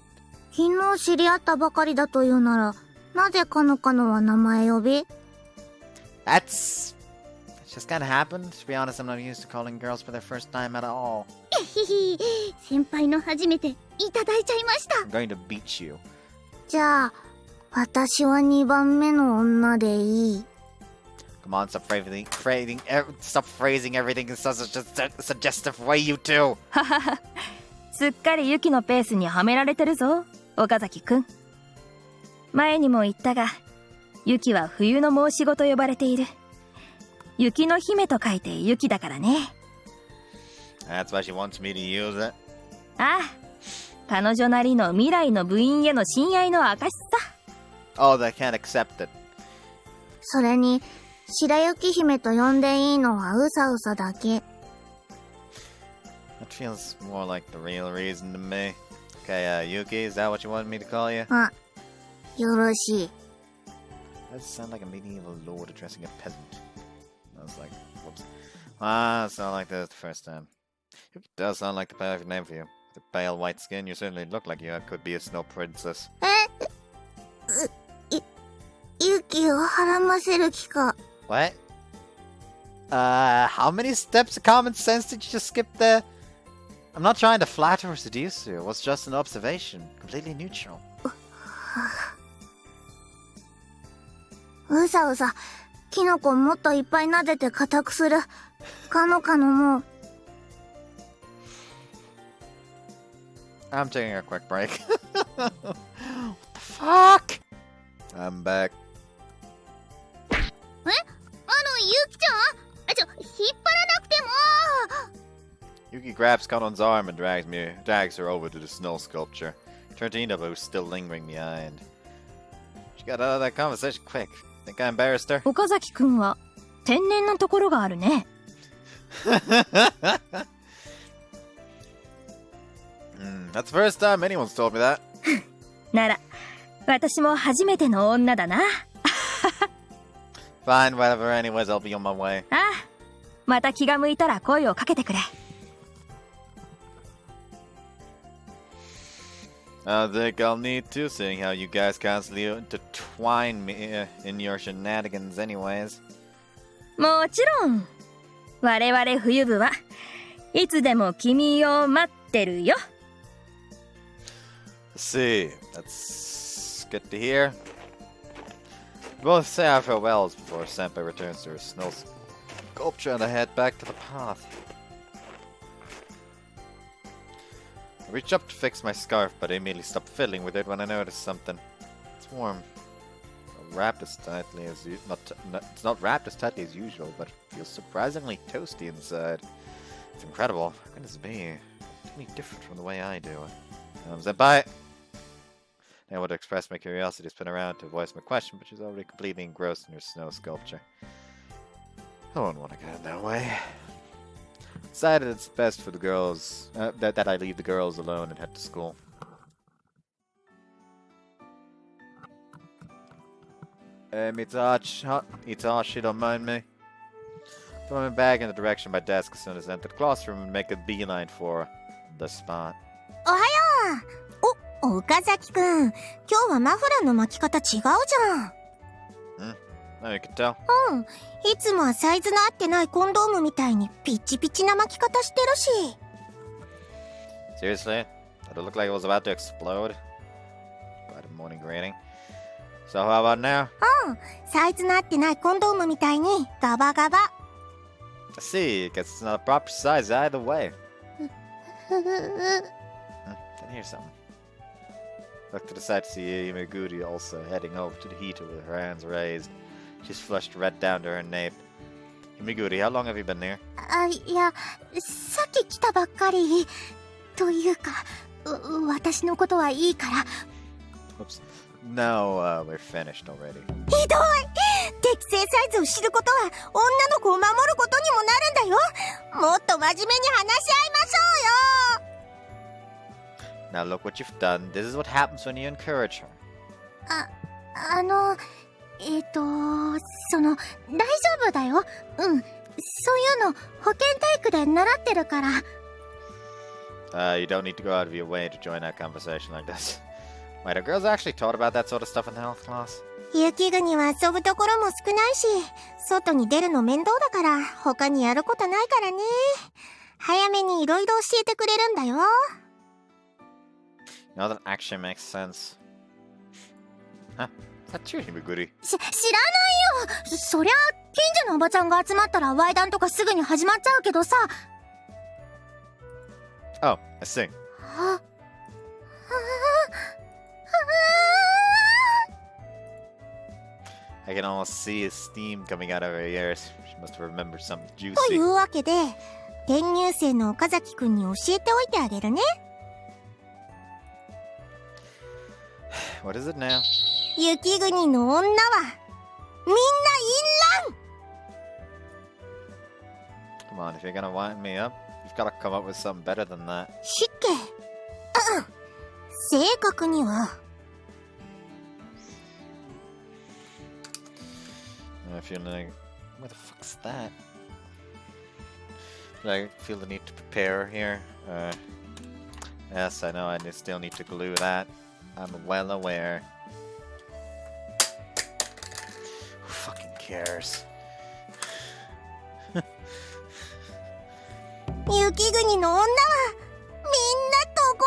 昨日知り合ったばかりだというなら、なぜカノカノは名前呼び？ It's just kinda happened. To be honest, I'm not used to calling girls for their first time at all. 先輩の初めていただいちゃいました。 I'm going to beat you. じゃあ、私は2番目の女でいい。 Come on, stop phrasing everything in such a suggestive way, you two. ははは。すっかりユキのペースにはめられてるぞ、岡崎くん。前にも言ったが、ユキは冬の申し子と呼ばれている。雪の姫と書いてユキだからね。That's why she wants me to use it. ああ、彼女なりの未来の部員への親愛の証さ。Oh, they can't accept it. それに、白雪姫と呼んでいいのはうさうさだけ。That feels more like the real reason to me. Okay, Yuki, is that what you wanted me to call you? よろしい。 That sounds like a medieval lord addressing a peasant. I was like, whoops. It sounded like this the first time. Yuki does sound like the perfect name for you. With the pale white skin, you certainly look like you could be a snow princess. 勇気をはらませる気か。 What? How many steps of common sense did you just skip there? I'm not trying to flatter or seduce you. It was just an observation. Completely neutral. うさうさ、キノコもっといっぱい撫でて硬くする。かのかのもう。I'm taking a quick break. What the fuck? I'm back. ゆきちゃん？引っ張らなくても。 Yuki grabs Kanon's arm and drags her over to the snow sculpture. Tortina, who's still lingering behind. She got out of that conversation quick. Think I embarrassed her? 岡崎くんは天然なところがあるね。That's the first time anyone's told me that. なら私も初めての女だな。Fine, whatever. Anyways, I'll be on my way. ああ、また気が向いたら声をかけてくれ。I think I'll need to, seeing how you guys constantly intertwine me in your shenanigans anyways. もちろん。我々冬部はいつでも君を待ってるよ。Let's see. That's good to hear. Both say our farewells before Senpai returns to her snow sculpture and I head back to the path. I reach up to fix my scarf, but I immediately stop fiddling with it when I notice something. It's warm. Not wrapped as tightly as it's not wrapped as tightly as usual, but it feels surprisingly toasty inside. It's incredible. How can this be? Totally different from the way I do it. Senpai! I want to express my curiosity, spin around to voice my question, but she's already completely engrossed in her snow sculpture. I don't want to get in that way. Decided it's best for the girls that I leave the girls alone and head to school. Itachi, don't mind me. Throw my bag in the direction of my desk as soon as I enter the classroom and make a beeline for the spot. おはよう。岡崎くん、今日はマフラーの巻き方違うじゃん。Oh, you can tell. いつもはサイズの合ってないコンドームみたいにピッチピチな巻き方してるし。Seriously? Did it look like it was about to explode? Quite a morning greeting. So how about now? サイズの合ってないコンドームみたいにガバガバ。I see. Guess it's not a proper size either way. Can hear something. Look to the side to see Imaguri also heading over to the heater with her hands raised. She's flushed red down to her nape. Imaguri, how long have you been there? いや、さっき来たばっかり。というか、私のことはいいから。Oops. No, we're finished already. ひどい！適正サイズを知ることは女の子を守ることにもなるんだよ。もっと真面目に話し合いましょうよ。Now look what you've done. This is what happens when you encourage her. 大丈夫だよ。そういうの保健体育で習ってるから。You don't need to go out of your way to join that conversation like this. Wait, are girls actually taught about that sort of stuff in the health class? 雪国は遊ぶところも少ないし、外に出るの面倒だから他にやることないからね。早めにいろいろ教えてくれるんだよ。No, that actually makes sense. Huh? Is that true, Himaguri? 知らないよ。そりゃ近所のおばちゃんが集まったらワイダンとかすぐに始まっちゃうけどさ。Oh, I see. I can almost see steam coming out of her ears. She must have remembered something と juicy. いうわけで、転入生の岡崎くんに教えておいてあげるね。What is it now? 雪国の女はみんな淫乱。 Come on, if you're gonna wind me up, you've gotta come up with something better than that. 湿気正確には I feel like... What the fuck's that? I feel the need to prepare here. Yes, I know, I still need to glue that. I'm well aware. Who fucking cares? 雪国の女はみんなとこ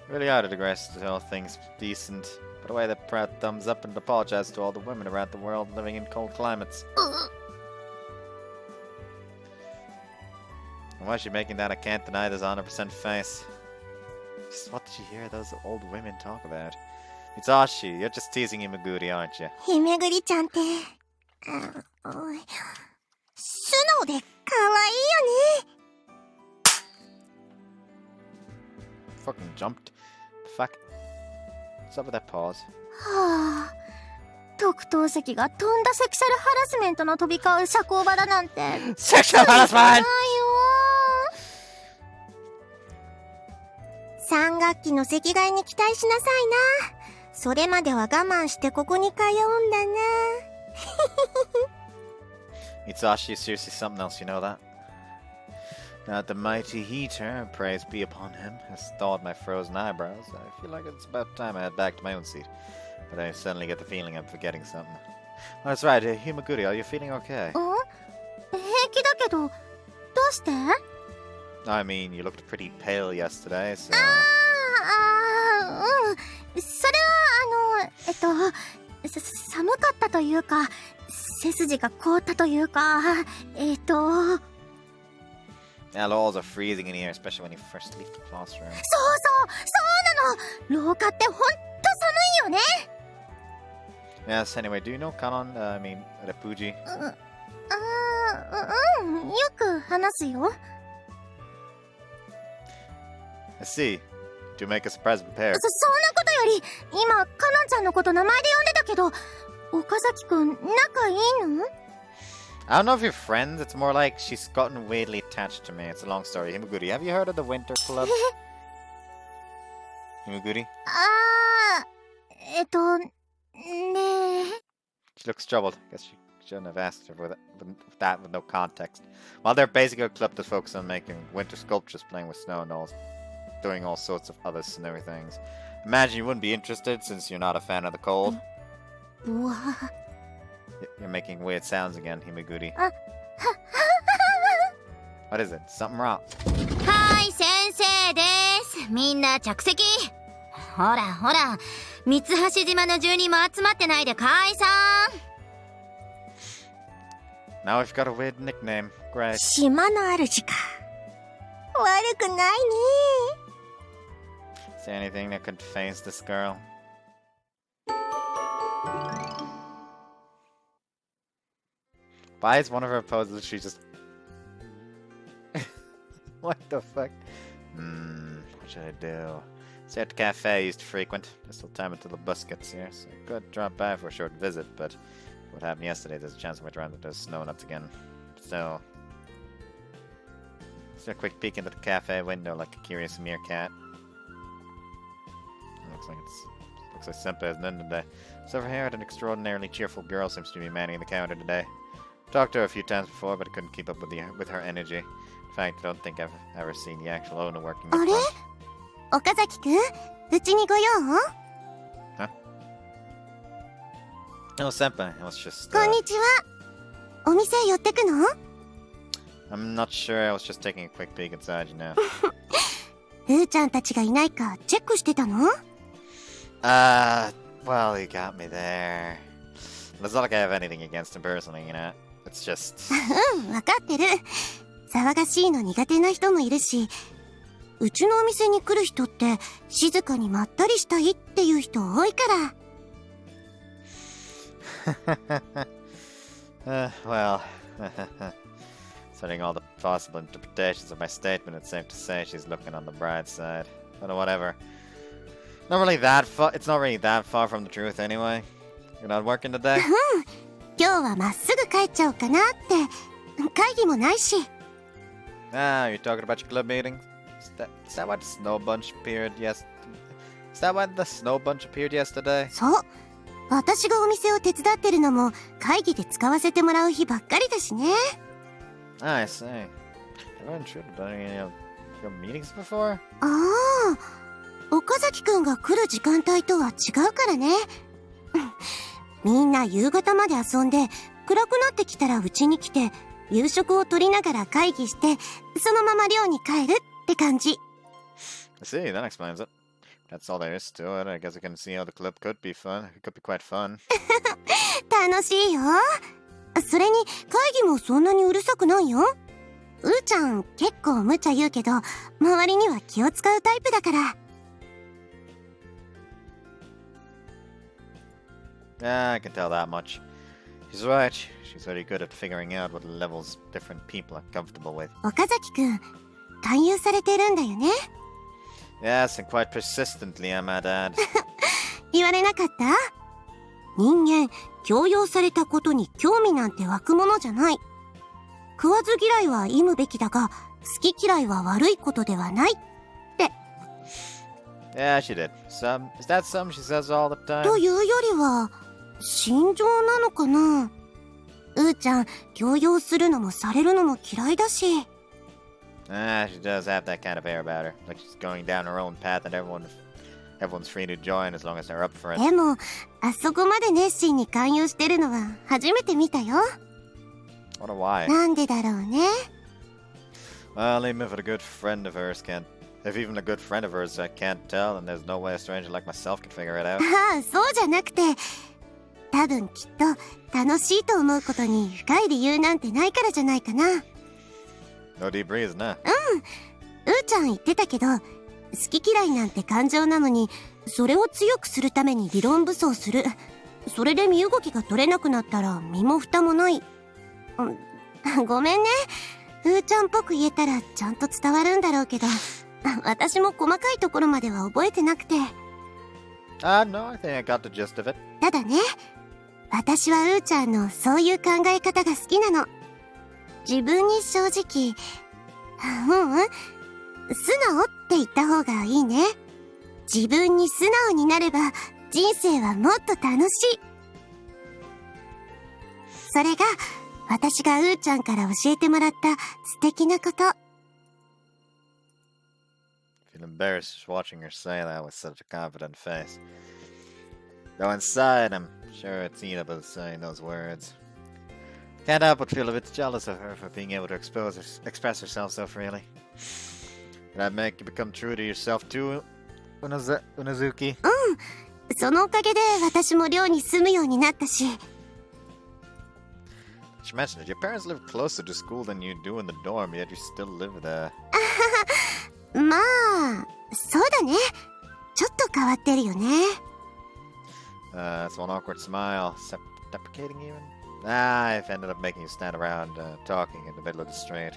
上 Really ought to digress to all things decent. Put away the proud thumbs up and apologize to all the women around the world living in cold climates. And why is she making that? I can't deny this 100% face. Just what did you hear those old women talk about? It's Ashi, you're just teasing Imaguri, aren't you? ひめぐりちゃんって素直で可愛いよね Fucking jumped. The fuck? What's up with that pause? はあ特等席がとんだセクシャルハラスメントの飛び交う社交場だなんて Sexual harassment! ないよ3学期の席替えに期待しなさいなそれまでは我慢してここに通うんだな Itsuashi is seriously something else, you know that? Now the mighty heater, praise be upon him, has thawed my frozen eyebrows. I feel like it's about time I head back to my own seat. But I suddenly get the feeling I'm forgetting something. Oh, that's right, Himaguri, are you feeling okay? 平気だけどどうして I mean, you looked pretty pale yesterday, so... それは寒かったというか背筋が凍ったというかYeah, laws are freezing in here, especially when you first leave the classroom. そうなの廊下ってほんと寒いよね Yes, anyway, do you know Kanon, I mean, Repuji? よく話すよ I see. To make a surprise prepared. そんなことより今カノンちゃんのこと名前で呼んでたけど岡崎くん仲いいの I don't know if you're friends, it's more like she's gotten weirdly attached to me. It's a long story. Himaguri, have you heard of the Winter Club? Himaguri? ねえ She looks troubled. Guess she shouldn't have asked her with that with no context. Well, they're basically a club that focuses on making winter sculptures, playing with snow and doing all sorts of other snowy things. Imagine you wouldn't be interested since you're not a fan of the cold. うわ You're making weird sounds again, Himaguri. What is it? Something wrong? はい先生ですみんな着席ほらほら三橋島の住人も集まってないで解散 Now we've got a weird nickname. Great. 島の主か悪くないね Is there anything that could face this girl? Why is one of her poses she just... What the fuck? What should I do? Stay at the cafe I used to frequent. There's still time until the bus gets here, so I could drop by for a short visit, but what happened yesterday, there's a chance I might run into snow nuts again. So... Just a quick peek into the cafe window like a curious meerkat. Looks like Senpai has none today. So over here, an extraordinarily cheerful girl seems to be manning the counter today. Talked to her a few times before, but I couldn't keep up with her energy. In fact, I don't think I've ever seen the actual owner working the front. 岡崎くんうちに来よう No, Senpai, I was just... こんにちはお店寄ってくの I'm not sure, I was just taking a quick peek inside, you know. ふーちゃんたちがいないかチェックしてたの Well, you got me there. It's not like I have anything against him personally, you know. It's just... わかってる騒がしいの苦手な人もいるしうちのお店に来る人って静かにまったりしたいっていう人多いから Well... Studying all the possible interpretations of my statement, it's safe to say she's looking on the bright side. But whatever. Not really that far. It's not really that far from the truth anyway. You're not working today? 今日はまっすぐ帰っちゃおうかなって会議もないし。Ah, you're talking about your club meeting? Is that why the snow bunch appeared Is that why the snow bunch appeared yesterday? そう。私がお店を手伝ってるのも会議で使わせてもらう日ばっかりだしね。I see. Have I intruded on any of your meetings before? ああ、岡崎くんが来る時間帯とは違うからね。みんな夕方まで遊んで、暗くなってきたら家に来て、夕食を取りながら会議して、そのまま寮に帰るって感じ。I see, that explains it. That's all there is to it. I guess I can see how the club could be fun. It could be quite fun. 楽しいよ。それに会議もそんなにうるさくないよ。うーちゃん結構無茶言うけど、周りには気を使うタイプだから。Yeah, I can tell that much. She's right. She's very good at figuring out what levels different people are comfortable with. 岡崎くん、勧誘されてるんだよね。Yes, and quite persistently, I might add. 言われなかった？人間、強要されたことに興味なんて湧くものじゃない。食わず嫌いは忌むべきだが、好き嫌いは悪いことではないって。Yeah, she did. Is that something she says all the time? というよりは、心情なのかな。うーちゃん、強要するのもされるのも嫌いだし。Ah, she does have that kind of air about her. Like she's going down her own path and everyone's free to join as long as they're up for it. でも、あそこまで熱心に勧誘してるのは初めて見たよ。Wonder why. なんでだろうね。Well, even if a good friend of hers if even a good friend of hers can't tell, then there's no way a stranger like myself can figure it out. ああ、そうじゃなくて、多分きっと楽しいと思うことに深い理由なんてないからじゃないかな。No deep reason, huh? うーちゃん言ってたけど、好き嫌いなんて感情なのに、それを強くするために理論武装する。それで身動きが取れなくなったら身も蓋もない。ごめんね。うーちゃんっぽく言えたらちゃんと伝わるんだろうけど、私も細かいところまでは覚えてなくて。No, I think I got the gist of it. ただね、私はうーちゃんのそういう考え方が好きなの。自分に正直、素直って言った方がいいね。自分に素直になれば人生はもっと楽しい。それが私がうーちゃんから教えてもらった素敵なこと。I feel embarrassed just watching her say that with such a confident face. Though inside, I'm sure it's Inaba saying those words. Can't help but feel a bit jealous of her for being able to express herself so freely. Did that make you become true to yourself too, Unazuki? そのおかげで私も寮に住むようになったし。She mentioned it. Your parents live closer to school than you do in the dorm, yet you still live there. まあ、そうだね。ちょっと変わってるよね。That's one awkward smile. Deprecating even? I've ended up making you stand around talking in the middle of the street.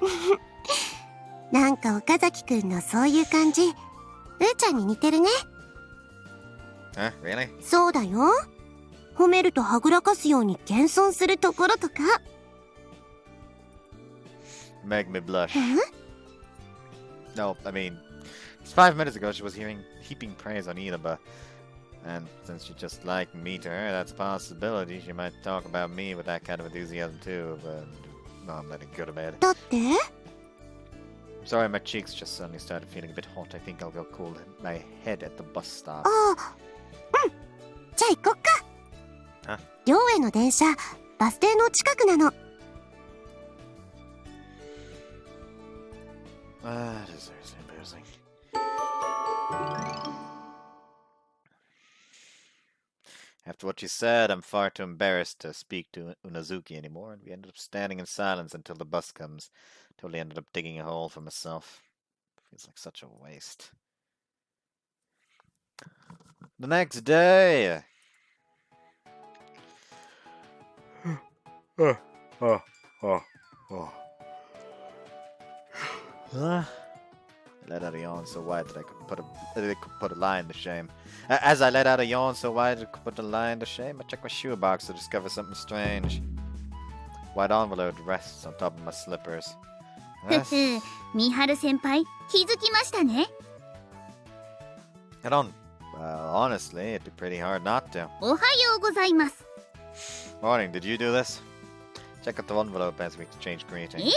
なんか岡崎くんのそういう感じ、うーちゃんに似てるね。Huh? Really? そうだよ。褒めるとはぐらかすように謙遜するところとか。Make me blush. No, I mean, just 5 minutes ago she was heaping praise on Inaba. And since you just like me to her, that's a possibility. She might talk about me with that kind of enthusiasm too, but no, I'm letting go to bed. だって？ Sorry, my cheeks just suddenly started feeling a bit hot. I think I'll go cool my head at the bus stop. ああ、じゃあ行こっか。寮への電車、バス停の近くなの。This is seriously embarrassing. After what you said, I'm far too embarrassed to speak to Unazuki anymore, and we ended up standing in silence until the bus comes. Totally ended up digging a hole for myself. Feels like such a waste. The next day. I let out a yawn so wide that I could put a lie to shame. As I let out a yawn so wide that I could put a lie to shame, I checked my shoebox to discover something strange. white envelope rests on top of my slippers. ふ Yes. ふ、みはる先輩、気づきましたね。I don't. Well, honestly, it'd be pretty hard not to. おはようございます。 Morning, did you do this? Check out the envelope as we exchange え greetings. え、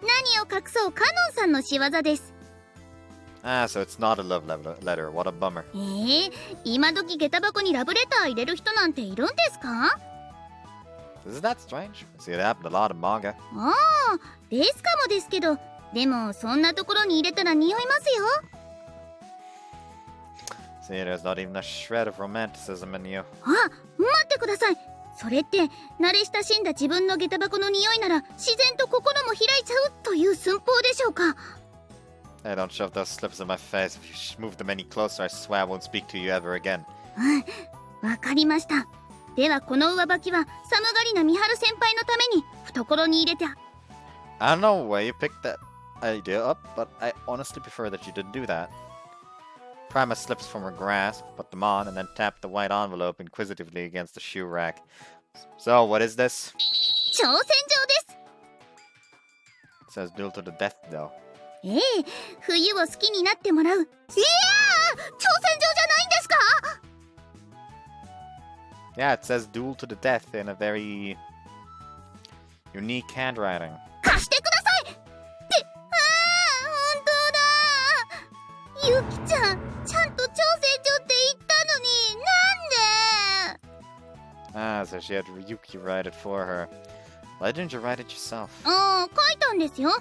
何を隠そうカノンさんの仕業です。 Ah, so it's not a love letter. What a bummer. 今時下駄箱にラブレター入れる人なんているんですか？ Isn't that strange? I see it happen a lot in manga. ああ、ですかもですけど、でもそんなところに入れたら匂いますよ。 See, there's not even a shred of romanticism in you. あ、待ってください。それって慣れ親しんだ自分の下駄箱の匂いなら自然と心も開いちゃうという寸法でしょうか？ Hey, don't shove those slips in my face. If you move them any closer, I swear I won't speak to you ever again. わかりました。ではこの上履きは寒がりなみはる先輩のために懐に入れて。 I don't know where you picked that idea up, but I honestly prefer that you didn't do that. Pry my slips from her grasp, put them on, and then tap the white envelope inquisitively against the shoe rack. So, what is this? 挑戦状です。 It says duel to the death, though. 冬を好きになってもらう。いやー、挑戦状じゃないんですか？ Yeah, it says duel to the death in a very unique handwriting. 貸してください。本当だ。ゆきちゃん、ちゃんと挑戦状って言ったのに、なんで？ Ah, so she had Ryuki write it for her. Why didn't you write it yourself? ああ、書いたんですよ。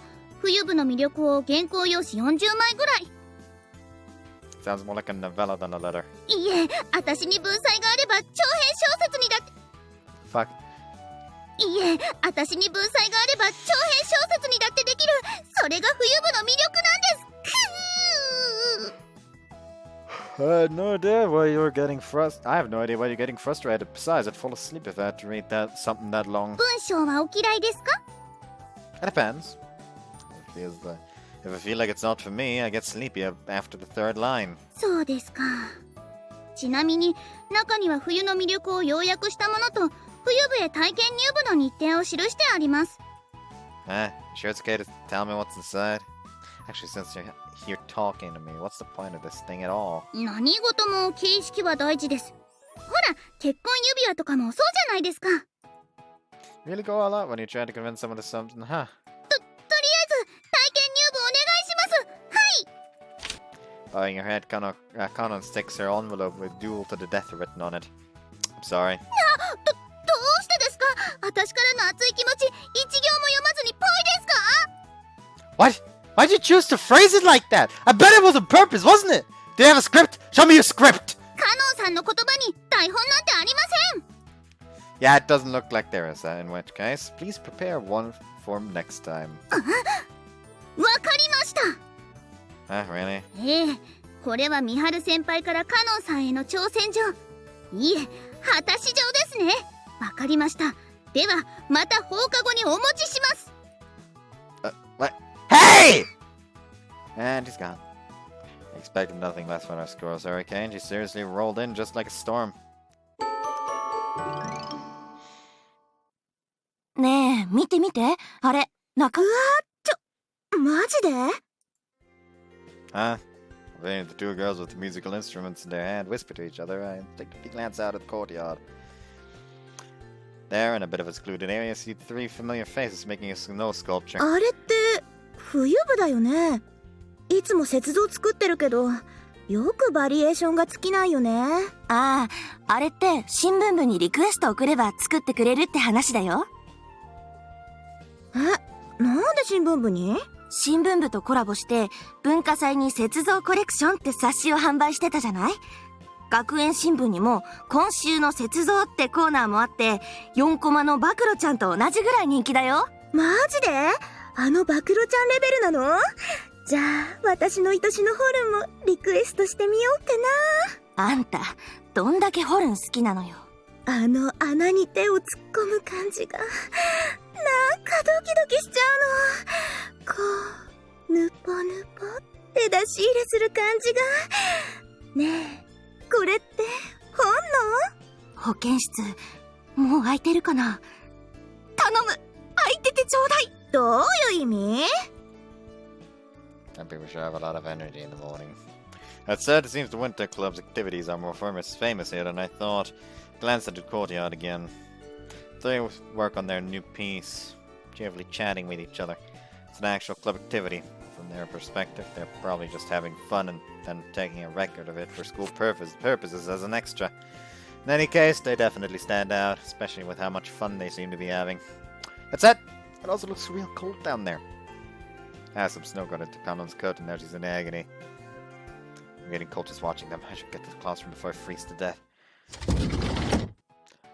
冬部の魅力を原稿用紙40枚ぐらい。 Sounds more like a novella than a letter. いえ、私に文才があれば長編小説にだって。 Fuck. いえ、私に文才があれば長編小説にだってできる。それが冬部の魅力なんです。I have no idea why you're getting I have no idea why you're getting frustrated. Besides, I'd fall asleep if I had to read something that long. 文章はお嫌いですか？ It depends. If I feel like it's not for me, I get sleepy after the third line. そうですか。ちなみに中には冬の魅力を要約したものと冬部へ体験入部の日程を記してあります。 Sure it's okay to tell me what's inside? Actually, since you're here talking to me, what's the point of this thing at all? 何事も形式は大事です。ほら、結婚指輪とかもそうじゃないですか。 You really go all out when you try to convince someone to something, huh? とりあえず体験入部お願いします。はい。 Bowing your head, Conan sticks her envelope with duel to the death written on it. I'm sorry. どうしてですか？私からの熱い気持ち、一行も読まずにポイですか？ What? Why'd you choose to phrase it like that? I bet it was on purpose, wasn't it? Do you have a script? Show me your script! カノンさんの言葉に台本なんてありません。 Yeah, it doesn't look like there is, in which case, please prepare one for next time. わかりました。 Really? これはみはる先輩からカノンさんへの挑戦状。いえ、果たし状ですね。わかりました。では、また放課後にお持ちします。 What? Hey! And he's gone. I expected nothing less from our squirrel's hurricane. She seriously rolled in just like a storm. ねえ、見て見て。あれ、中。マジで？ Huh? The two girls with musical instruments in their hand whisper to each other. I instinctively glance out at the courtyard. There, in a bit of a secluded area, I see three familiar faces making a snow sculpture. あれって冬部だよね。いつも雪像作ってるけど、よくバリエーションが尽きないよね。ああ、あれって新聞部にリクエスト送れば作ってくれるって話だよ。なんで新聞部に？新聞部とコラボして文化祭に雪像コレクションって冊子を販売してたじゃない？学園新聞にも今週の雪像ってコーナーもあって、4コマの暴露ちゃんと同じぐらい人気だよ。マジで？あの暴露ちゃんレベルなの？じゃあ私の愛しのホルンもリクエストしてみようかな。あんたどんだけホルン好きなのよ。あの穴に手を突っ込む感じがなんかドキドキしちゃうの。こうぬぽぬぽって出し入れする感じが。ねえ、これって本能？保健室もう空いてるかな？頼む、入っててちょうだい。どういう意味？ Some people sure have a lot of energy in the morning. That said, it seems the Winter Club's activities are more famous here than I thought. Glanced at the courtyard again. They work on their new piece, cheerfully chatting with each other. It's an actual club activity. From their perspective, they're probably just having fun and then taking a record of it for school purposes as an extra. In any case, they definitely stand out, especially with how much fun they seem to be having. That's it! It also looks real cold down there. Some snow got into Conlon's coat and now she's in agony. I'm getting cold just watching them. I should get to the classroom before I freeze to death.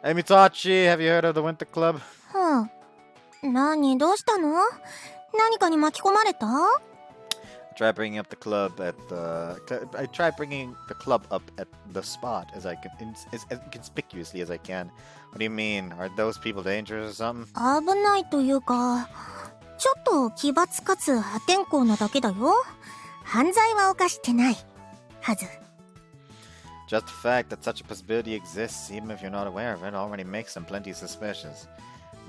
Hey Mitachi, have you heard of the Winter Club? 何、どうしたの？何かに巻き込まれた？ I tried bringing the club up at the spot as conspicuously as I can. What do you mean? Are those people dangerous or something? 危ないというか、ちょっと奇抜かつ破天荒なだけだよ。犯罪は犯してないはず。Just the fact that such a possibility exists, even if you're not aware of it, already makes them plenty suspicious.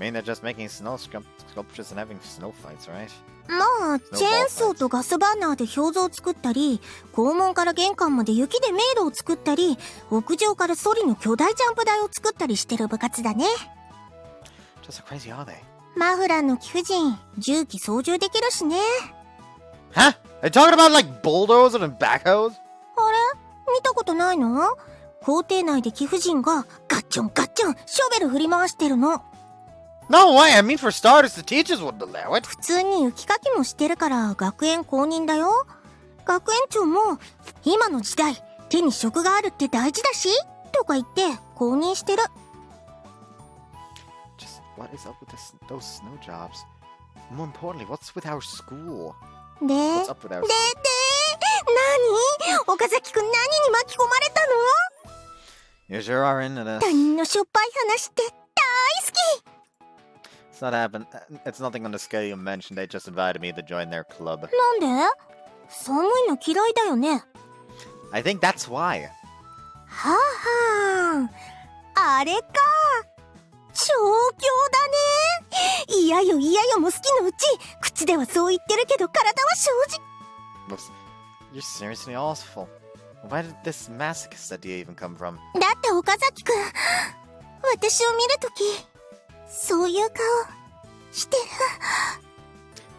I mean, they're just making snow sculptures and having snow fights, right? まあ、チェーンソーとガスバーナーで表像を作ったり、校門から玄関まで雪で迷路を作ったり、屋上からソリの巨大ジャンプ台を作ったりしてる部活だね。Just how crazy are they? マフランの貴婦人、重機操縦できるしね。Huh? Are you talking about like bulldozers and backhoes? あれ？見たことないの？校庭内で貴婦人がガッチョンガッチョンショベル振り回してるの。No way! I mean, for starters, the teachers wouldn't allow it. 普通に雪かきもしてるから学園公認だよ。学園長も今の時代手に職があるって大事だしとか言って公認してる。Just what is up with those snow jobs? More importantly, what's with our school? で、What's up with our school? 何？岡崎くん何に巻き込まれたの？ You sure are into this. 他人のしょっぱい話って大好き。It's nothing on the scale you mentioned. They just invited me to join their club. なんで？寒いの嫌いだよね。I think that's why. はあはあ、あれか。調教だね。嫌よ嫌よも好きのうち、口ではそう言ってるけど体は正直。Whoops. You're seriously awful. Where did this masochist idea even come from? だって岡崎くん、私を見るとき、そういう顔してる。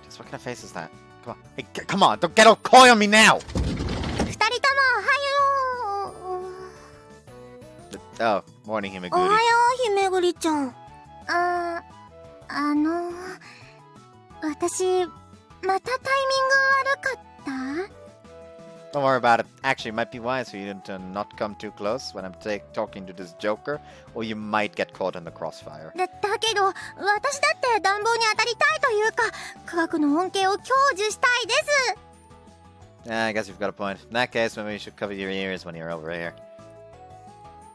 Just what kind of face is that? Come on. Hey, come on. Don't get all coy on me now! 二人ともおはよう。Oh, morning, Himeguri. おはよう、姫ぐりちゃん。私、またタイミング悪かった？ Don't worry about it. Actually, it might be wise for you to not come too close when I'm talking to this joker, or you might get caught in the crossfire. だけど、私だって暖房に当たりたいというか、科学の恩恵を享受したいです。Yeah, I guess you've got a point. In that case, maybe you should cover your ears when you're over here.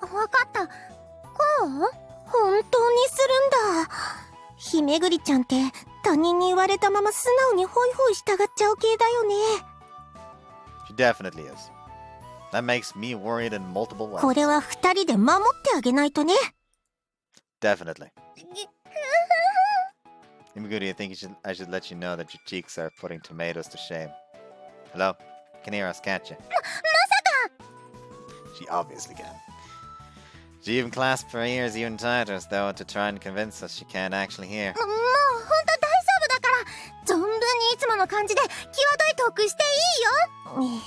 わかった。こう？本当にするんだ。姫ぐりちゃんって他人に言われたまま素直にホイホイ従っちゃう系だよね。She definitely is. That makes me worried in multiple ways. これは二人で守ってあげないとね。Definitely. Himeguri, I think I should let you know that your cheeks are putting tomatoes to shame. Hello? You can hear us, can't you? まさか！ She obviously can. She even clasped her ears even tighter as though to try and convince us she can't actually hear. もうほんと大丈夫だから、存分にいつもの感じで際どいトークしていいよ。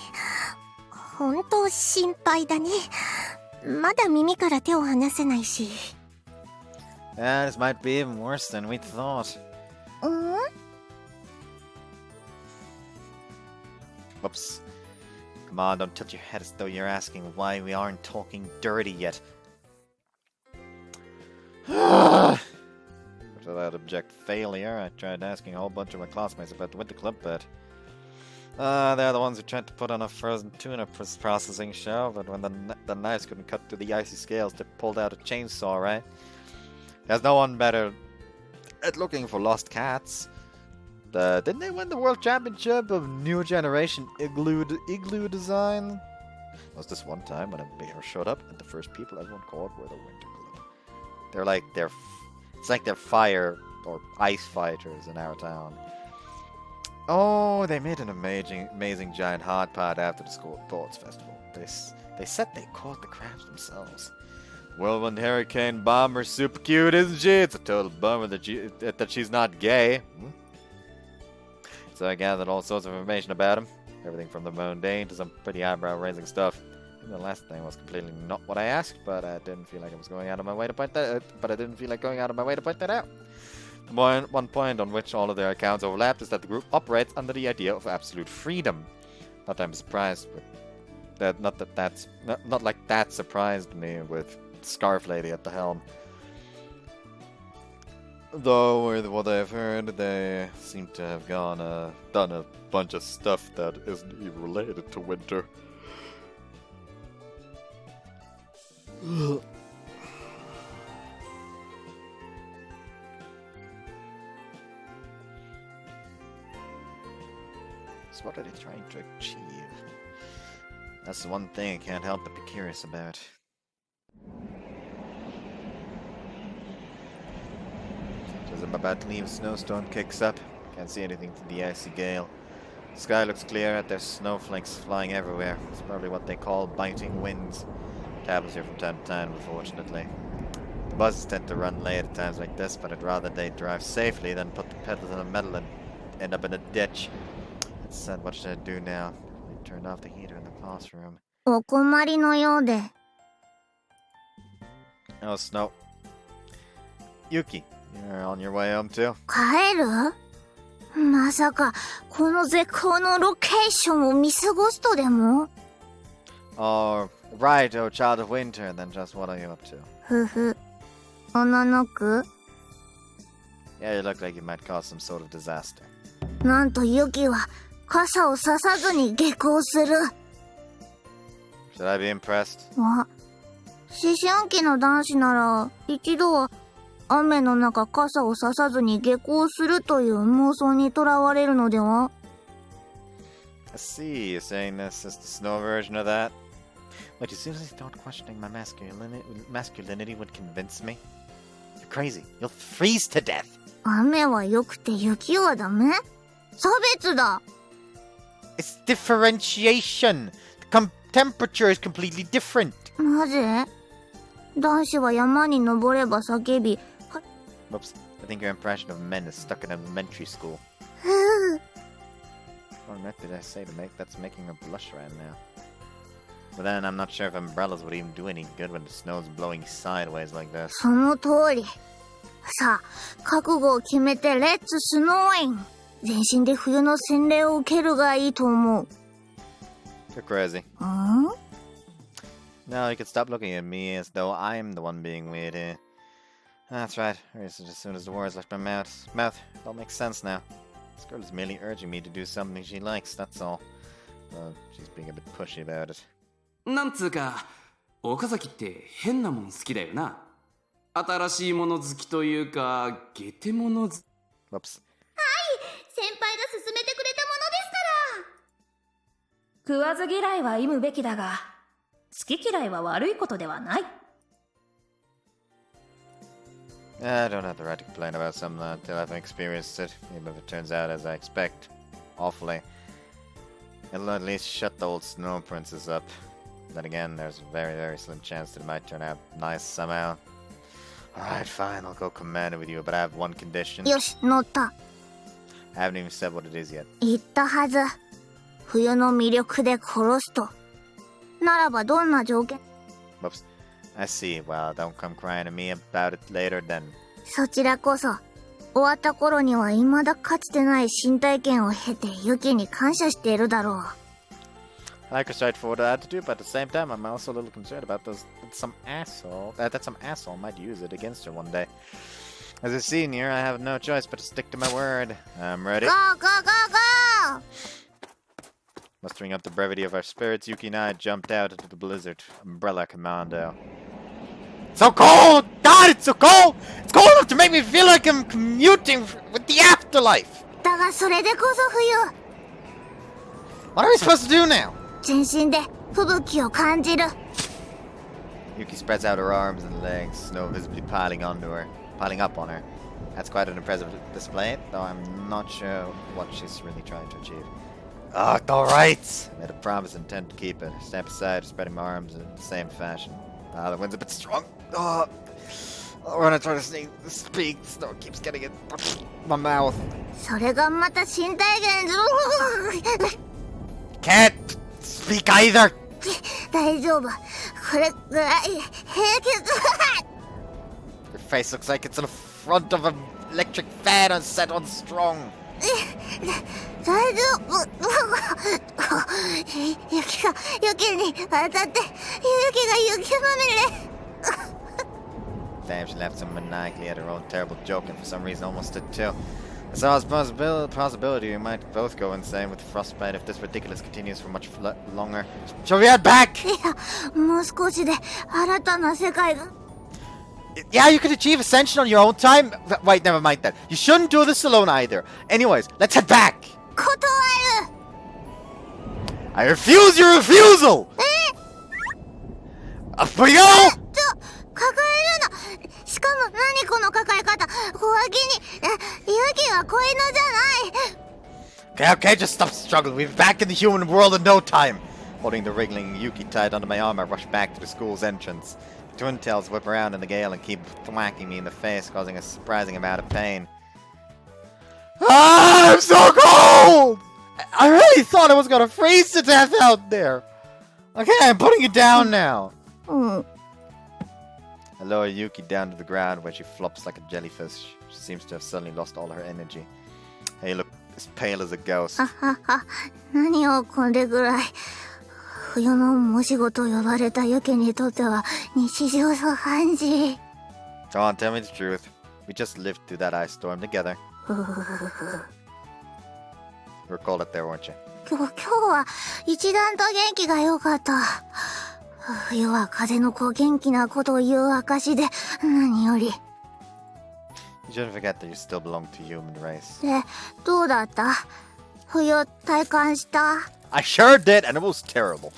本当心配だね。まだ耳から手を離せないし。Yeah, this might be even worse than we thought. うん？ Whoops. Come on, don't tilt your head as though you're asking why we aren't talking dirty yet. Without abject failure, I tried asking a whole bunch of my classmates about the Winter Club, but they're the ones who tried to put on a frozen tuna processing show, but when the knives couldn't cut through the icy scales, they pulled out a chainsaw, right? There's no one better at looking for lost cats. Didn't they win the World Championship of New Generation Igloo Design? It was this one time when a bear showed up, and the first people everyone called were the Winter Club. It's like their fire or ice fighters in our town. Oh, they made an amazing giant hot pot after the school sports festival. They said they caught the crabs themselves. Whirlwind Hurricane Bomber's super cute, isn't she? It's a total bummer that she's not gay. So I gathered all sorts of information about him. Everything from the mundane to some pretty eyebrow-raising stuff. And the last thing was completely not what I asked, but I didn't feel like I was going out of my way to point that. Out. One point on which all of their accounts overlapped is that the group operates under the idea of absolute freedom. Not that I'm surprised with that. Not like that surprised me with Scarf Lady at the helm. Though, with what I've heard, they seem to have done a bunch of stuff that isn't even related to winter. So what are they trying to achieve? That's the one thing I can't help but be curious about. As I'm about to leave, a snowstorm kicks up. Can't see anything through the icy gale. The sky looks clear, and there's snowflakes flying everywhere. It's probably what they call biting winds. It happens here from time to time, unfortunately. The buses tend to run late at times like this, but I'd rather they drive safely than put the pedal to the metal and end up in a ditch. That said, what should I do now? I turned off the heater in the classroom. お困りのようで。 Oh, snow. Yuki, you're on your way home too? 帰る？まさか、この絶好のロケーションを見過ごすとでも？ Oh, right, oh child of winter, then just what are you up to? ふふ。おののく？ Yeah, you look like you might cause some sort of disaster. なんとユキは傘をささずに下校する。 Should I be impressed? あ、思春期の男子なら一度は雨の中傘をささずに下校するという妄想にとらわれるのでは？ I see, you're saying this is the snow version of that? Wait, you seriously thought questioning my masculinity would convince me? You're crazy. You'll freeze to death! 雨は良くて雪はダメ？差別だ！ It's differentiation! The temperature is completely different! なぜ？男子は山に登れば叫び、 Whoops, I think your impression of men is stuck in elementary school. ふぅ。 What on earth did I say to make that's making her blush right now? But then I'm not sure if umbrellas would even do any good when the snow's blowing sideways like this. その通り。さあ、覚悟を決めてレッツスノーイン。全身で冬の洗礼を受けるがいいと思う。 You're crazy. ん？ No, you could stop looking at me as though I'm the one being weird here. That's right. As soon as the words left my mouth, it all makes sense now. This girl is merely urging me to do something she likes, that's all. She's being a bit pushy about it. なんつうか、岡崎って変なもん好きだよな。新しいもの好きというか、ゲテモノ Whoops. 先輩が勧めてくれたものですから。食わず嫌いは忌むべきだが、好き嫌いは悪いことではない。I don't have the right to complain about something until I've experienced it, even if it turns out as I expect. Awfully. It'll at least shut the old snow princess up. Then again, there's a very, very slim chance that it might turn out nice somehow. Alright, fine, I'll go command it with you, but I have one condition. よし、乗った。I haven't even said what it is yet. 言ったはず。冬の魅力で殺すと。ならばどんな条件？ Whoops. I see. Well, don't come crying to me about it later then. そちらこそ、終わった頃には未だかつてない新体験を経てユキに感謝しているだろう。I like a straightforward attitude, but at the same time, I'm also a little concerned about that some asshole might use it against her one day. As a senior, I have no choice but to stick to my word. I'm ready. Go, go, go, go! Mustering up the brevity of our spirits, Yuki and I jumped out into the blizzard. Umbrella commando. So cold! God, it's so cold! It's cold enough to make me feel like I'm commuting with the afterlife! だがそれでこそ冬。 What are we supposed to do now? 全身で吹雪を感じる。 Yuki spreads out her arms and legs, snow visibly piling up on her. That's quite an impressive display, though I'm not sure what she's really trying to achieve. Oh, alright! I made a promise and intend to keep it. Step aside, spreading my arms in the same fashion. Ah, the wind's a bit strong. Oh, when I try to speak, the snow keeps getting in my mouth. それがまた身体現象 Can't speak either! 大丈夫。これぐらい平気 Your face looks like it's in the front of an electric fan and set on strong. 大丈夫雪が雪に当たって雪が雪まみれ Damn, she laughed so maniacally at her own terrible joke and for some reason almost did too. I saw a possibility we might both go insane with frostbite if this ridiculous continues for much longer. Shall we head back? いやもう少しで新たな世界が Yeah, you could achieve ascension on your own time. Wait, never mind that. You shouldn't do this alone either. Anyways, let's head back. 断る I refuse your refusal. Up we go. 抱えるのしかも何この抱え方小脇に雪は子犬じゃない Okay, just stop struggling. We'll be back in the human world in no time. Holding the wriggling Yuki tied under my arm, I rush back to the school's entrance. The twin tails whip around in the gale and keep thwacking me in the face, causing a surprising amount of pain. Ah, I'm so cold! I really thought I was gonna freeze to death out there. Okay, I'm putting you down now. うん I lower Yuki down to the ground where she flops like a jellyfish. She seems to have suddenly lost all her energy. Hey, look, as pale as a ghost. ははは何をこれぐらい冬の申し子と呼ばれた雪にとっては日常茶飯事 Go on, tell me the truth. We just lived through that ice storm together. ふふふふ You were cold up there, weren't you? 今日は一段と元気が良かった冬は風の子元気なことを言う証で何より You shouldn't forget that you still belong to the human race. でどうだった冬体感した I sure did, and it was terrible.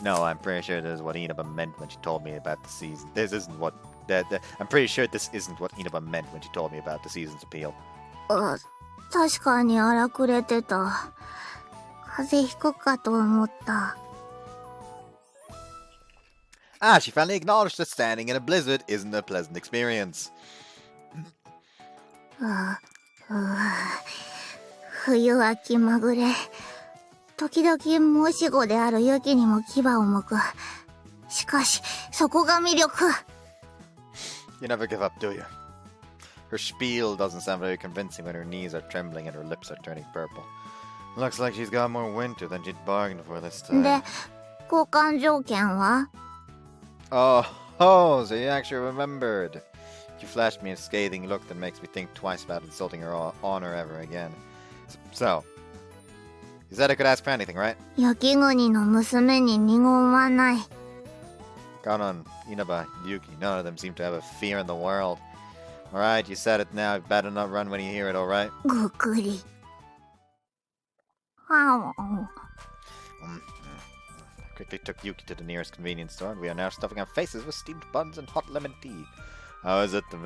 No, I'm pretty sure this is what Inaba meant when she told me about the season. This isn't what... I'm pretty sure this isn't what Inaba meant when she told me about the season's appeal. 確かに荒くれてた風邪ひくかと思った Ah, she finally acknowledged that standing in a blizzard isn't a pleasant experience. 冬は気まぐれ時々申し子である雪にも牙を向くしかしそこが魅力 You never give up, do you? Her spiel doesn't sound very convincing when her knees are trembling and her lips are turning purple. Looks like she's got more winter than she'd bargained for this time. で交換条件は Oh, so you actually remembered. You flashed me a scathing look that makes me think twice about insulting her honor ever again. So, you said I could ask for anything, right? 雪国の娘に二言はない Gone on, Inaba, Yuki, none of them seem to have a fear in the world. Alright, you said it now, better not run when you hear it, alright? ごくり Quickly took Yuki to the nearest convenience store, and we are now stuffing our faces with steamed buns and hot lemon tea. How is it, the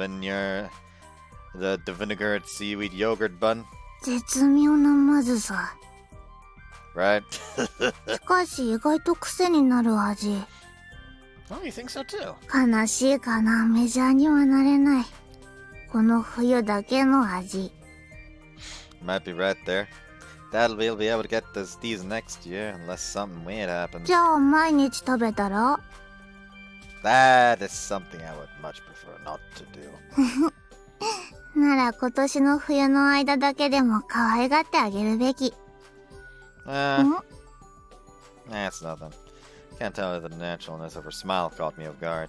vinegared seaweed yogurt bun? 絶妙なまずさ Right? しかし意外と癖になる味 Oh, you think so too? 悲しいかなメジャーにはなれないこの冬だけの味 Might be right there. That'll we'll be able to get these next year, unless something weird happens. じゃあ毎日食べたら That is something I would much prefer not to do. なら今年の冬の間だけでも可愛がってあげるべき That's nothing. Can't tell whether the naturalness of her smile caught me off guard.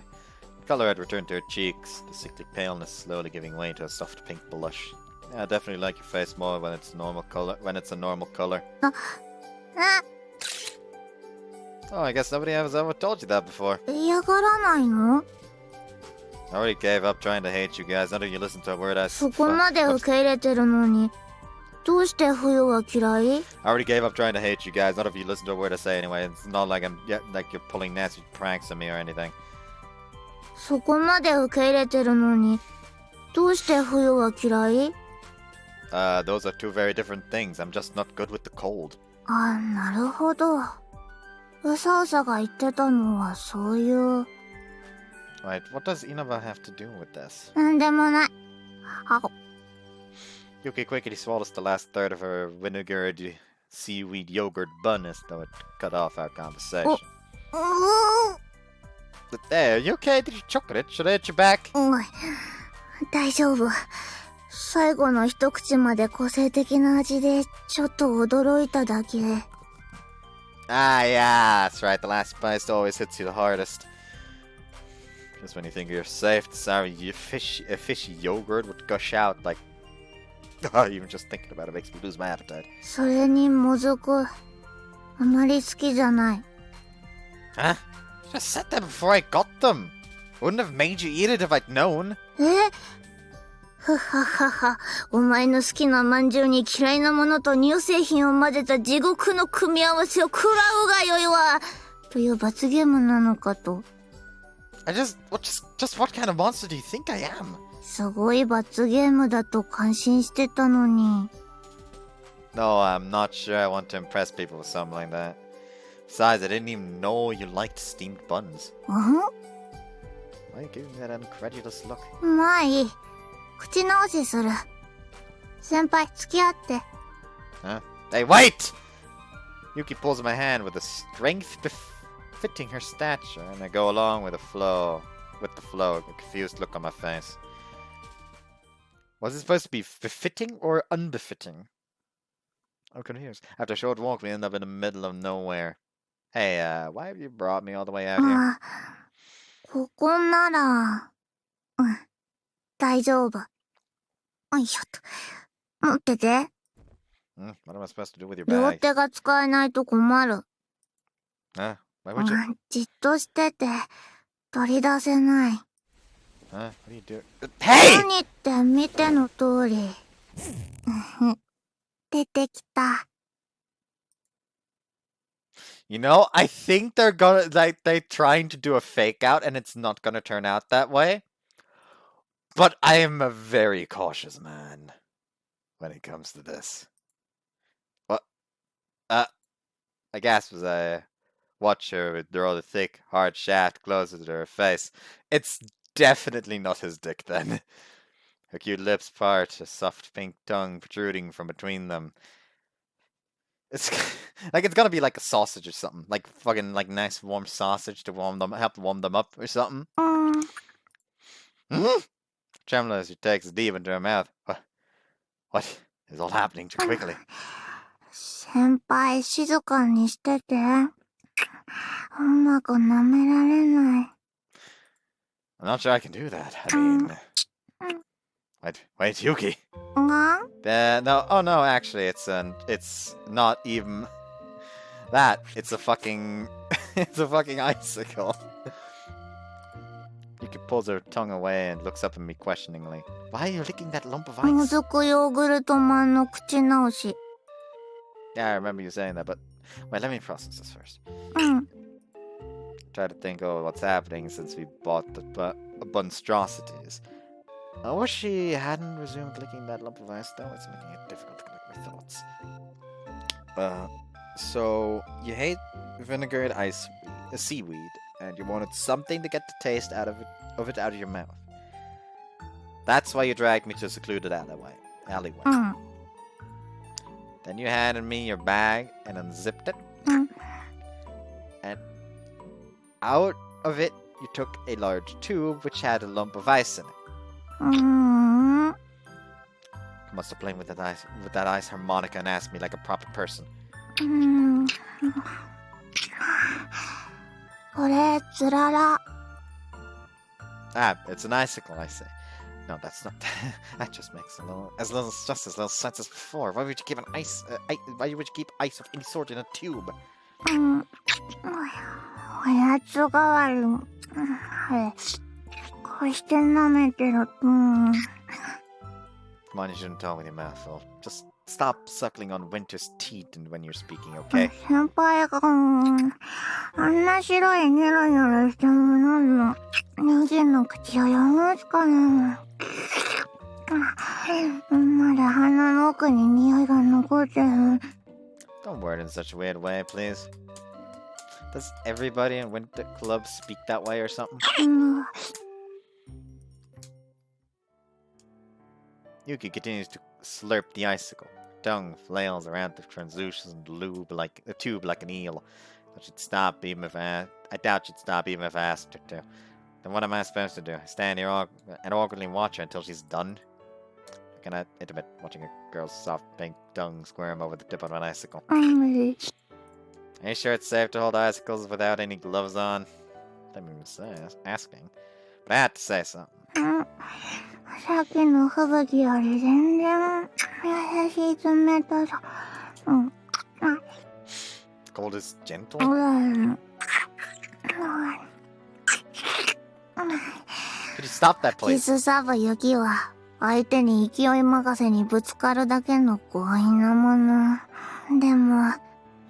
The color had returned to her cheeks, the sickly paleness slowly giving way to a soft pink blush. Yeah, I definitely like your face more when it's normal color. When it's a normal color. あ Oh, I guess nobody has ever told you that before. 嫌がらないの I already gave up trying to hate you guys. None of you listen to a word I そこまで受け入れてるのにどうして冬は嫌い I already gave up trying to hate you guys. None of you listen to a word I say anyway. It's not like like you're pulling nasty pranks on me or anything. そこまで受け入れてるのにどうして冬は嫌い？ Those are two very different things. I'm just not good with the cold. あ、なるほど。うさうさが言ってたのはそういう。Wait, what does Inaba have to do with this? なんでもない。あ、Yuki quickly swallows the last third of her vinegared seaweed yogurt bun as though it cut off our conversation. う But there, you okay? Did you chocolate it? Should I hit you back? ん、大丈夫。最後の一口まで個性的な味でちょっと驚いただけ。Ah, yeah, that's right. The last spice always hits you the hardest. Just when you think you're safe, the sour fishy yogurt would gush out like... Oh, even just thinking about it makes me lose my appetite. それにもずく、あまり好きじゃない。Huh? You just said that before I got them. Wouldn't have made you eat it if I'd known. ふははは、お前の好きなまんじゅうに嫌いなものと乳製品を混ぜた地獄の組み合わせを食らうがよいわという罰ゲームなのかと。just what kind of monster do you think I am? すごい罰ゲームだと感心してたのに。No, I'm not sure I want to impress people with something like that. Besides, I didn't even know you liked steamed buns. Why are you giving me that incredulous look? まあいい。口直しする。先輩、付き合って。Huh? Hey, wait! Yuki pulls my hand with a strength befitting her stature, and I go along with the flow, a confused look on my face. Was it supposed to be befitting or unbefitting? I'm confused. After a short walk, we end up in the middle of nowhere. Hey, why have you brought me all the way out here? ここなら、大丈夫。よいしょっと。持ってて。What am I supposed to do with your 両 bag? 手が使えないと困る。Huh? Why would you? じっとしてて、取り出せない。Huh? What do you do? Hey! 何って見ての通り。出てきた。You know, I think they're trying to do a fake out and it's not gonna turn out that way. But I am a very cautious man when it comes to this. What? I guess as I watch her draw the thick, hard shaft closer to her face. It's definitely not his dick then. Her cute lips part, a soft pink tongue protruding from between them. It's like it's gonna be like a sausage or something, like fucking like nice warm sausage to help warm them up or something. Trembling as she takes it deep into her mouth. What is all happening too quickly? 先輩、静かにしてて。うまく舐められない。I'm not sure I can do that. I mean, wait, Yuki. No, actually, it's not even that. It's a fucking icicle. Yuki pulls her tongue away and looks up at me questioningly. Why are you licking that lump of も ice? ずくヨーグルトマンの口直し。Yeah, I remember you saying that, but wait, let me process this first. Try to think of what's happening since we bought the monstrosities. I wish she hadn't resumed licking that lump of ice, though. It's making it difficult to connect my thoughts. So you hate vinegared seaweed, and you wanted something to get the taste out of it out of your mouth. That's why you dragged me to a secluded alleyway. Then you handed me your bag and unzipped it. And out of it, you took a large tube which had a lump of ice in it. You must have played with that ice harmonica and asked me like a proper person. これ、つらら。 Ah, it's an icicle, I say. No, that's not. That just makes as little sense as before. Why would you keep why would you keep ice of any sort in a tube? おやつ代わり。こうして舐めてる。Come on, you shouldn't talk with your mouth full. Just stop suckling on Winter's teeth when you're speaking, okay? 先輩が、あんな白いニョロニョロしたものの、人間の口を読むしかない。まだ鼻の奥に匂いが残ってる。Don't word in such a weird way, please. Does everybody in Winter Club speak that way or something? Yuki continues to slurp the icicle. Her tongue flails around the translucent tube like an eel. I doubt she'd stop even if I asked her to. Then what am I supposed to do? Stand here and awkwardly watch her until she's done? Kind of intimate watching a girl's soft pink tongue squirm over the tip of an icicle. Are you sure it's safe to hold icicles without any gloves on? I didn't even say asking, but I had to say something. さっきの吹雪より全然優しい冷たさ。Cold is gentle? Could you stop that, キ please? スサブ雪は相手に勢い任せにぶつかるだけの強引なもの。でも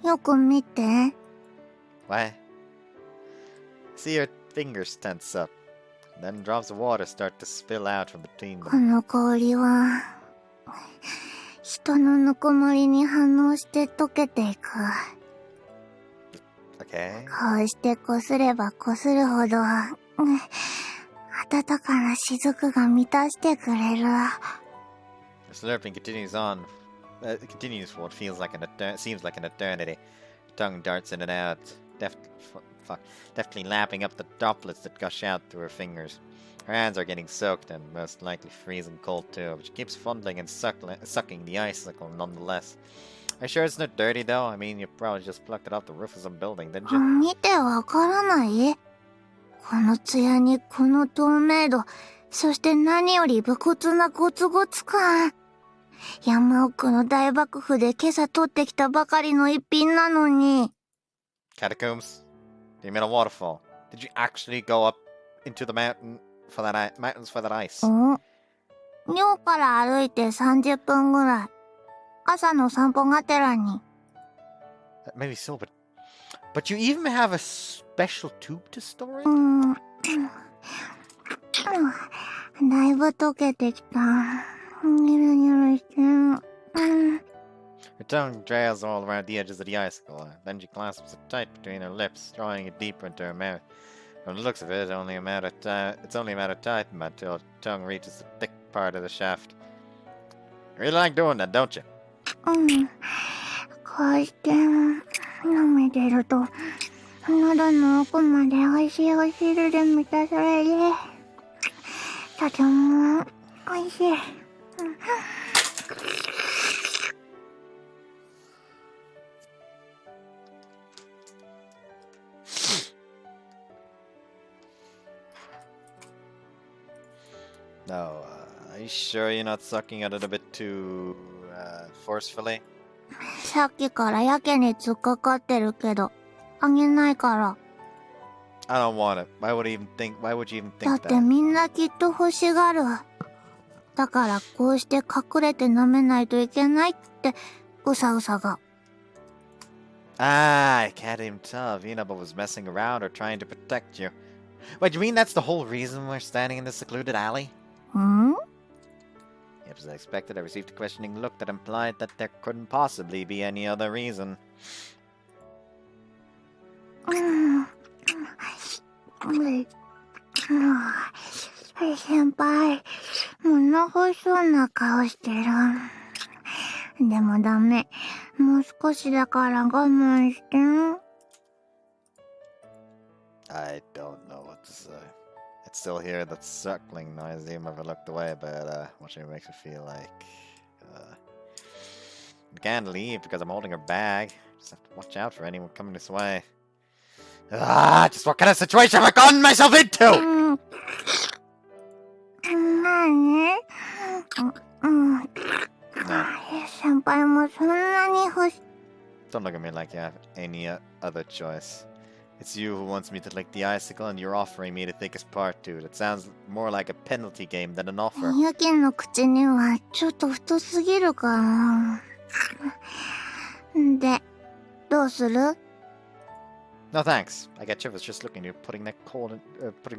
よく見て。Why? See your fingers tense up. Then drops of water start to spill out from between こ them. の氷は人のぬくもりに反応して溶けていく。Okay. こうしてこすればこするほど温かな雫が満たしてくれる。The slurping continues on. Continues for what seems like an eternity. Tongue darts in and out, deftly lapping up the droplets that gush out through her fingers. Her hands are getting soaked and most likely freezing cold too, but she keeps fondling and sucking the icicle nonetheless. Are you sure it's not dirty though? I mean, you probably just plucked it off the roof of some building, didn't you? 見てわからない？この艶にこの透明度、そして何より武骨なゴツゴツ感。山奥の大幕府で今朝取ってきたばかりの一品なのに。Catacombs? Do you mean a waterfall? Did you actually go up into the mountains for that ice? 寮から歩いて30分ぐらい。朝の散歩がてらに。Maybe so, but you even have a special tube to store it? だいぶ溶けてきた。ニュルニュルしてる。Her tongue trails all around the edges of the icicle, then she clasps it tight between her lips, drawing it deeper into her mouth. From the looks of it, it's only a matter of time until her tongue reaches the thick part of the shaft. You really like doing that, don't you? こうして舐めてると喉の奥まで美味しいお汁で満たされてとても美味しい。No, are you sure you're not sucking at it a bit too forcefully? さっきからやけに突っかかってるけどあげないから。 I don't want it. Why would you even think だって that? みんなきっと欲しがる。だからこうして隠れて舐めないといけないってうさうさが。I can't even tell if Inaba was messing around or trying to protect you. Wait, you mean that's the whole reason we're standing in this secluded alley? ん？ Yep, as I expected, I received a questioning look that implied that there couldn't possibly be any other reason. 先輩、物欲しそうな顔してる。でもダメ。もう少しだから我慢して。I don't know what to say. I still hear that suckling noise even if I looked away, but watching it makes me feel like... I can't leave because I'm holding her bag. Just have to watch out for anyone coming this way. Just what kind of situation have I gotten myself into?何？ No. 先輩もそんなに欲し... Don't look at me like you have any other choice. It's you who wants me to lick the icicle and you're offering me to take his part too. That sounds more like a penalty game than an offer. ユキの口にはちょっと太すぎるかな。で、どうする？ No thanks. I get shivers just looking at you putting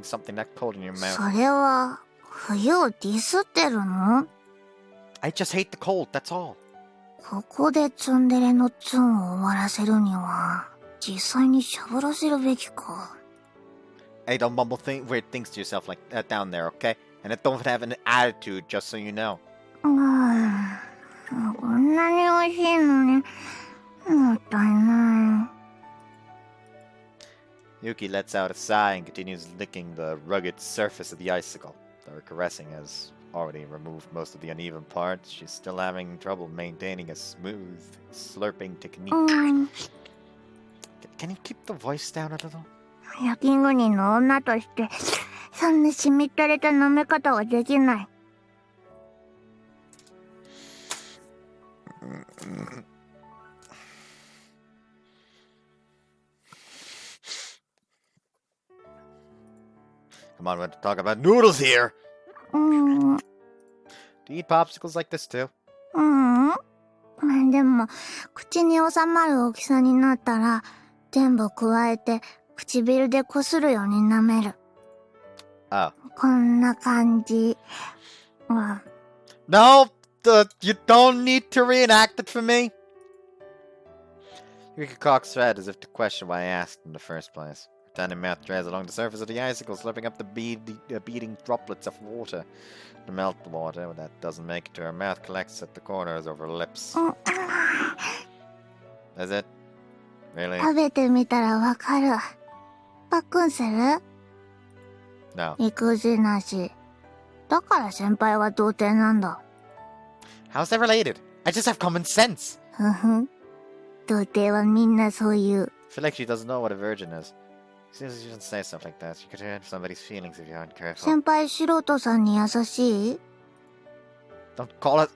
something that cold in your mouth. それは冬をディスってるの？ I just hate the cold, that's all. ここでツンデレのツンを終わらせるには、実際にしゃぶらせるべきか。Hey, don't mumble weird things to yourself like that down there, okay? And don't have an attitude, just so you know. こんなに美味しいのに、もったいない。 Yuki lets out a sigh and continues licking the rugged surface of the icicle. Though her caressing has already removed most of the uneven parts, she's still having trouble maintaining a smooth, slurping technique. Can you keep the voice down a little? 焼き国の女として、そんなしみったれた舐め方はできない。Come on, we have to talk about noodles here! うーん。 Do you eat popsicles like this too? でも、口に収まる大きさになったら、全部加えて、唇でこするように舐める。Oh. こんな感じ。No! You don't need to reenact it for me! Yuki cocks her head as if to question why I asked in the first place. Her tiny mouth drags along the surface of the icicle, slurping up the beating droplets of water. The melted water, when that doesn't make it to her mouth, collects at the corners of her lips. Is it? Really? 食べてみたらわかる。パックンする？ No. 育児なし。だから先輩は童貞なんだ。How's that related? I just have common sense! ふふ。童貞はみんなそう言う。 I feel like she doesn't know what a virgin is. She shouldn't say stuff like that. You could hurt somebody's feelings if you aren't careful. 先輩素人さんに優しい？ Don't call it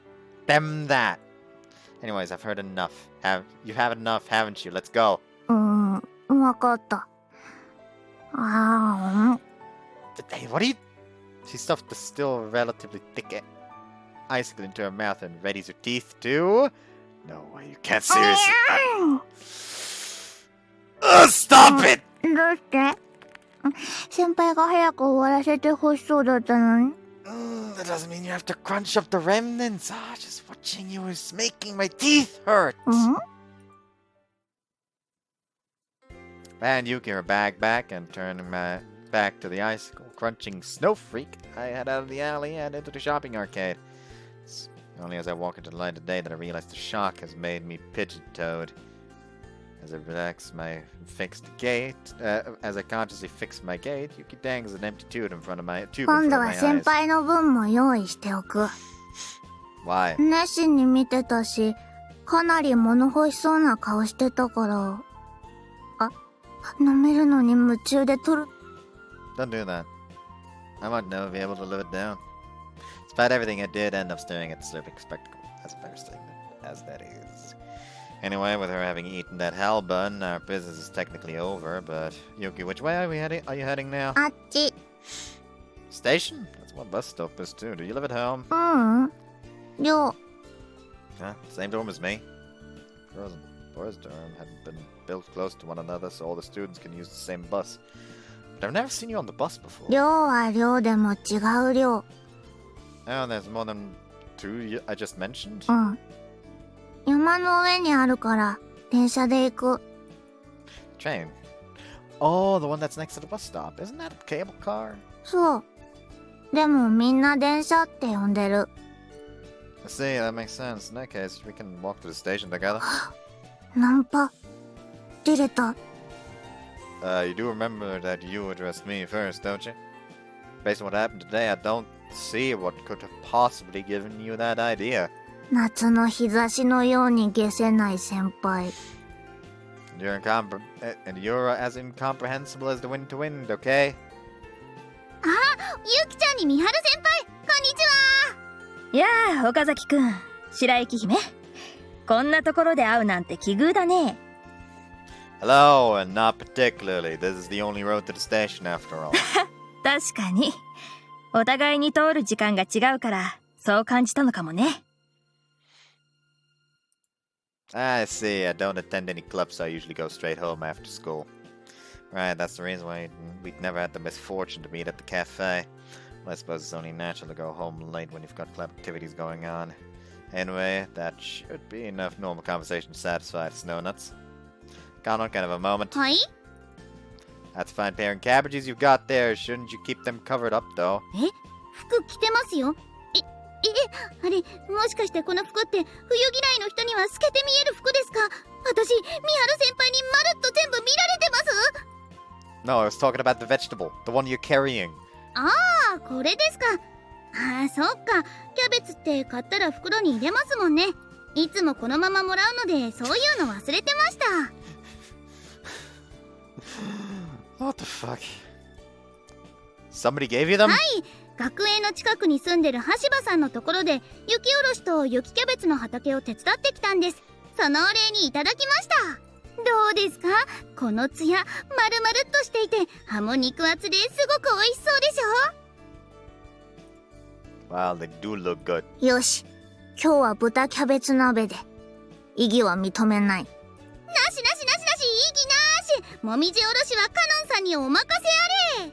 them that. Anyways, I've heard enough. You have enough, haven't you? Let's go. わかった。Hey, what are you... She stuffed the still relatively thick icicle into her mouth and readies her teeth too. No way, you can't seriously... Stop it! どうして？先輩が早く終わらせてほしそうだったのに。That doesn't mean you have to crunch up the remnants. Just watching you is making my teeth hurt. And Yuki her bag back and turning my back to the icicle. Crunching snow freak, I head out of the alley and into the shopping arcade. It's only as I walk into the light of day that I realize the shock has made me pigeon-toed. As I relax my fixed gait, as I consciously fix my gait, Yuki dangles an empty tube in front of my eyes. 今度は先輩の分も用意しておく。 Why? 熱心に見てたし、かなり物欲しそうな顔してたから。飲めるのに夢中で取る。 Don't do that. I might never be able to live it down. Despite everything, I did end up staring at the slurping spectacle, as embarrassing as that is. Anyway, with her having eaten that hell bun, our business is technically over, but... Yuki, which way are you heading now? あっち。 Station? That's what bus stop is too. Do you live at home? 寮。 Huh? Same dorm as me? Girls and boys' dorm hadn't been built close to one another, so all the students can use the same bus. But I've never seen you on the bus before. 寮は寮でも違う寮。 Oh, there's more than two I just mentioned? 山の上にあるから、電車で行く。 Train? Oh, the one that's next to the bus stop. Isn't that a cable car? そう。でもみんな電車って呼んでる。 I see, that makes sense. In that case, we can walk to the station together. ナンパ。出れた。 You do remember that you addressed me first, don't you? Based on what happened today, I don't see what could have possibly given you that idea. 夏の日差しのように下せない先輩。And you're as incomprehensible as the wind to wind, okay? ゆきちゃんにみはる先輩、こんにちは。やあ、岡崎くん、白雪姫。こんなところで会うなんて奇遇だね。Hello, and not particularly. This is the only road to the station after all. 確かに。お互いに通る時間が違うから、そう感じたのかもね。I see. I don't attend any clubs, so I usually go straight home after school. Right, that's the reason why we'd never had the misfortune to meet at the cafe. I suppose it's only natural to go home late when you've got club activities going on. Anyway, that should be enough normal conversation to satisfy the snow nuts. Connor, kind of a moment. はい That's a fine pair of cabbages you've got there. Shouldn't you keep them covered up, though? 服着てますよ。あれ、もしかしてこの服って冬嫌いの人には透けて見える服ですか？私、ミハル先輩にまるっと全部見られてます？ No, I was talking about the vegetable. The one you're carrying. ああ、これですか。ああ、そっか。キャベツって買ったら袋に入れますもんね。いつもこのままもらうので、そういうの忘れてました。What the fuck? Somebody gave you them? はい、学園の近くに住んでる橋場さんのところで雪おろしと雪キャベツの畑を手伝ってきたんです。そのお礼にいただきました。どうですか？このツヤ、まるまるっとしていて葉も肉厚ですごく美味しそうでしょ？ Well, they do look good. よし、今日は豚キャベツ鍋で。異議は認めない。なしなしなしなし、異議なし。もみじおろしはカノンさんにお任せあれ。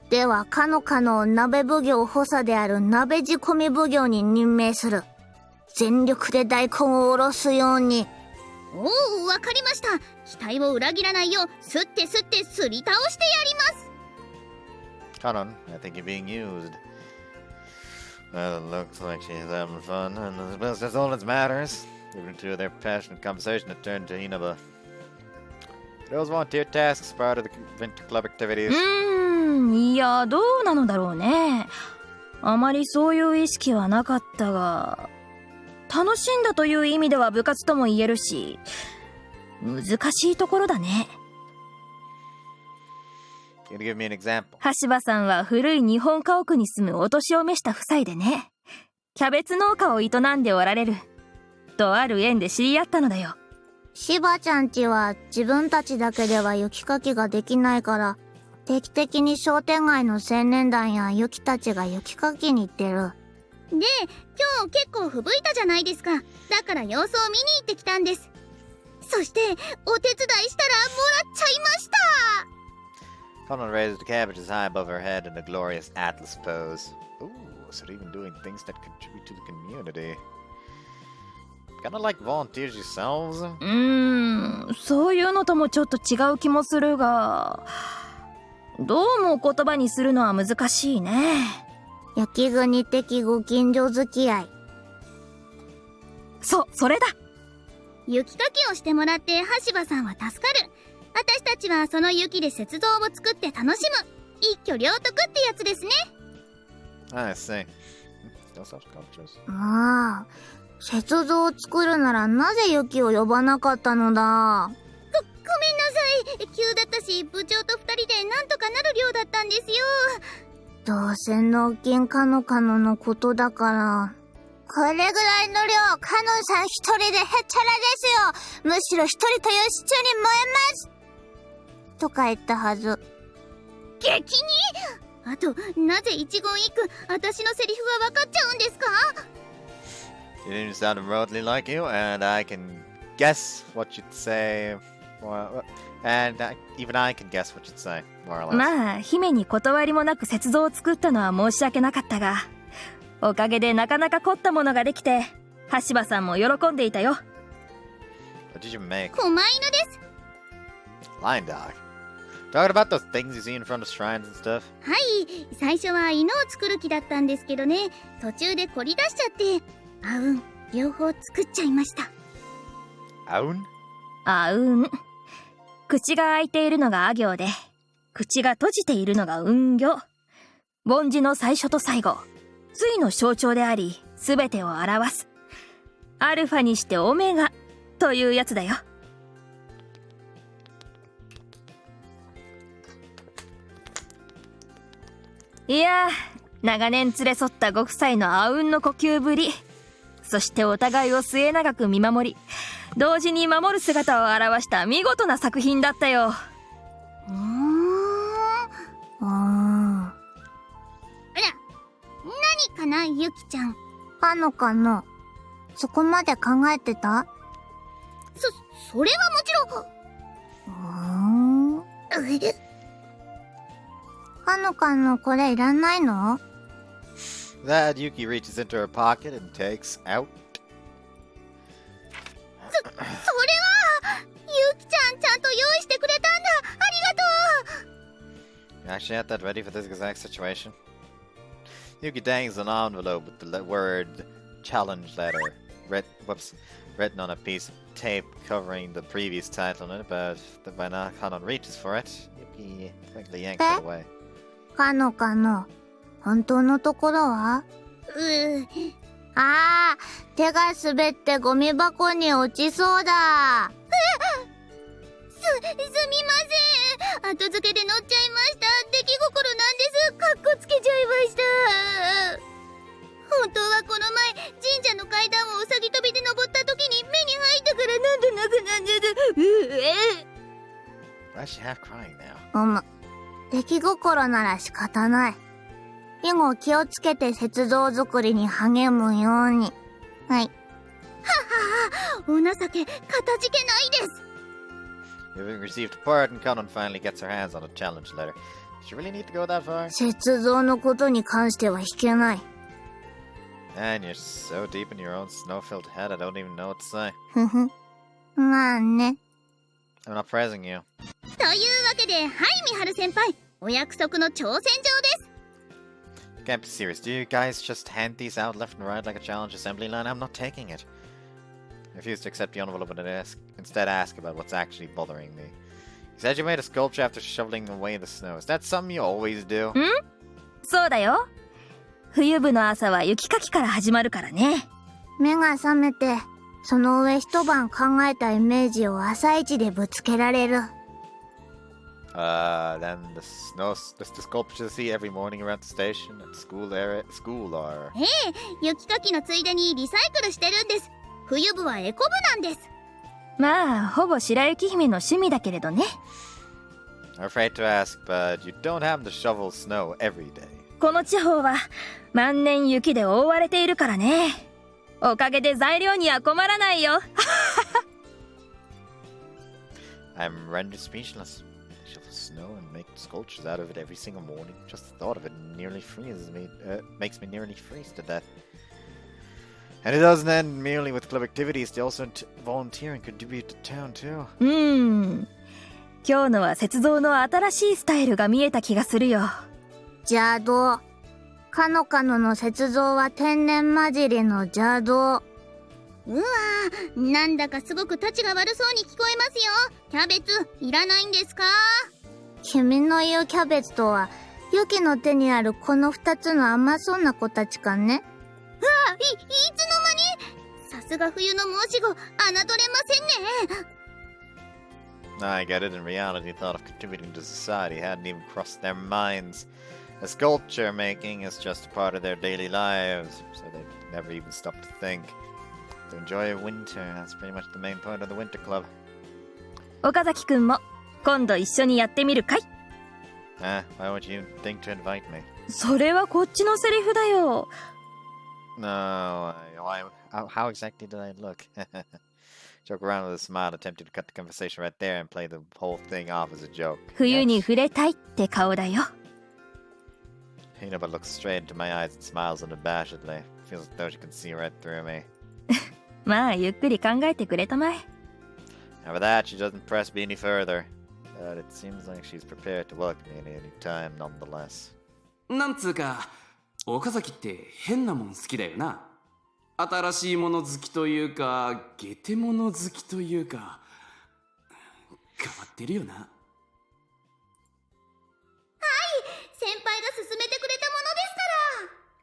ではかのかの鍋奉行補佐である鍋仕込み奉行に任命する。全力で大根をおろすように。おお、わかりました。期待を裏切らないようすってすってすり倒してやります。 Canon, I think you're being used. Well, it looks like she's having fun, and I suppose that's all that matters. Even through their passionate conversation, it turned to Inaba. Those volunteer tasks part of the winter club activities. いや、どうなのだろうね。あまりそういう意識はなかったが、楽しんだという意味では部活とも言えるし、難しいところだね。Can you give me an example? 橋場さんは古い日本家屋に住むお年を召した夫妻でね、キャベツ農家を営んでおられる。とある縁で知り合ったのだよ。しばちゃんちは自分たちだけでは雪かきができないから、定期的に商店街の青年団やユキたちが雪かきに行ってる。で、今日結構吹雪いたじゃないですか。だから様子を見に行ってきたんです。そしてお手伝いしたらもらっちゃいました。Canon raised the cabbages high above her head in a glorious Atlas pose. Ooh, so they're even doing things that contribute to the community. Kinda like volunteers yourselves? そういうのともちょっと違う気もするが、どうも言葉にするのは難しいね。雪国的ご近所付き合い。それだ。雪かきをしてもらって橋場さんは助かる。私たちはその雪で雪像を作って楽しむ。一挙両得ってやつですね。I see. Still self-conscious. ああ、雪像を作るならなぜ雪を呼ばなかったのだ。ごめんなさい。急だったし、部長と二人でなんとかなる量だったんですよ。どうせ納金かののことだから。これぐらいの量、カノンさん一人でへっちゃらですよ。むしろ一人というシチューに燃えます。とか言ったはず。激に。あと、なぜ一言一句、私のセリフが分かっちゃうんですか？ You didn't sound remotely like you, and I can guess what you'd say. And even I can guess what you'd say, more or less. まあ、姫に断りもなく雪像を作ったのは申し訳なかったが、おかげでなかなか凝ったものができて、橋場さんも喜んでいたよ。What did you make? 狛犬です。Lion dog. Talking about those things you see in front of shrines and stuff? はい、最初は犬を作る気だったんですけどね、途中で凝り出しちゃって、両方作っちゃいました。Aun? 口が開いているのがあ行で、口が閉じているのがうん行。梵字の最初と最後、対の象徴であり、すべてを表す。アルファにしてオメガというやつだよ。いやー、長年連れ添ったご夫妻のあうんの呼吸ぶり、そしてお互いを末永く見守り、同時に守る姿を表した見事な作品だったよ。あら、何かな、ゆきちゃん。かな。そこまで考えてた？それはもちろん。かのかのこれいらないの？ That Yuki reaches into her pocket and takes out. それはゆきちゃんちゃんと用意してくれたんだ。ありがとう。 You actually had that ready for this exact situation? Yuki dangs an envelope with the word challenge letter written on a piece of tape covering the previous title on it, but when Kanon reaches for it, Yuki quickly yanks it away. かのかの本当のところは？あー、手が滑ってゴミ箱に落ちそうだ。すみません。後付けで乗っちゃいました。出来心なんです。かっこつけちゃいました。本当はこの前、神社の階段をうさぎ跳びで登った時に目に入ったからなんとなくなんで。Why is she half crying now? 出来心なら仕方ない。以後気をつけて雪像作りに励むように。はい。ははお情け、かたじけないです。Having received a pardon, Kanon finally gets her hands on a challenge letter. Does she really need to go that far? 雪像のことに関しては引けない。And you're so deep in your own snow-filled head, I don't even know what to say. ふふ。まあね。I'm not praising you. というわけで、はい、みはる先輩。お約束の挑戦状です。You can't be serious. Do you guys just hand these out left and right like a challenge assembly line? I'm not taking it. I refuse to accept the envelope and instead ask about what's actually bothering me. You said you made a sculpture after shoveling away the snow. Is that something you always do? そうだよ。冬部の朝は雪かきから始まるからね。目が覚めて、その上一晩考えたイメージを朝一でぶつけられる。Then the sculpture you see every morning around the station and school are. 雪かきのついでにリサイクルしてるんです。冬部はエコ部なんです。まあ、ほぼ白雪姫の趣味だけれどね。I'm afraid to ask, but you don't happen to shovel snow every day. この地方は万年雪で覆われているからね。おかげで材料には困らないよ。I'm rendered speechless. I shovel snow and make sculptures out of it every single morning. Just the thought of it makes me nearly freeze to death. And it doesn't end merely with club activities. They also volunteer and contribute to town too. 今日のは雪像の新しいスタイルが見えた気がするよ。邪道。かのかのの雪像は天然混じりの邪道。うわー、なんだかすごくタチが悪そうに聞こえますよ。キャベツいらないんですか？君の言うキャベツとは、ユキの手にあるこの2つの甘そうな子たちかね。いつの間に？さすが冬の申し子、侮れませんね。I get it. In reality, thought of contributing to society hadn't even crossed their minds. The sculpture making is just a part of their daily lives, so they never even stop to think. To enjoy winter, that's pretty much the main point of the winter club. 岡崎くんも今度一緒にやってみるかい？ Why would you think to invite me? それはこっちのセリフだよ。No, how exactly did I look? Joke around with a smile, attempted to cut the conversation right there and play the whole thing off as a joke. 冬に触れたいって顔だよ。Hinaba looks straight into my eyes and smiles unabashedly. Feels as though she can see right through me. まあゆっくり考えてくれたまえ。And with that, she doesn't press me any further. But it seems like she's prepared to welcome me at any time nonetheless. なんつうか、岡崎って変なもん好きだよな。新しいもの好きというか、ゲテモノ好きというか、変わってるよな。先輩が勧めてくれたものです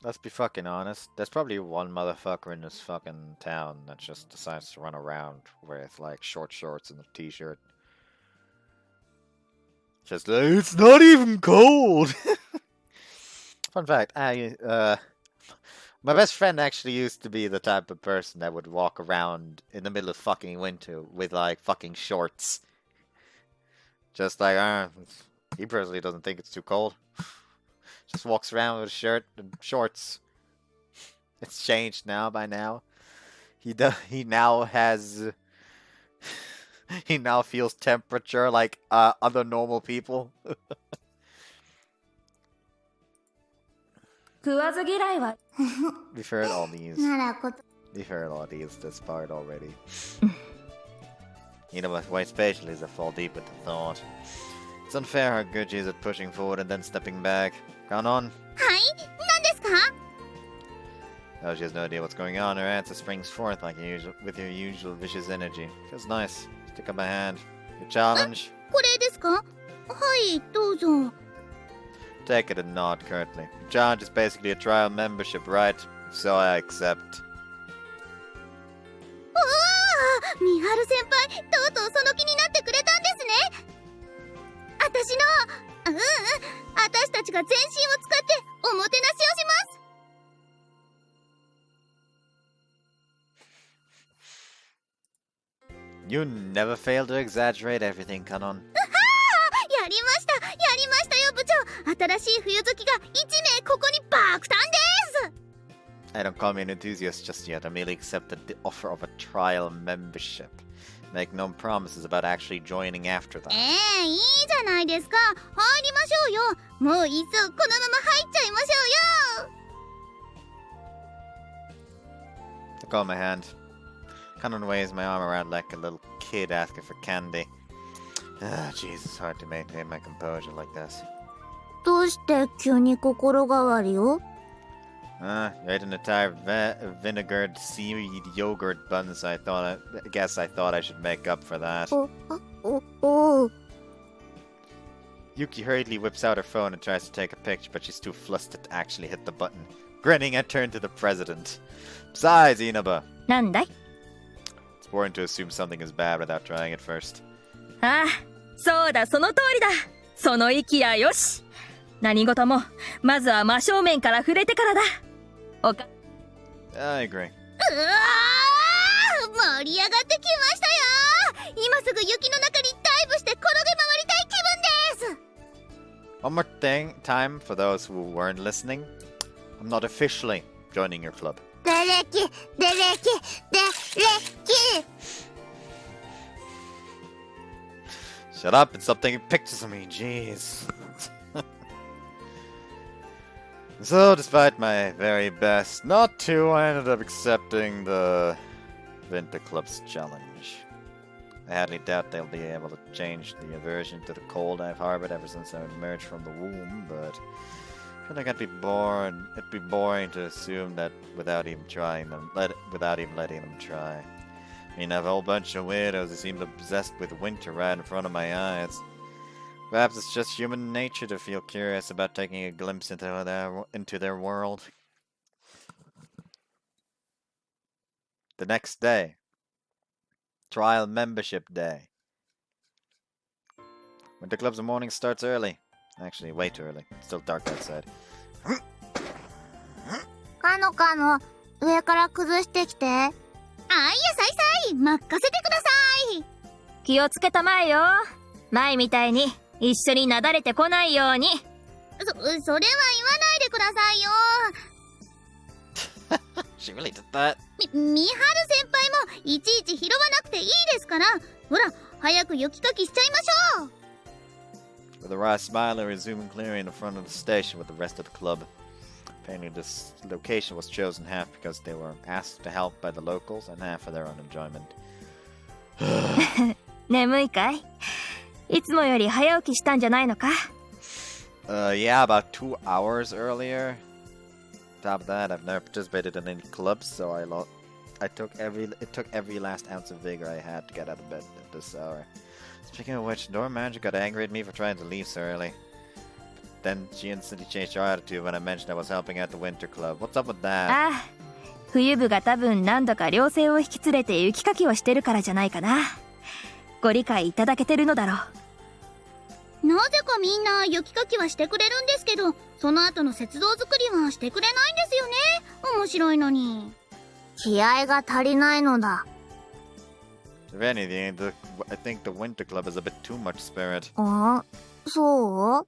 から。 Let's be fucking honest. There's probably one motherfucker in this fucking town that just decides to run around with like short shorts and a t-shirt. Just like, it's not even cold! Fun fact, my best friend actually used to be the type of person that would walk around in the middle of fucking winter with like fucking shorts. Just like, he personally doesn't think it's too cold. Just walks around with a shirt and shorts. It's changed now by now. He now feels temperature like other normal people. 食わず嫌いは We've heard all these. ならこと。We've heard all these this part already. You know what? Why spatial is a fall deep with the thought. It's unfair how good she is at pushing forward and then stepping back. Gone on. はい、何ですか？ Oh, she has no idea what's going on. Her answer springs forth like with your usual vicious energy. Feels nice. Stick up my hand. Your challenge? これですか？はい、どうぞ。 Take it and nod curtly. Your challenge is basically a trial membership, right? If so, I accept. うわあ、みはる先輩、とうとうその気になってくれたんですね。私たちが全身を使っておもてなしをします。 You never fail to exaggerate everything, Kanon. やりましたよ部長。新しい冬月が1名ここに爆誕です。 I don't call me an enthusiast just yet. I merely accepted the offer of a trial membership. Make no promises about actually joining after that. いいじゃないですか。入りましょうよ。もういっそこのまま入っちゃいましょうよ。 Look on my hand. Kanon waves my arm around like a little kid asking for candy. Ah, jeez, it's hard to maintain my composure like this. どうして急に心変わりを？ You ate an entire vinegared seaweed yogurt bun, so I guess I thought I should make up for that. Yuki hurriedly whips out her phone and tries to take a picture, but she's too flustered to actually hit the button. Grinning, I turn to the president. Besides, Inaba, なんだい？ it's boring to assume something is bad without trying it first. ああ、そうだ、その通りだ。その息やよし。何事もまずは真正面から触れてからだ。I agree. 盛り上がってきましたよ。今すぐ雪の中にダイブして転げ回りたい気分です。 One more time for those who weren't listening. I'm not officially joining your club. デレキ。 Shut up and stop taking pictures of me, jeez. So, despite my very best not to, I ended up accepting the Winter Club's challenge. I hardly doubt they'll be able to change the aversion to the cold I've harbored ever since I emerged from the womb, but I feel like it'd be boring to assume that without even letting them try. I mean, I have a whole bunch of weirdos who seem obsessed with winter right in front of my eyes. Perhaps it's just human nature to feel curious about taking a glimpse into their world. The next day. Trial membership day. Winter Club's morning starts early. Actually, way too early. It's still dark outside. かの、上から崩してきて。あいや、さい、任せてください。気をつけたまえよ。前みたいに一緒になだれてこないように。それは言わないでくださいよ。She really did that. みはる先輩もいちいち拾わなくていいですから。ほら、早く雪かきしちゃいましょう。 With a wry smile, I resumed clearing the front of the station with the rest of the club. Apparently, this location was chosen half because they were asked to help by the locals and half for their own enjoyment. 眠いかい？いつもより早起きしたんじゃないのか？ Yeah, about 2 hours earlier. On top of that, I've never participated in any clubs, so it took every last ounce of vigor I had to get out of bed at this hour. Speaking of which, Door Manager got angry at me for trying to leave so early. Then she instantly changed her attitude when I mentioned I was helping out the Winter Club. What's up with that? ああ、冬部が多分何度か寮生を引き連れて雪かきをしてるからじゃないかな。ご理解いただけてるのだろう。なぜかみんな雪かきはしてくれるんですけど、その後の雪像作りはしてくれないんですよね。面白いのに。気合が足りないのだ。If anything, I think the Winter Club is a bit too much spirit. あ、そう？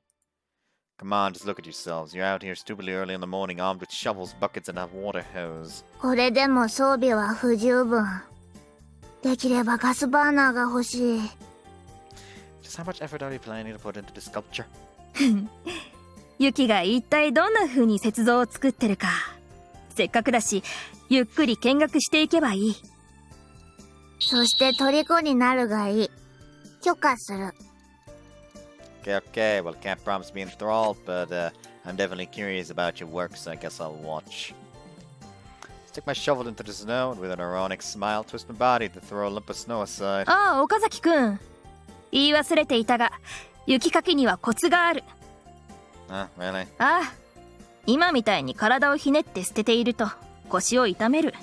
Come on, just look at yourselves. You're out here stupidly early in the morning, armed with shovels, buckets, and a water hose. これでも装備は不十分。できればガスバーナーが欲しい。Just how much effort are you planning to put into the sculpture? ユキが一体どんな風に雪像を作ってるか。せっかくだし、ゆっくり見学していけばいい。そして虜になるがいい。許可する。Okay, okay. Well, can't promise being enthralled, but I'm definitely curious about your work, so I guess I'll watch. Stick my shovel into the snow, and with an ironic smile, twist my body to throw a lump of snow aside. ああ、岡崎くん。言い忘れていたが、雪かきにはコツがある。Really? ああ、今みたいに体をひねって捨てていると腰を痛める。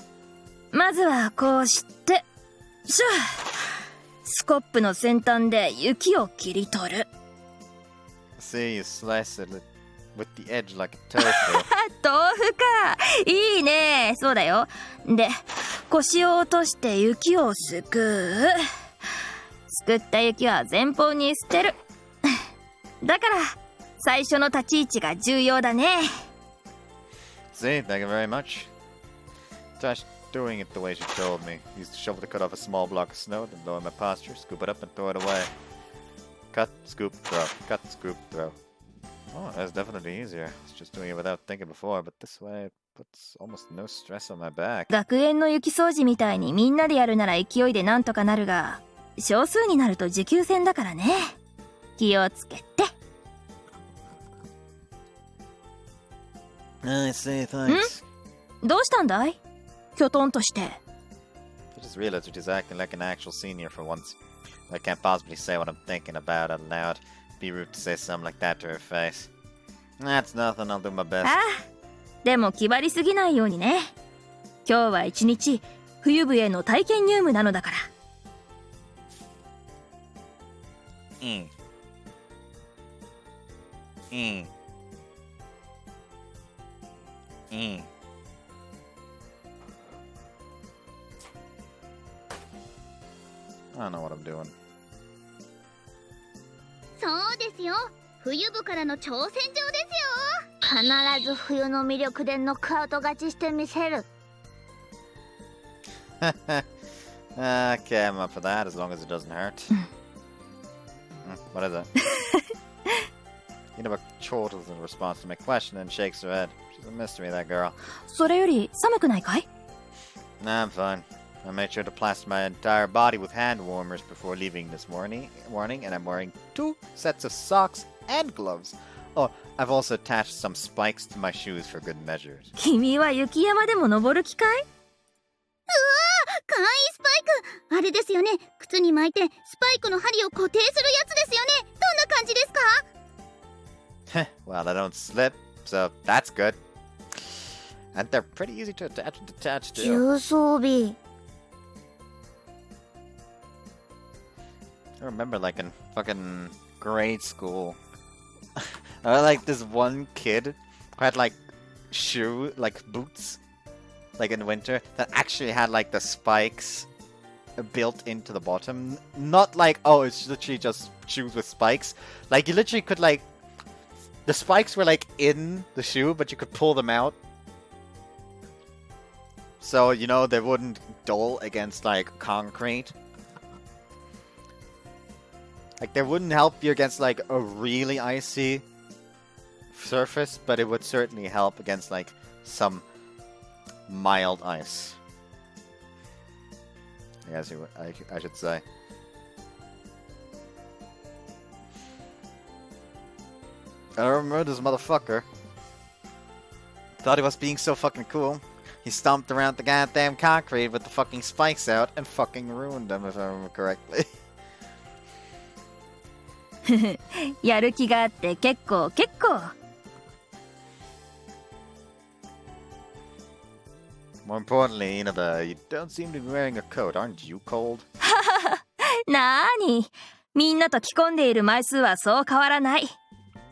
まずはこうして、シュッ、スコップの先端で雪を切り取る。See, you slice it with the edge like a tofu. 豆腐か、いいね。そうだよ。で、腰を落として雪をすくう。すくった雪は前方に捨てる。だから最初の立ち位置が重要だね。See, thank you very much. Try doing it the way she told me. Use the shovel to cut off a small block of snow, then lower my posture, scoop it up and throw it away. Cut, scoop, throw. Cut, scoop, throw. Oh, that's definitely easier. I was just doing it without thinking before, but this way it puts almost no stress on my back. 学園の雪掃除みたいにみんなでやるなら勢いでなんとかなるが、少数になると持久戦だからね。気をつけて。I see, thanks. どうしたんだい？きょとんとして。I just realized you're just acting like an actual senior for once. I can't possibly say what I'm thinking about out loud. Be rude to say something like that to her face. That's nothing, I'll do my best. ああ、でも気張りすぎないようにね。今日は一日冬笛の体験入部なのだから。I don't know what I'm doing. そうですよ。冬部からの挑戦状ですよ。必ず冬の魅力でノックアウト勝ちしてみせる。Okay, I'm up for that as long as it doesn't hurt. What is it? You never chortles in response to my question and shakes her head. She's a mystery, that girl. それより寒くないかい？ Nah, I'm fine. I made sure to plaster my entire body with hand warmers before leaving this morning, and I'm wearing 2 sets of socks and gloves. Oh, I've also attached some spikes to my shoes for good measures. 君は雪山でも登る気かい？かわいいスパイク。あれですよね。靴に巻いてスパイクの針を固定するやつですよね。どんな感じですか？ Well, I don't slip, so that's good. And they're pretty easy to attach and detach to. 重装備。I remember, like, in fucking grade school, I had, like, this one kid who had, like, boots, like, in winter, that actually had, like, the spikes built into the bottom. Not like, oh, it's literally just shoes with spikes. Like, you literally could, like, the spikes were, like, in the shoe, but you could pull them out. So, you know, they wouldn't dull against, like, concrete. Like, they wouldn't help you against, like, a really icy surface, but it would certainly help against, like, some mild ice. I guess I should say. I remember this motherfucker. Thought he was being so fucking cool. He stomped around the goddamn concrete with the fucking spikes out and fucking ruined them, if I remember correctly. やる気があって結構。More importantly, you don't seem to be wearing a coat. Aren't you cold? なーに、みんなと着込んでいる枚数はそう変わらない。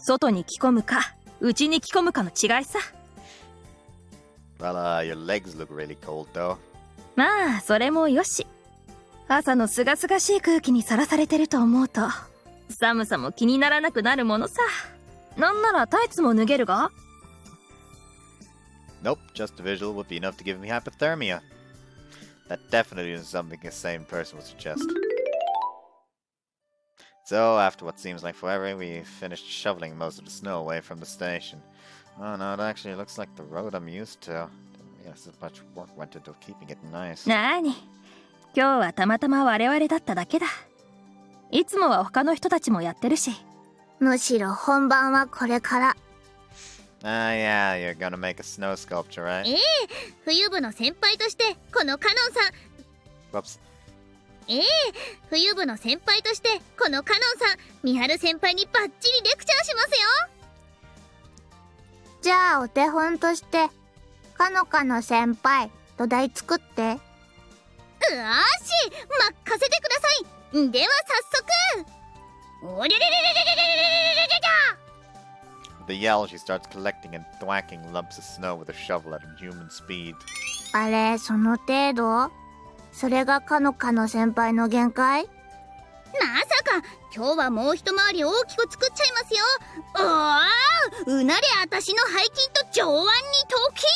外に着込むか、内に着込むかの違いさ。Well, your legs look really cold, though. まあ、それもよし。朝のすがすがしい空気にさらされてると思うと、寒さも気にならなくなるものさ。なんならタイツも脱げるが？ Nope, just a visual would be enough to give me hypothermia. That definitely isn't something a sane person would suggest. So, after what seems like forever, we finished shoveling most of the snow away from the station. Oh no, it actually looks like the road I'm used to. Didn't realize as much work went into keeping it nice. なーに、今日はたまたま我々だっただけだ。いつもは他の人たちもやってるし。むしろ本番はこれから。Yeah, you're gonna make a snow sculpture, right? 冬部の先輩としてこのカノンさん。 Whoops. 冬部の先輩としてこのカノンさん、ミハル先輩にバッチリレクチャーしますよ。じゃあお手本としてカノカの先輩土台作って。よし、任せてください。では早速。おりゃりゃりゃりゃりゃりゃりゃりゃりゃ。 With a yell, she starts collecting and thwacking lumps of snow with a shovel at a human speed. あれ、その程度？それがカノカの先輩の限界？まさか今日はもう一回り大きく作っちゃいますよ。うなれあたしの背筋と上腕二頭筋。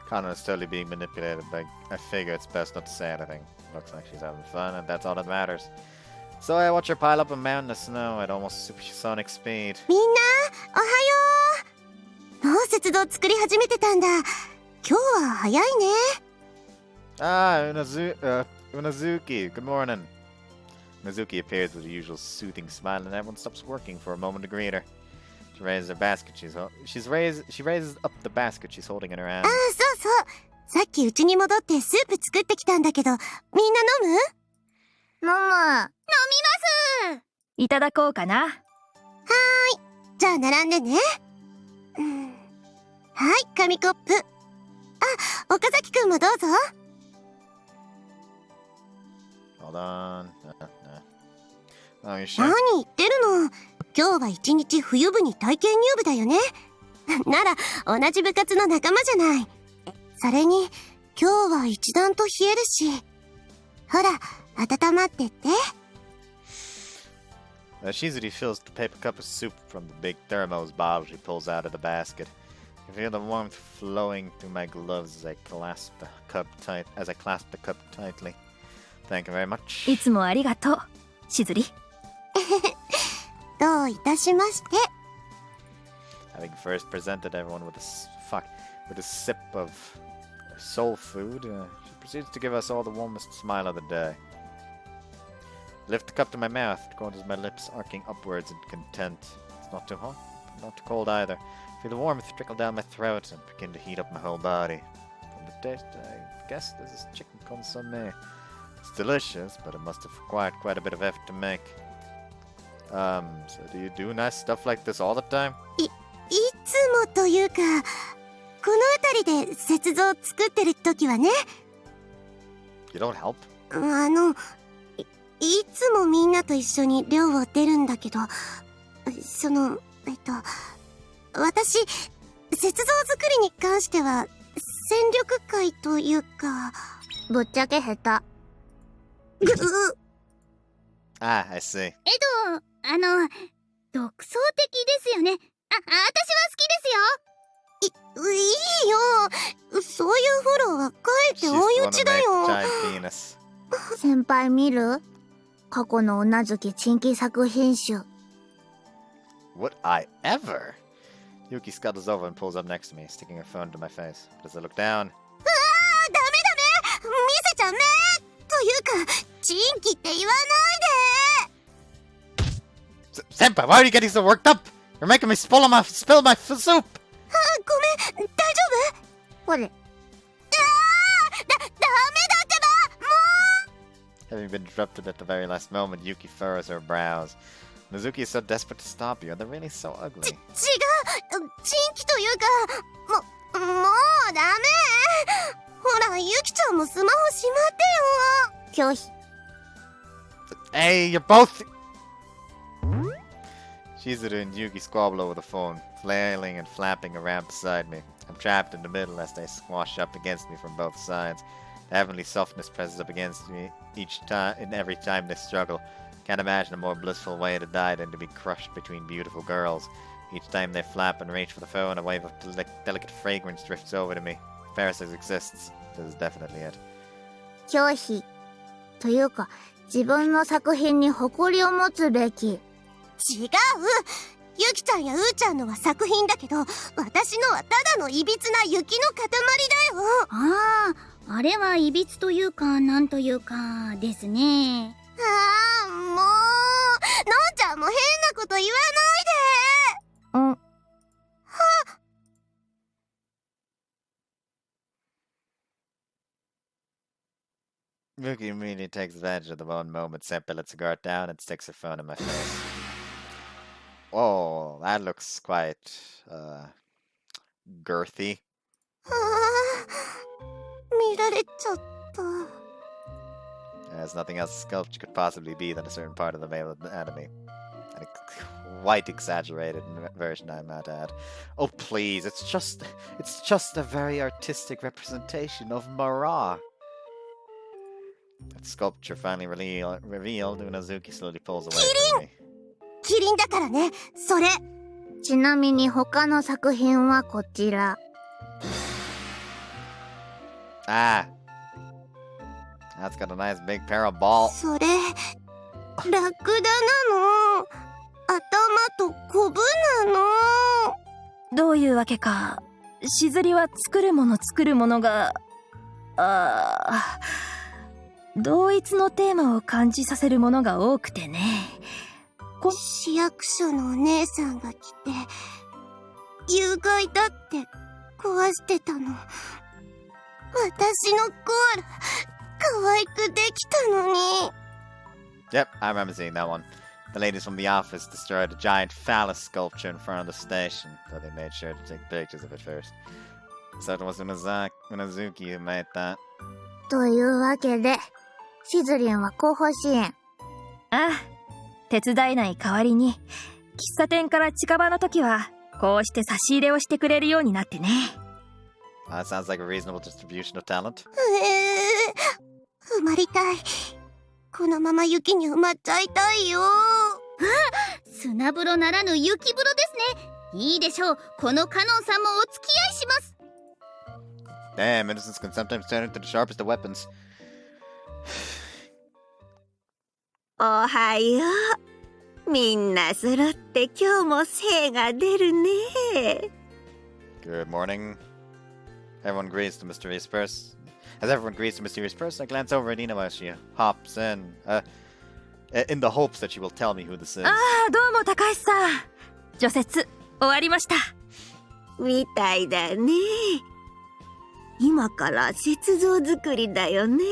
Kana is totally being manipulated, but I figure it's best not to say anything. Looks like she's having fun, and that's all that matters. So I watch her pile up a mountain of snow at almost supersonic speed. みんな、おはよう。もう雪道作り始めてたんだ。今日は早いね。Ah, Unazuki, good morning. Unazuki appears with the usual soothing smile, and everyone stops working for a moment to greet her. She raises her basket. She raises up the basket she's holding in her hand. そうそう。さっき家に戻ってスープ作ってきたんだけど、みんな飲む？飲みます。いただこうかな。じゃあ並んでね。はい、紙コップ。あ、岡崎くんもどうぞ。Hold on. Oh, you sure? 何言ってるの。今日は一日冬部に体験入部だよね。なら同じ部活の仲間じゃない。それに今日は一段と冷えるし。ほら、温まってって。Shizuri fills the paper cup of soup from the big thermos bottle she pulls out of the basket. I feel the warmth flowing through my gloves as I clasp the cup tightly. Thank you very much. いつもありがとう、しずり。どういたしまして。 Having first presented everyone with a sip of soul food, she proceeds to give us all the warmest smile of the day. Lift the cup to my mouth, the corners of my lips arcing upwards in content. It's not too hot, not too cold either. Feel the warmth trickle down my throat and begin to heat up my whole body. From the taste, I guess this is chicken consomme. It's delicious, but it must have required quite a bit of effort to make. So do you do nice stuff like this all the time? いつもというか、この辺りで雪像作ってる時はね。You don't help? いつもみんなと一緒に寮を出るんだけど、私、雪像作りに関しては戦力外というか、ぶっちゃけ下手。Ah, I see. 独創的ですよね。私は好きですよ。いいよ。そういうフォローはかえって追い打ちだよ。先輩見る？過去のうなずき珍奇作品集。 Would I ever? Yuki scuttles over and pulls up next to me, sticking her phone to my face. As I look down. ダメ見せちゃねというか、珍奇って言わないで。 Senpai, why are you getting so worked up? You're making me spill my soup! ごめん、大丈夫？これ。ダメだってば、もう。 Having been interrupted at the very last moment, Yuki furrows her brows. Mizuki is so desperate to stop you, and they're really so ugly. 違う、珍奇というか、もうダメ。ほら、ゆきちゃんもスマホしまってよ。拒否。 Hey, you're both... Shizuru and Yuki squabble over the phone, flailing and flapping around beside me. I'm trapped in the middle as they squash up against me from both sides. The heavenly softness presses up against me every time they struggle. Can't imagine a more blissful way to die than to be crushed between beautiful girls. Each time they flap and reach for the phone, a wave of delicate fragrance drifts over to me. Pharisees exists. This is definitely it. 拒否。というか、自分の作品に誇りを持つべき。違う。ゆきちゃんやうーちゃんのは作品だけど、私のはただのいびつな雪の塊だよ。ああ、あれはいびつというか、なんというか、ですね。ああ、もう、のんちゃんも変なこと言わないで。Yuki immediately takes advantage of the one moment Senpai lets her guard down and sticks her phone in my face. Oh, that looks quite, girthy. ああ、見られちゃった。There's nothing else sculpture could possibly be than a certain part of the male anatomy. And a quite exaggerated version, I might add. Oh, please, it's just a very artistic representation of Mara. That sculpture finally revealed, Unazuki slowly pulls away from me. キリンだからね、それ。ちなみに他の作品はこちら。Ah! That's got a nice big pair of balls. それ、ラクダなの。頭とコブなの。どういうわけか、しずりは作るものが、同一のテーマを感じさせるものが多くてね。市役所のお姉さんが来て、有害だって壊してたの。私のコアラ、可愛くできたのに。Yep, I remember seeing that one. The ladies from the office destroyed a giant phallus sculpture in front of the station, though they made sure to take pictures of it first. So it was Unazuki who made that. というわけで、しずりんは後方支援。ああ、手伝えない代わりに、喫茶店から近場の時は、こうして差し入れをしてくれるようになってね。That sounds like a reasonable distribution of talent. 埋まりたい。このまま雪に埋まっちゃいたいよ。砂風呂ならぬ雪風呂ですね。いいでしょう。このカノンさんもお付き合いします。Damn, innocence can sometimes turn into the sharpest of weapons. おはよう。みんな揃って今日も精が出るね。Good morning. Everyone greets the mysterious person. As everyone greets the mysterious person, I glance over at Ina as she hops in the hopes that she will tell me who this is. ああ、どうも高橋さん。除雪終わりました。みたいだね。今から雪像作りだよね。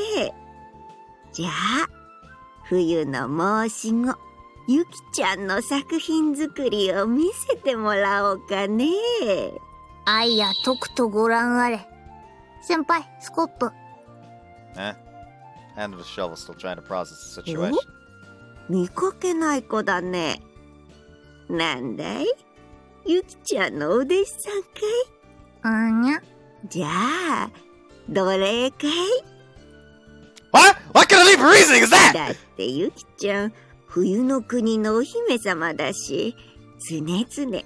じゃあ冬の申し子ゆきちゃんの作品作りを見せてもらおうかね。愛やとくとご覧あれ。先輩、スコップ。Hand of the shovel, still trying to process the situation. 見かけない子だね。なんだい、ゆきちゃんのお弟子さんかあにゃ。い。じゃあ奴隷かい。 What kind of deep reasoning is that? だってゆきちゃん冬の国のお姫様だし、常々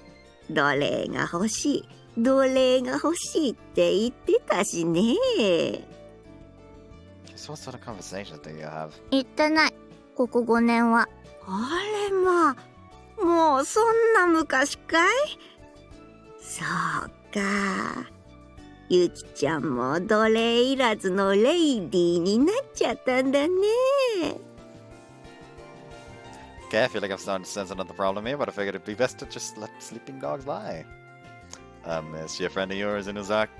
奴隷が欲しい奴隷が欲しいって言ってたしね。 So what sort of conversations do you have? 言ってない。ここ5年は。あれまあ、もうそんな昔かい。そうか、ゆきちゃんも奴隷いらずのレイディーになっちゃったんだね。 Okay, I feel like I'm starting to sense another problem here, but I figured it'd be best to just let sleeping dogs lie. Is she a friend of yours, Unazuki?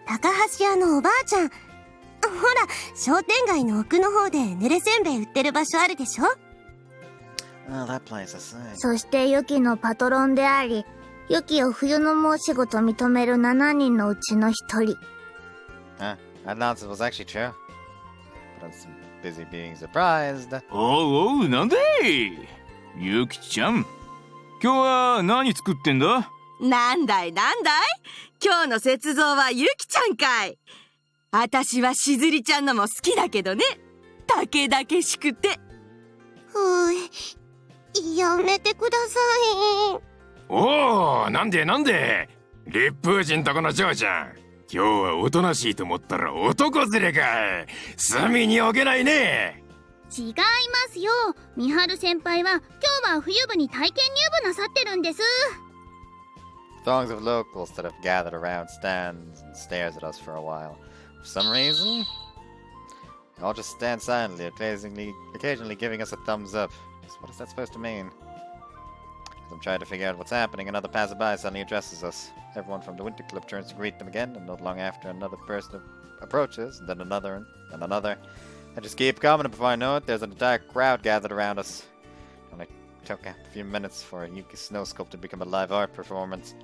高橋屋のおばあちゃん。ほら、商店街の奥の方で濡れせんべい売ってる場所あるでしょ。Oh, that place, I see. そしてユキのパトロンであり、ユキを冬の申し子と認める7人のうちの1人。I announced it was actually true. But I was busy being surprised. おうおう、なんだいゆきちゃん、今日は何作ってんだ。なんだいなんだい、今日の雪像はゆきちゃんかい。あたしはしずりちゃんのも好きだけどね。たけだけしくて。やめてください。おお、なんで立風神とこの嬢ちゃん、今日はおとなしいと思ったら男連れか。隅に置けないね。違いますよ。みはる先輩は今日は冬部に体験入部なさってるんです。 Throngs of locals that have gathered around stands and stares at us for a while. For some reason, they all just stand silently, occasionally giving us a thumbs up. So what is that supposed to mean? As I'm trying to figure out what's happening, another passerby suddenly addresses us. Everyone from the Winter Club turns to greet them again, and not long after, another person approaches, and then another, and another. I just keep coming, and before I know it, there's an entire crowd gathered around us. It only took a few minutes for Yuki's snow sculpture to become a live art performance.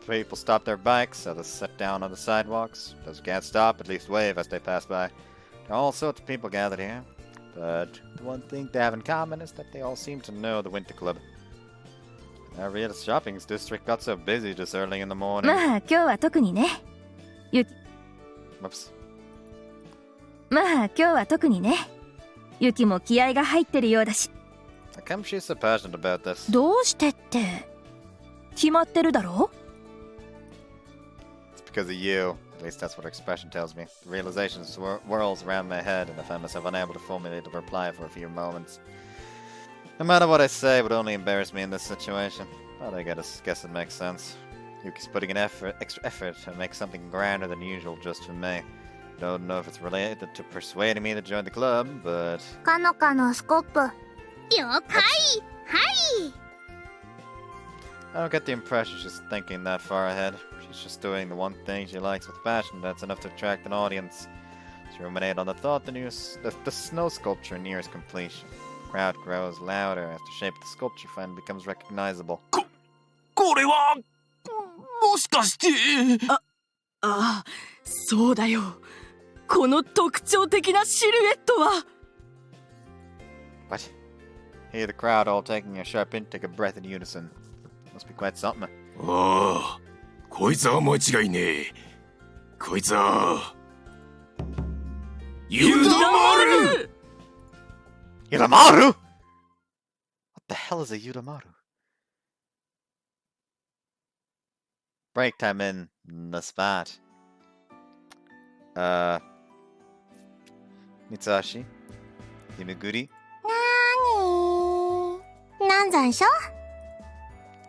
People stop their bikes, others sit down on the sidewalks. Those who can't stop at least wave as they pass by. There are all sorts of people gathered here, but the one thing they have in common is that they all seem to know the Winter Club. Our real shopping district got so busy this early in the morning. まあ今日は特にね。Whoops. まあ今日は特にね。ユキも気合が入ってるようだし。How come she's so passionate about this? どうしてって決まってるだろ？It's because of you. At least that's what her expression tells me. The realization whirls around my head, and I find myself unable to formulate a reply for a few moments. No matter what I say, it would only embarrass me in this situation. But I guess it makes sense. Yuki's putting an extra effort to make something grander than usual just for me. Don't know if it's related to persuading me to join the club, but... かのかのスコップ。了解。はい。 I don't get the impression she's thinking that far ahead. She's just doing the one thing she likes with passion that's enough to attract an audience. She ruminated on the thought the snow sculpture nears completion. The crowd grows louder as the shape of the sculpture finally becomes recognizable. これはもしかして。ああ、そうだよ。この特徴的なシルエットは。What? Hear the crowd all taking a sharp intake of breath in unison. Must be quite something. ああ、こいつは間違いねえ。こいつはユダマル。Yudamaru? What the hell is a Yudamaru? Break time in the spot. Mitsuhashi? Himeguri? なんざんしょ？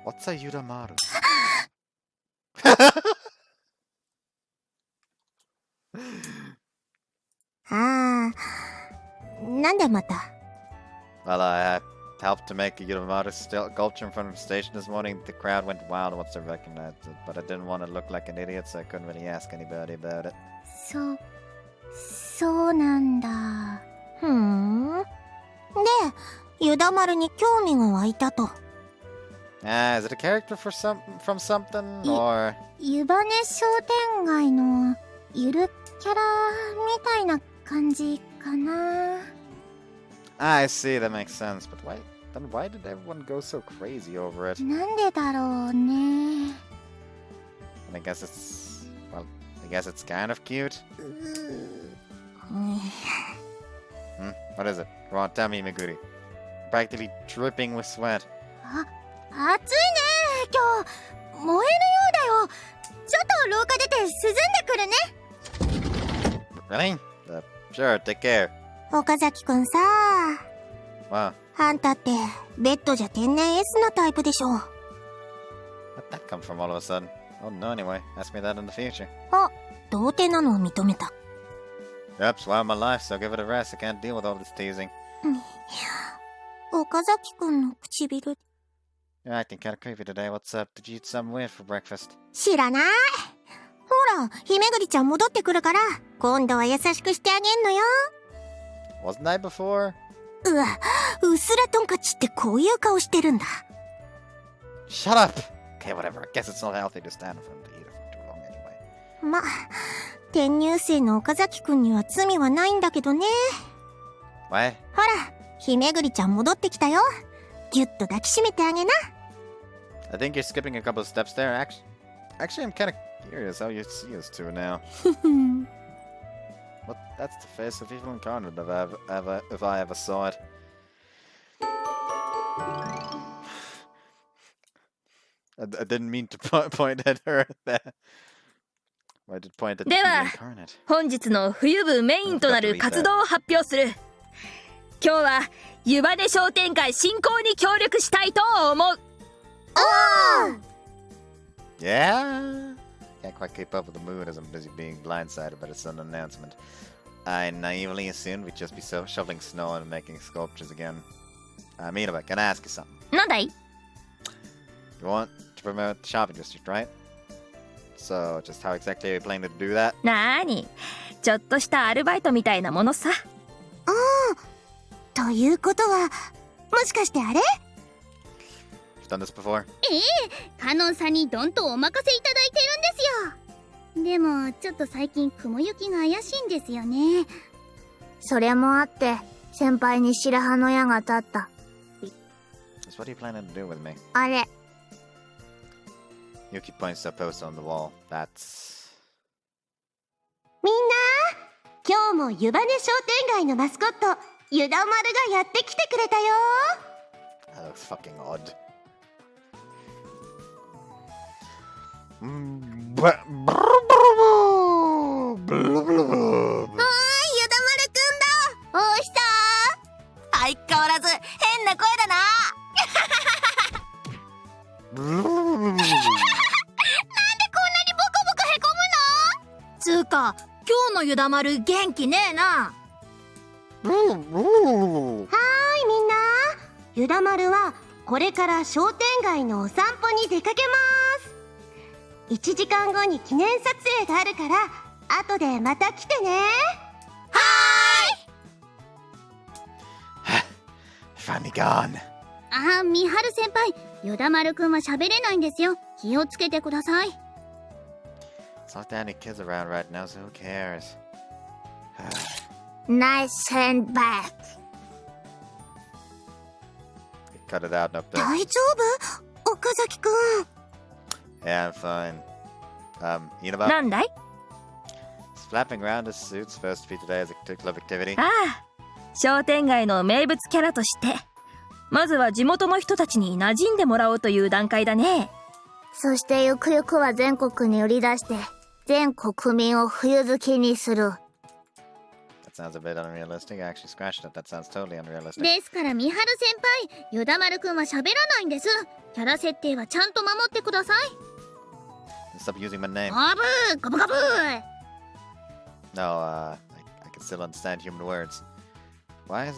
What's a Yudamaru? ああ、なんでまた？ Well, I helped to make a Yudamaru sculpture in front of the station this morning. The crowd went wild once they recognized it, but I didn't want to look like an idiot, so I couldn't really ask anybody about it. そうなんだ。ふーん。で、ユダマルに興味が湧いたと。Is it a character from something, or...湯羽商店街のゆるキャラみたいな感じかな。I see, that makes sense, but why did everyone go so crazy over it? なんでだろうね。And I guess it's kind of cute. What is it? Come on, tell me, Meguri. Practically dripping with sweat. 暑いね今日。燃えるようだよ。ちょっと廊下出て涼んでくるね。 Really? Sure, take care. 岡崎くんさ。Wow. あんたってベッドじゃ天然 S なタイプでしょ。Where'd that come from all of a sudden? Oh no, anyway. Ask me that in the future. あ、童貞なのを認めた。Yep, swallow my life, so give it a rest. I can't deal with all this teasing. 岡崎くんの唇。You're acting kind of creepy today. What's up? Did you eat something weird for breakfast? 知らない。ほら、ひめぐりちゃん戻ってくるから、今度は優しくしてあげんのよ。Wasn't I before? うわ、うすらトンカチってこういう顔してるんだ。Shut up! Okay, whatever. I guess it's not healthy to stand in front of the heater for too long anyway. ま、転入生の岡崎くんには罪はないんだけどね。What? ほら、ひめぐりちゃん戻ってきたよ。ぎゅっと抱きしめてあげな。I think you're skipping a couple of steps there. Actually, I'm kind of curious how you see us two now. What? That's the face of evil incarnate if I ever saw it. I didn't mean to point at her there. I did point at で the は incarnate. 本日の冬部メインとなる活動を発表する。今日は湯羽商店会進行に協力したいと思う。Yeah? Can't quite keep up with the mood as I'm busy being blindsided by the sudden announcement. I naively assumed we'd just be shoveling snow and making sculptures again. Minaba, can I ask you something? なんだい？ You want to promote the shopping district, right? So, just how exactly are you planning to do that? なーに、ちょっとしたアルバイトみたいなものさ。ということは、もしかしてあれ？ You've done this before? カノンさんにどんとお任せいただいてるんですよ。でもちょっと最近雲行きが怪しいんですよね。それもあって先輩に白羽の矢が立った。 So what are you planning to do with me? あれ Yuki points to a poster on the wall. That's... みんな、今日も湯羽商店街のマスコット、湯田丸がやってきてくれたよ。 That looks fucking odd.相変わらず変な声だな。つうか、今日の湯田丸元気ねえな。みんな、湯田丸はこれから商店街のお散歩に出かけます。1時間後に記念撮影があるから後でまた来てね。Finally gone. みはる先輩、湯田丸くんは喋れないんですよ。気をつけてください。 It's not that any kids around right now, so who cares? Nice hand back. Cut it out, no bit. 大丈夫？岡崎くん。 Yeah, I'm fine. Inaba? なんだい？ Is flapping around his suit supposed to be today as a club activity? ああ、商店街の名物キャラとしてまずは地元の人たちに馴染んでもらおうという段階だね。そしてゆくゆくは全国に売り出して全国民を冬好きにする。 That sounds a bit unrealistic. I actually scratched it. That sounds totally unrealistic. ですからみはる先輩、湯田丸くんは喋らないんです。キャラ設定はちゃんと守ってください。 Stop using my name. ガブーガブガブー。 No, I can still understand human words. Why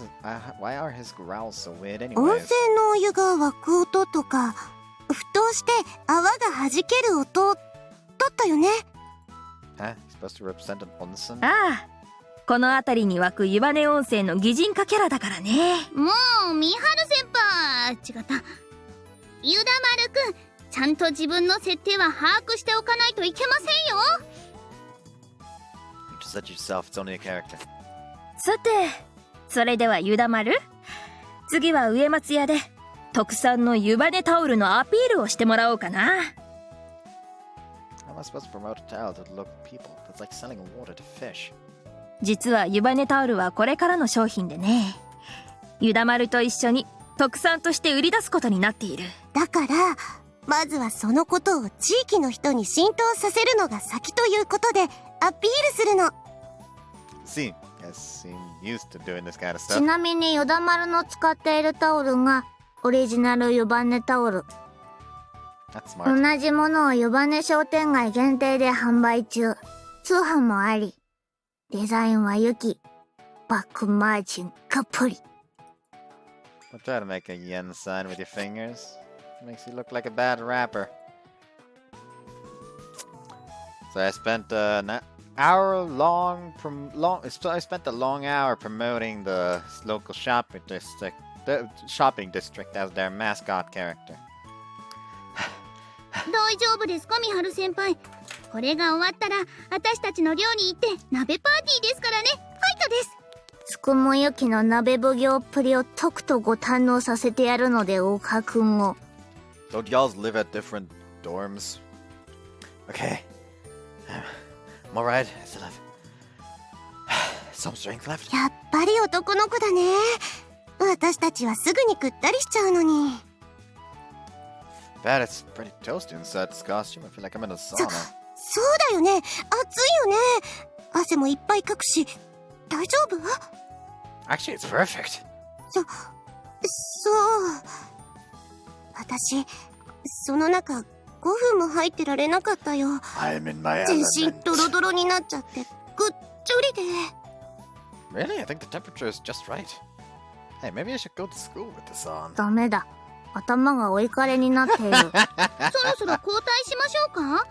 are his growls so weird 温 anyways? 泉のお湯が沸く音とか、沸騰して泡が弾ける音だったよね。 Huh? Supposed to represent an onsen? ああ、この辺りに湧く湯羽温泉の擬人化キャラだからね。もうみはる先輩、違った。湯田丸くん、ちゃんと自分の設定は把握しておかないといけませんよ。 You just said yourself, it's only a character. さて、それでは湯田丸、次は上松屋で特産の湯羽タオルのアピールをしてもらおうかな。 How am I supposed to promote a towel to the local people? That's like selling water to fish. 実は湯羽タオルはこれからの商品でね、湯田丸と一緒に特産として売り出すことになっている。だからまずはそのことを地域の人に浸透させるのが先ということでアピールするの。 See, guys seem used to doing this kind of ち stuff. なみによだまるの使っているタオルがオリジナル湯羽タオル。 That's smart. 同じものを湯羽商店街限定で販売中。通販もあり。デザインはユキ。バックマージンかっぽり。 Don't try to make a yen sign with your fingers. Makes you look like a bad rapper. So I spent an hour long I spent a long hour promoting the local shopping district as their mascot character. 大丈夫ですかみはる先輩。これが終わったら私たちの寮に行って鍋パーティーですからね。ファイトです。つくもゆきの鍋奉行っぷりをとくとご堪能させてやるのでお覚悟。 Don't y'alls live at different dorms? Okay. I'm alright. I still have some strength left. やっぱり男の子だね。私たちはすぐにぐったりしちゃうのに。 Bet it's pretty toasty inside this costume. I feel like I'm in a sauna. そうだよね。暑いよね。汗もいっぱいかくし、大丈夫？ Actually, it's perfect. そう。私、その中、5分も入ってられなかったよ。 I'm in my 全 element. 身ドロドロになっちゃって、ぐっちょりで。Really? I think the temperature is just right. Hey, maybe I should go to school with this on. ダメだ。頭がお怒りになっている。そろそろ交代しましょうか？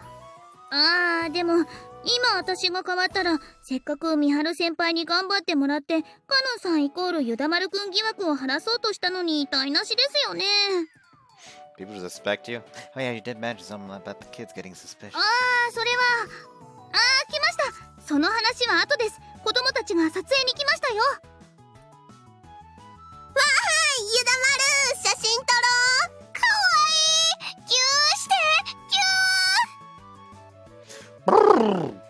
でも、今私が変わったら、せっかく美晴先輩に頑張ってもらって、カノンさんイコールユダマルくん疑惑を晴らそうとしたのに台無しですよね。People suspect you? Oh yeah, you did mention something about the kids getting suspicious. それは、来ました。その話は後です。子供たちが撮影に来ましたよ。ゆだまる、写真撮ろう。かわいい。ギューして、ギュ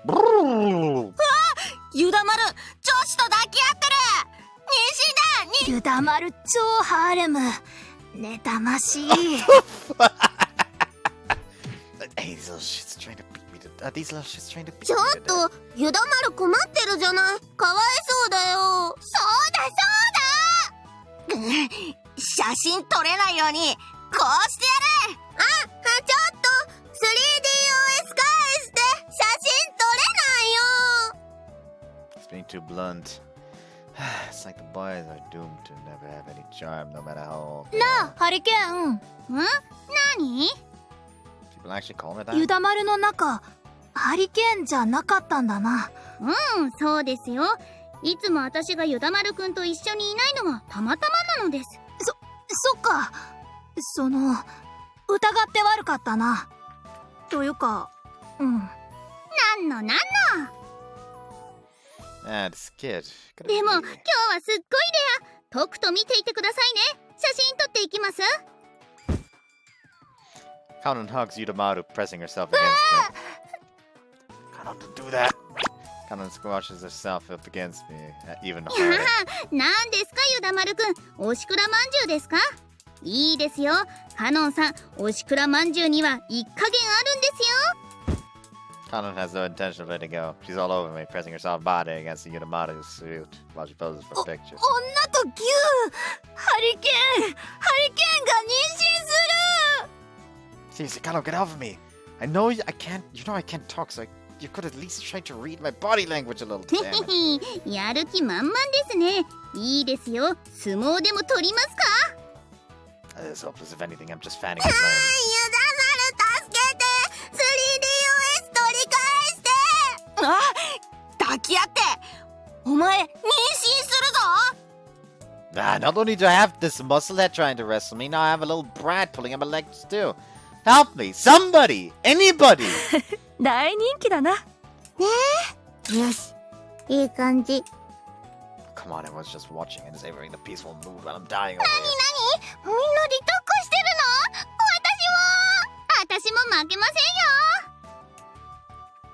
ー。ゆだまる、女子と抱き合ってる。西田、ゆだまる超ハーレム。妬ましい。Hey, these little shits trying to beat me to... these little shits trying to beat ちょ me っ to と、ゆだまる困ってるじゃない。かわいそうだよ。そうだ。写真撮れないように、こうしてやれ。ちょっと 3DOS 返して写真撮れないよ。 It's being too blunt. It's like the boys are doomed to never have any charm, no matter how old. なあ、ハリケーン。何？ People actually call me that? ゆだまるの中、ハリケーンじゃなかったんだな。そうですよ。いつも私がユダマルくんと一緒にいないのはたまたまなのです。そっか。疑って悪かったな。というか、なんの。This kid. でも今日はすっごいレア。とくと見ていてくださいね。写真撮っていきます。Kanon hugs Yudamaru, pressing herself against me. Kanon, don't do that. Kanon squashes herself up against me, even harder. なんですかユダマルくん、おしくらまんじゅうですか？いいですよ。カノンさん、おしくらまんじゅうにはいっかげんあるんですよ。Kanon has no intention of letting go. She's all over me, pressing herself body against the Yudamaru's suit while she poses for pictures. 女とギュー。ハリケーンが妊娠する。 Seriously, Kanon, get off of me. I know I can't talk, so you could at least try to read my body language a little. Damn it. やる気満々ですね。いいですよ。相撲でも取りますか？ It's hopeless. If anything, I'm just fanning the flame. ゆだまる助けて。 3DOS 取り返して。抱き合って。お前、妊娠するぞ。Not only do I have this musclehead trying to wrestle me, now I have a little brat pulling at my legs too. Help me! Somebody! Anybody! 大人気だな。よし、いい感じ。 Come on, everyone's just watching and savoring the peaceful mood while I'm dying over here. みんなリタックしてるの？私も負けません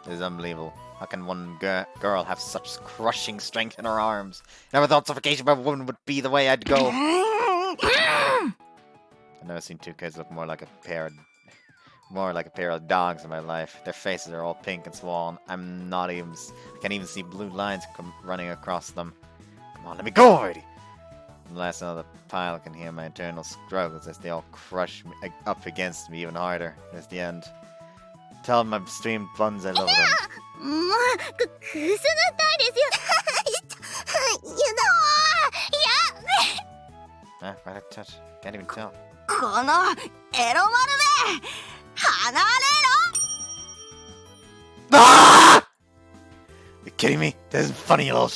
よ。 This is unbelievable. How can one girl have such crushing strength in her arms? Never thought suffocation by a woman would be the way I'd go. I've never seen two kids look more like a pair of dogs in my life. Their faces are all pink and swollen. I can't even see blue lines running across them. Come on, let me go already! And the last end of the pile can hear my internal struggles as they all crush me up against me even harder. There's the end. Tell my streamed buns I love them. もう、くすぐったいですよ。Right touch. Can't even tell. このエロ丸め離れ Ah! You kidding me? This isn't funny, you little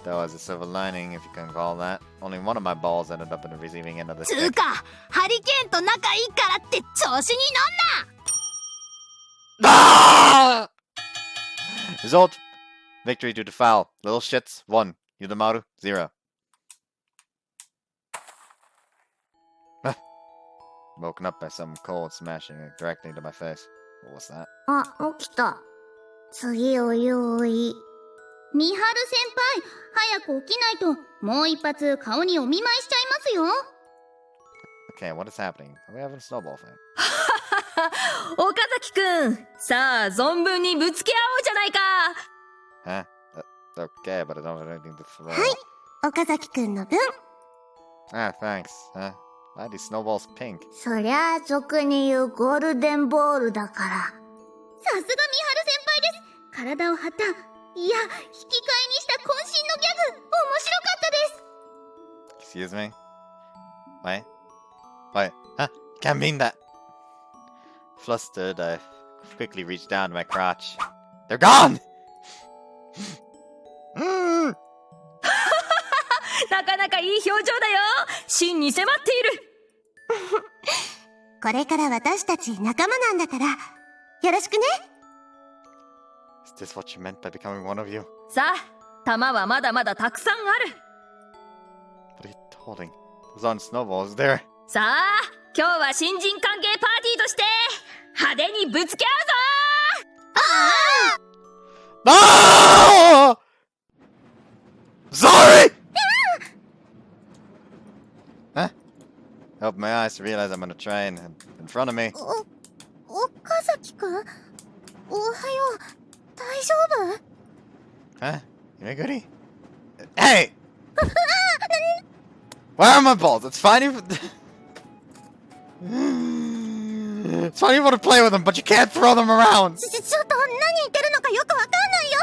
That was a silver lining, if you can call that. Only one of my balls ended up in the receiving end of the つう stick. か、ハリケーンと仲いいからって調子に Ah! Result: victory due to foul. Little shits 1, Yudamaru 0. Woken up by something cold smashing directly into my face. What was that? なんだ。あ、起きた。次お用意。美晴先輩、早く起きないと、もう一発顔にお見舞いしちゃいますよ。Okay, what is happening? Are we having a snowball fight? 岡崎くん、さあ存分にぶつけ合おうじゃないか。Huh? It's okay, but I don't have anything to throw. はい、岡崎くんの分。Ah, thanks. Huh? Why are these snowballs pink? そりゃあ俗に言うゴールデンボールだから。さすがみはる先輩です。体を張った、いや、引き換えにした渾身のギャグ、面白かったです。 Excuse me? Wait? Wait? Huh? Can't mean that. Flustered, I quickly reached down to my crotch. They're gone! なかなかいい表情だよ。真に迫っている。これから私たち仲間なんだから、よろしくね。Is this what you meant by becoming one of you? さあ、弾はまだまだたくさんある。What are you holding? Those aren't snowballs, there. さあ、今日は新人歓迎パーティーとして派手にぶつけ合うぞ。No! Sorry! Huh? I opened my eyes to realize I'm on a train and in front of me. 岡崎くん、おはよう。大丈夫？ Huh? Yukikoi? Hey! Where are my balls? It's fine if... It's fine if you want to play with them, but you can't throw them around! ちょっと何言ってるのかよくわかんないよ。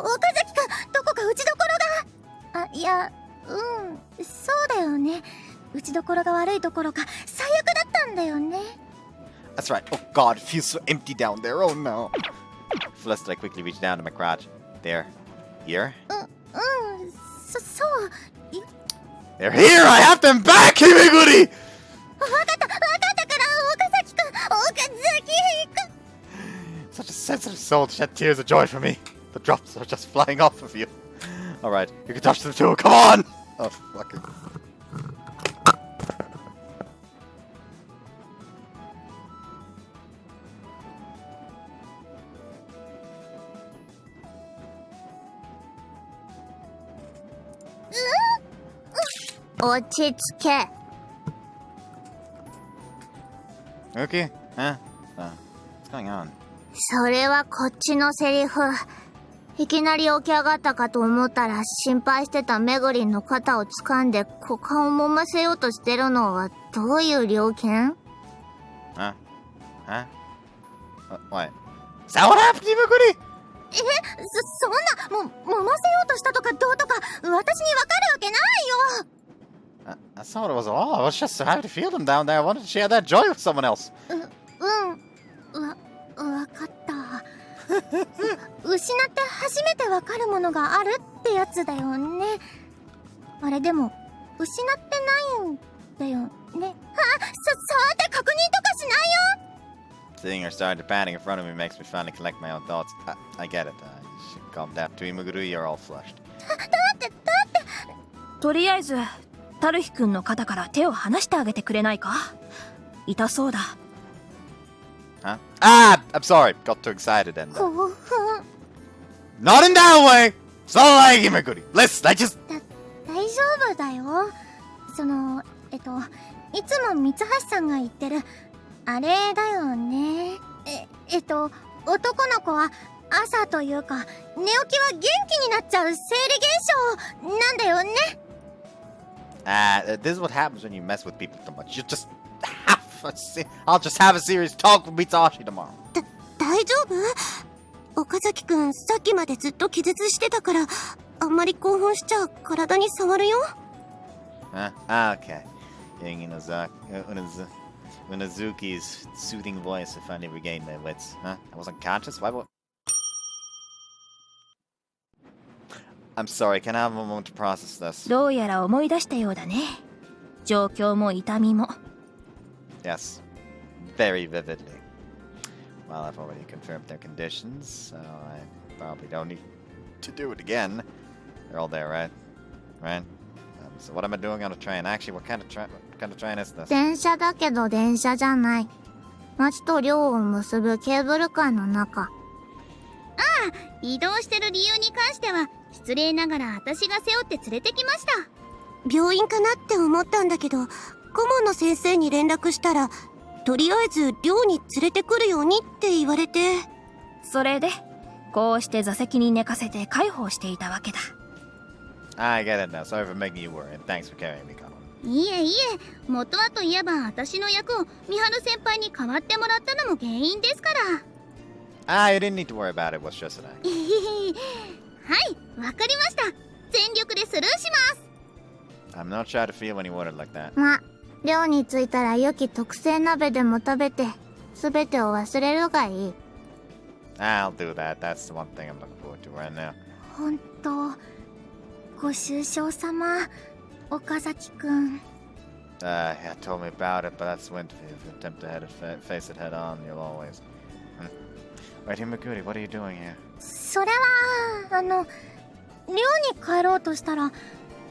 岡崎くん、どこか打ちどころが。いや、そうだよね。打ちどころが悪いどころか最悪だったんだよね。 That's right. Oh god, it feels so empty down there. Oh no. Flustered, I quickly reached down to my crotch. There. Here? そう。They're here! I have them back, Yukikoi! わかったから岡崎くん。 Such a sensitive soul to shed tears of joy for me. The drops are just flying off of you. Alright, you can touch them too. Come on! Oh, fucking...落ち着け。Okay? Huh? What's going on? それはこっちのセリフ。いきなり起き上がったかと思ったら、心配してためぐりんの肩を掴んで股間を揉ませようとしてるのはどういう了見？ Huh? What? Is that what happened, Yukikoi? そんな、揉ませようとしたとかどうとか、私にわかるわけないよ。That's not what it was at all. I was just so happy to feel them down there. I wanted to share that joy with someone else. わかった。失って初めてわかるものがあるってやつだよね。あれでも、失ってないんだよね。さて確認とかしないよ。 Seeing her start to panic in front of me makes me finally collect my own thoughts. I get it. You should calm down. To Imuguru, you're all flushed. だって。とりあえず、タルヒくんの肩から手を離してあげてくれないか？痛そうだ。Huh? Ah! I'm sorry. Got too excited and... 興奮。 Not in that way! It's not like Imuguru. Listen, I just... 大丈夫だよ。いつも三橋さんが言ってる、あれだよね。男の子は朝というか、寝起きは元気になっちゃう生理現象なんだよね。This is what happens when you mess with people too much. You just have I'll just have a serious talk with Mitsuhashi tomorrow. 大丈夫？岡崎くん、さっきまでずっと気絶してたから、あんまり興奮しちゃ体に触るよ。Okay. Unazuki's soothing voice finally regained my wits. I wasn't conscious? Why would... I'm sorry, can I have a moment to process this? どうやら思い出したようだね。状況も痛みも。Yes. Very vividly. Well, I've already confirmed their conditions, so I probably don't need to do it again. They're all there, right? Right? So what am I doing on a train? Actually, what kind of train is this? 電車だけど電車じゃない。町と寮を結ぶケーブルカーの中。移動してる理由に関しては、失礼ながら私が背負って連れてきました。病院かなって思ったんだけど、顧問の先生に連絡したら、とりあえず寮に連れてくるようにって言われて。それでこうして座席に寝かせて介抱していたわけだ。 I get it now. Sorry for making you worry, and thanks for carrying me, Connell. いえいえ、元はといえば私の役を美晴先輩に代わってもらったのも原因ですから。Ah, you didn't need to worry about it. It was just an act. はい、わかりました。全力でスルーします。 I'm not shy to feel when you worded like that. ま、寮に着いたらユキ特製鍋でも食べて、すべてを忘れるがいい。I'll do that. That's the one thing I'm looking forward to right now. 本当、ご愁傷様、岡崎くん。Yeah, told me about it, but that's when if you attempt to face it head on, you'll always. Wait, Himaguri, what are you doing here? それは、寮に帰ろうとしたら、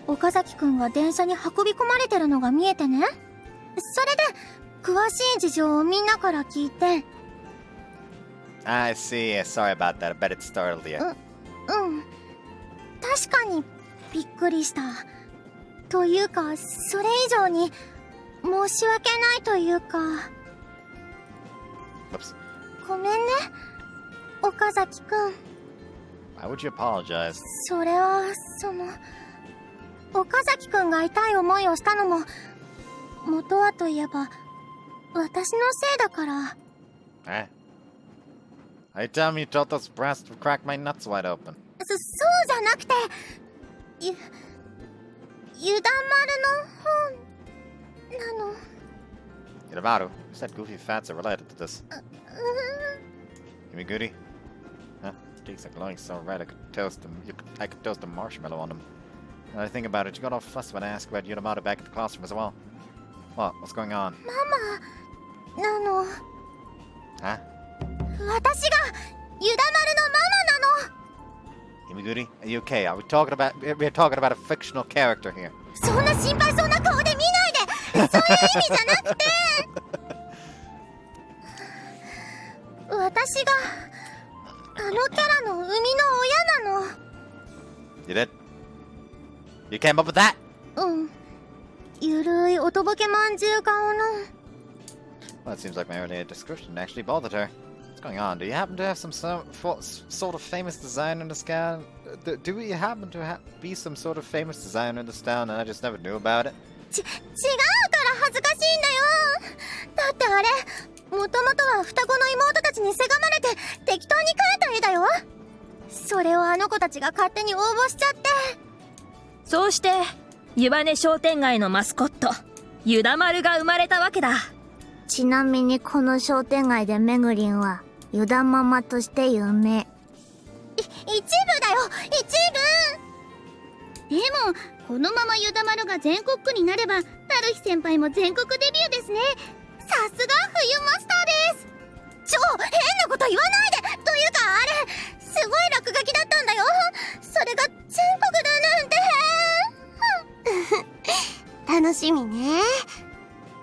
岡崎くんが電車に運び込まれてるのが見えてね。それで、詳しい事情をみんなから聞いて。I see. Sorry about that. I bet it startled you. うん。確かに、びっくりした。というか、それ以上に、申し訳ないというか。Whoops. ごめんね、岡崎くん。Why would you apologize? それは、岡崎くんが痛い思いをしたのも、元はといえば、私のせいだから。Eh? Are you telling me you told those brass to crack my nuts wide open? そうじゃなくて、ゆだまるの方、なの。Yudamaru, who said goofy fats are related to this? Himaguri? Huh? Cheeks are glowing so red I could toast them. I could toast a marshmallow on them. Now that I think about it, you got all fussed when I asked about Yudamaru back at the classroom as well. What? What's going on? なの。Huh? 私が、ゆだまるのママなの。Himaguri, are you okay? We're talking about a fictional character here. そんな心配そうな顔で見ないで。そういう意味じゃなくて。私が、あのキャラの生みの親なの。You did? You came up with that? うん。ゆるいおとぼけまんじゅう顔の。Well, it seems like my earlier description actually bothered her. What's going on? Do you happen to have some sort of famous designer in this town? Do we happen to be some sort of famous designer in this town and I just never knew about it? 違うから恥ずかしいんだよ。だってあれ、もともとは双子の妹たちにせがまれて適当に描いた絵だよ。それをあの子たちが勝手に応募しちゃって。そうして湯羽商店街のマスコットゆだまるが生まれたわけだ。ちなみにこの商店街でめぐりんはゆだママとして有名。一部だよ、一部。でもこのままゆだまるが全国区になればタルヒ先輩も全国デビューですね。さすが冬マスターです。超変なこと言わないで。というかあれすごい落書きだったんだよ。それが全国だなんて。楽しみね。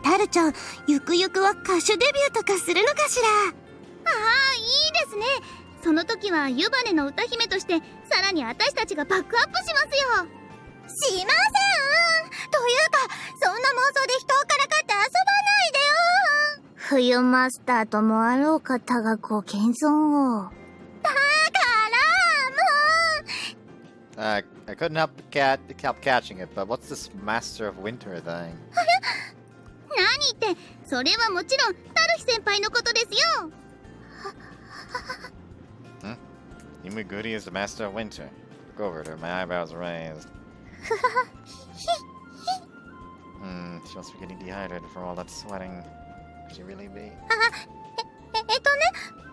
タルちゃん、ゆくゆくは歌手デビューとかするのかしら。ああ、いいですね。その時は湯羽の歌姫としてさらに私たちがバックアップしますよ。しません。というかそんな妄想で人をからかって遊ばないでよ。冬マスターともあろう方がご謙遜を。だからもう。I couldn't help catching it, but what's this Master of Winter thing? 何言って、それはもちろんタルヒ先輩のことですよ。Himaguri is the Master of Winter. Look over at her, my eyebrows raised. She must be getting dehydrated from all that sweating. Could she really be?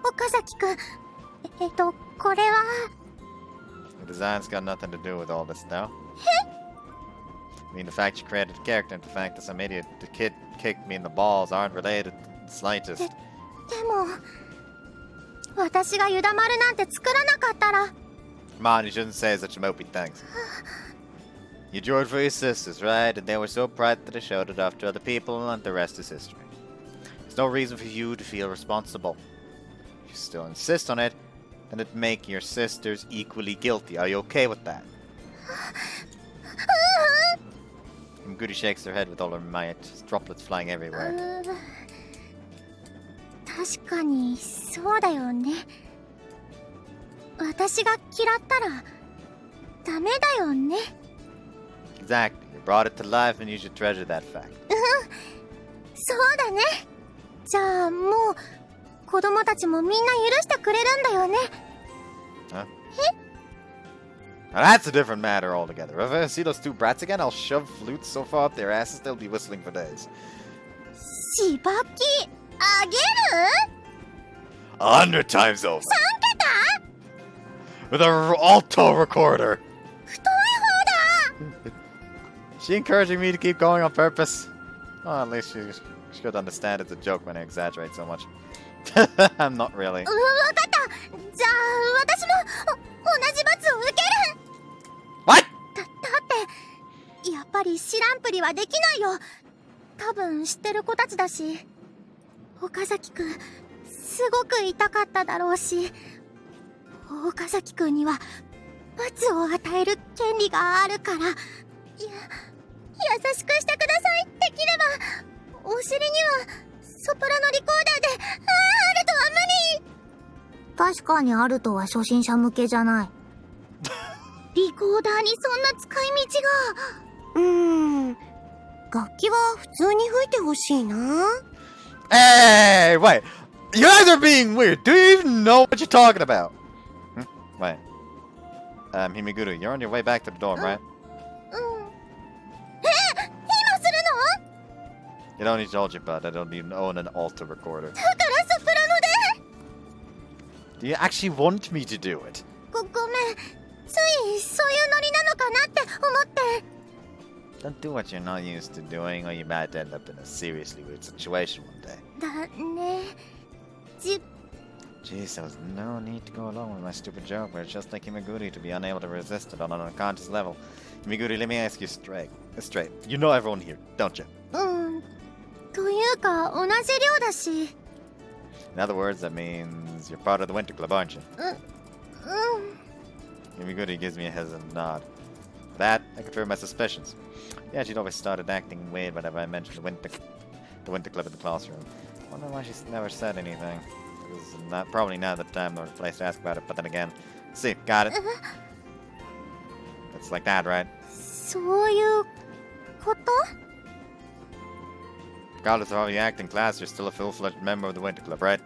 岡崎くん。これは。The design's got nothing to do with all this, no? I mean, the fact you created a character and the fact that some idiot, the kid kicked me in the balls aren't related the slightest. でも、私がゆだまるなんて作らなかったら。Come on, you shouldn't say such mopey things. You drew it for your sisters, right? And they were so bright that they showed it off to other people, and the rest is history. There's no reason for you to feel responsible. If you still insist on it, then it'd make your sisters equally guilty. Are you okay with that? Goody shakes her head with all her might, droplets flying everywhere. 確かにそうだよね。私が嫌ったらダメだよね。 Exactly. You brought it to life and you should treasure that fact. そうだね。じゃあもう子供たちもみんな許してくれるんだよね。 Huh? Now that's a different matter altogether. If I see those two brats again, I'll shove flutes so far up their asses they'll be whistling for days. しばきあげる 100 times over. 3 With an alto recorder. 太い方だ She encouraging me to keep going on purpose. Well, at least she should understand it's a joke when I exaggerate so much. I'm not really. わかった。じゃあ私も同じ罰を受ける。 What? だってやっぱり知らんぷりはできないよ。多分知ってる子たちだし。岡崎くんすごく痛かっただろうし、岡崎くんには罰を与える権利があるから。優しくしてください。できればお尻にはソプラノリコーダーで。アルトは無理。確かにアルトは初心者向けじゃない。リコーダーにそんな使い道が。楽器は普通に吹いてほしいな。Hey, wait. You guys are being weird. Do you even know what you're talking about? Wait. Himiguru, you're on your way back to the dorm, right? 今するの？ You don't need to hold your butt. I don't even own an alto recorder. だからソプラノで。 Do you actually want me to do it? ごめん。ついそういうノリなのかなって思って。 Don't do what you're not used to doing, or you might end up in a seriously weird situation one day. だね。Jeez, there was no need to go along with my stupid joke, where it's just like Himiguri to be unable to resist it on an unconscious level. Himiguri, let me ask you straight. You know everyone here, don't you? というか同じ寮だし。 In other words, that means you're part of the Winter Club, aren't you? Himiguri gives me a hesitant nod. For that, I confirm my suspicions. Yeah, she'd always started acting weird whenever I mentioned the Winter Club in the classroom. I wonder why she's never said anything. This is probably not the time or the place to ask about it, but then again. See, got it. It's like that, right? そういうこと？ Regardless of how you act in class, you're still a full-fledged member of the Winter Club, right?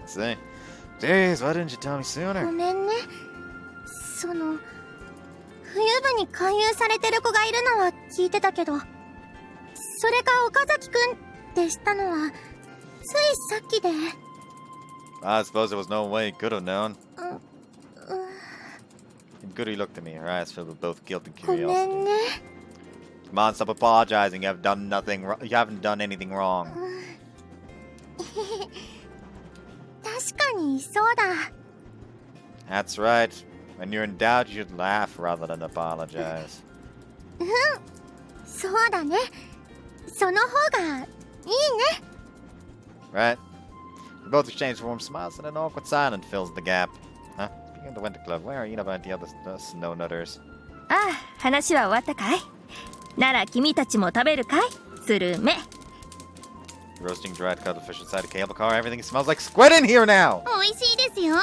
See? Jeez, why didn't you tell me ご sooner? めんね。その冬部に勧誘されてる子がいるのは聞いてたけど、それが岡崎くんって知ったのはついさっきで。 I suppose there was no way you could have known. Goody looked at me, her eyes filled with both guilt and ごめ curiosity. んね。 Come on, stop apologizing. You haven't done anything wrong. 確かにそうだ。 That's right. When you're in doubt, you should laugh rather than apologize. そうだね。その方がいいね。 Right? We both exchange warm smiles and an awkward silence fills the gap. Huh? Speaking of the Winter Club, where are you about the other snow nutters? ああ、話は終わったかい？なら君たちも食べるかい？スルメ。 Roasting dried cuttlefish inside a cable car. Everything smells like squid in here now! 美味しいですよ。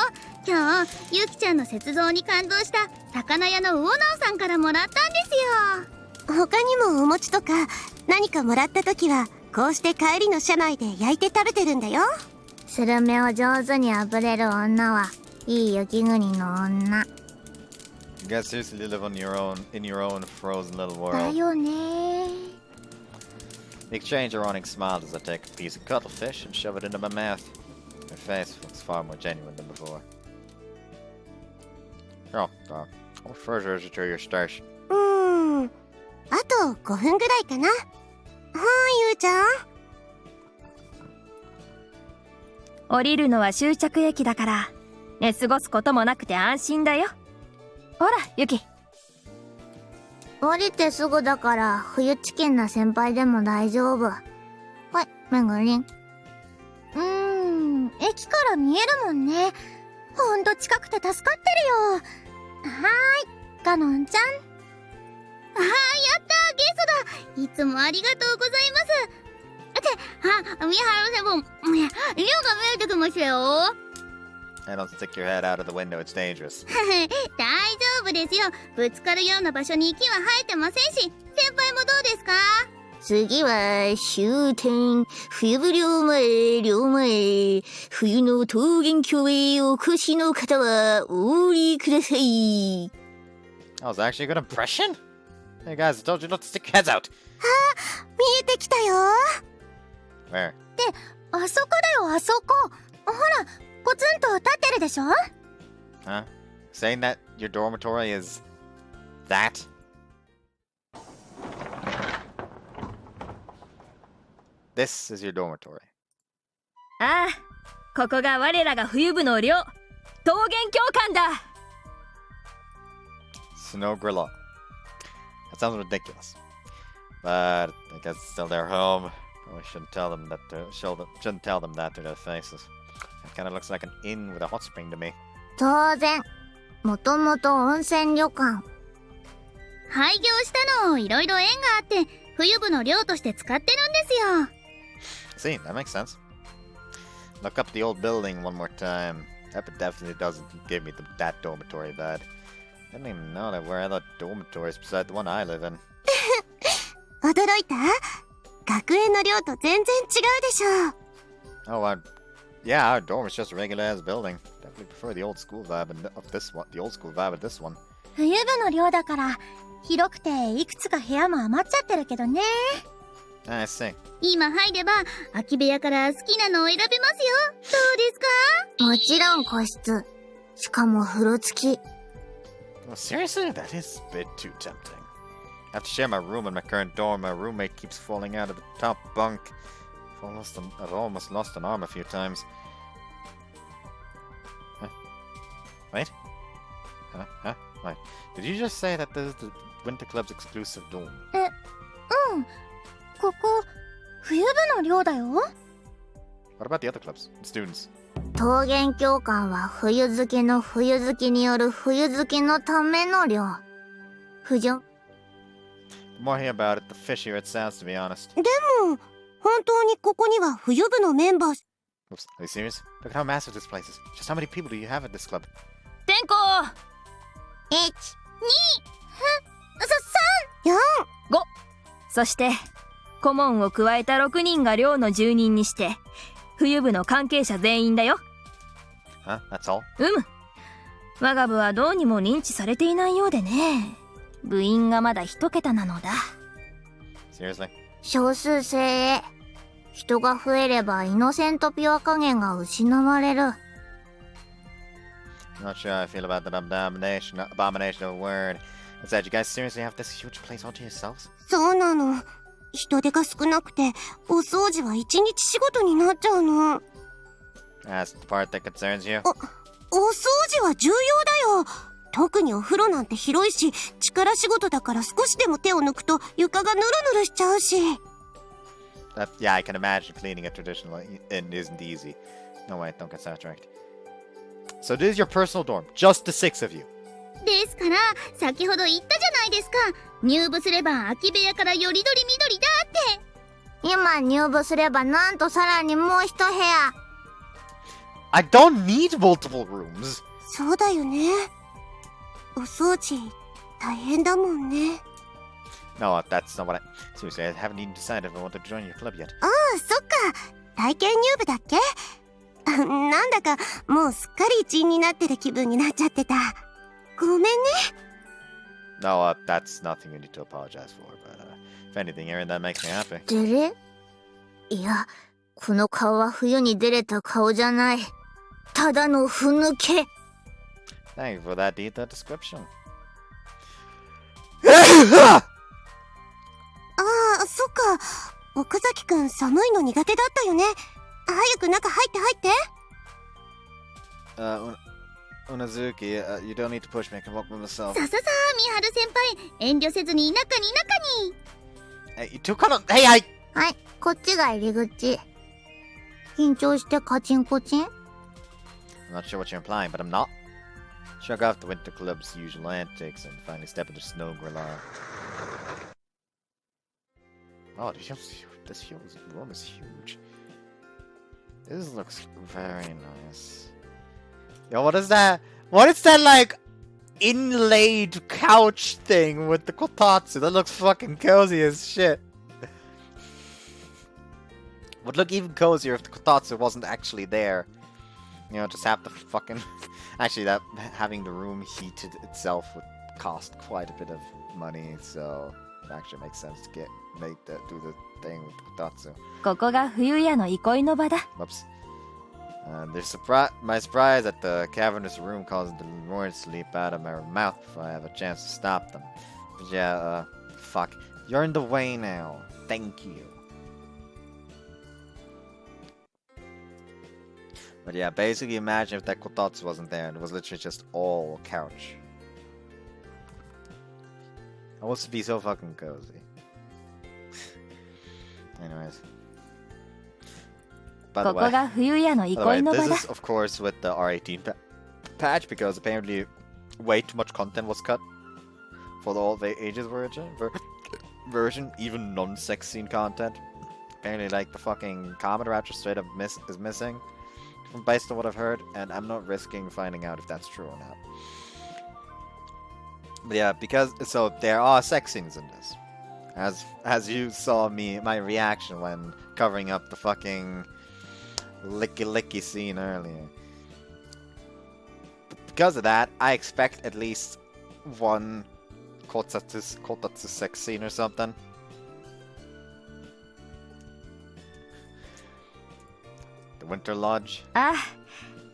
今日ゆきちゃんの雪像に感動した魚屋の魚能さんからもらったんですよ。他にもお餅とか何かもらった時はこうして帰りの車内で焼いて食べてるんだよ。スルメを上手にあぶれる女はいい雪国の女 You guys seriously live in your own frozen little だ world. よね。 We exchange ironic smiles as I take a piece of cuttlefish and shove it into my mouth. My face looks far more genuine than before. Oh, what further is it to your station? あと5分ぐらいかな。はい、ゆうちゃん。降りるのは終着駅だから寝過ごすこともなくて安心だよ。ほらユキ。降りてすぐだから冬チキンな先輩でも大丈夫。はい、めぐりん。駅から見えるもんね。ほんと近くて助かってるよ。はーい、ガノンちゃん。あー、やったー、ゲストだ。いつもありがとうございます。三原先輩、寮が見えてきましたよ。I don't stick your head out of the window, it's dangerous. 大丈夫ですよ。ぶつかるような場所に木は生えてませんし、先輩もどうですか？次は終点冬部寮前冬の桃源郷へお越しの方はお降りください。 That was actually a good impression. Hey guys, I told you not to stick your heads out. 見えてきたよ。 Where? あそこだよ、あそこ。ほら、ポツンと立ってるでしょ？ Huh? Saying that your dormitory is that? This is your dormitory. ああ、ここが我らが冬部の寮、桃源郷館だ。 Snow Gorilla. That sounds ridiculous. But I guess it's still their home. Probably shouldn't tell them that shouldn't tell them that to their faces. It kinda looks like an inn with a hot spring to me. 当然もともと温泉旅館。廃業したのをいろいろ縁があって、冬部の寮として使ってるんですよ。See, that makes sense. Look up the old building one more time. That definitely doesn't give me that dormitory vibe. I didn't even know there were other dormitories beside the one I live in. 驚いた？学園の寮と全然違うでしょ。 Oh, yeah, our dorm is just a regular ass building. Definitely prefer the old school vibe of this one. The old school vibe of this one. 冬部の寮だから広くていくつか部屋も余っちゃってるけどね。I see. 今入れば空き部屋から好きなのを選べますよ。どうですか？もちろん個室。しかも風呂付き。 Well, seriously, that is a bit too tempting. I have to share my room in my current dorm. My roommate keeps falling out of the top bunk. I've almost lost an arm a few times. Huh? Wait? Huh? Wait. Did you just say that this is the Winter Club's exclusive dorm? うん。ここ、冬部の寮だよ。What about the other clubs? Students? 桃源郷館は冬好きの冬好きによる冬好きのための寮。不条 The more I hear about it, the fishier it sounds, to be honest. でも本当にここには冬部のメンバー。 Oops, are you serious? Look at how massive this place is. Just how many people do you have at this club? 天候1、そして顧問を加えた6人が寮の住人にして冬部の関係者全員だよ。 Huh? That's all? 我が部はどうにも認知されていないようでね。部員がまだ1桁なのだ。 Seriously? 少数精鋭。人が増えればイノセントピュア加減が失われる。 I'm not sure how I feel about that abomination of a word. Besides, you guys seriously have this huge place all to yourselves? そうなの。人手が少なくてお掃除は一日仕事になっちゃうの。 That's the part that concerns you? お掃除は重要だよ。特にお風呂なんて広いし力仕事だから少しでも手を抜くと床がヌルヌルしちゃうし。 Yeah, I can imagine cleaning a traditional inn isn't easy. No, wait, don't get sidetracked. So this is your personal dorm, just the 6 of you. ですから先ほど言ったじゃないですか。入部すれば空き部屋からよりどりみどりだって。今入部すればなんとさらにもう一部屋。 I don't need multiple rooms. そうだよね。お掃除大変だもんね。 No, that's not what I... Seriously, I haven't even decided if I want to join your club yet. ああ、そっか。体験入部だっけ？なんだかもうすっかり一員になってる気分になっちゃってた。ごめんね。No, that's nothing you need to apologize for, but if anything, Aaron, that makes me happy. 出れ？いや、この顔は冬に出れた顔じゃない。ただのふぬけ。 Thank you for that detailed description. ああ、そっか。岡崎くん寒いの苦手だったよね。早く中入って入って。Unazuki, you don't need to push me. I can walk by myself. さ三春先輩、遠慮せずに中に。Hey, you two kind of... Hey, I... はい、こっちが入り口。緊張してカチンコチン？ I'm not sure what you're implying, but I'm not. Shrug off the Winter Club's usual antics and finally step into Snow Gorilla. Oh, this room is huge. This looks very nice. Yo, what is that? What is that, like, inlaid couch thing with the kotatsu? That looks fucking cozy as shit. Would look even cozier if the kotatsu wasn't actually there. You know, just have the fucking... Actually, that having the room heated itself would cost quite a bit of money, so it actually makes sense to do the thing with the kotatsu. ここが冬屋の憩いの場だ。 Whoops. My surprise at the cavernous room causing the words to leap out of my mouth before I have a chance to stop them. But yeah, fuck. You're in the way now. Thank you. But yeah, basically imagine if that kotatsu wasn't there and it was literally just all couch. I want to be so fucking cozy. Anyways. By the ここが冬屋の憩いの場 this だ。 is of course with the R18 patch because apparently way too much content was cut for the old ages version, even non-sex scene content. Apparently, like, the fucking Comet Raptor straight up is missing, based on what I've heard, and I'm not risking finding out if that's true or not. But yeah, so there are sex scenes in this, as you saw my reaction when covering up the fucking licky scene earlier. But because of that, I expect at least one kotatsu sex scene or something. The Winter Lodge. ああ、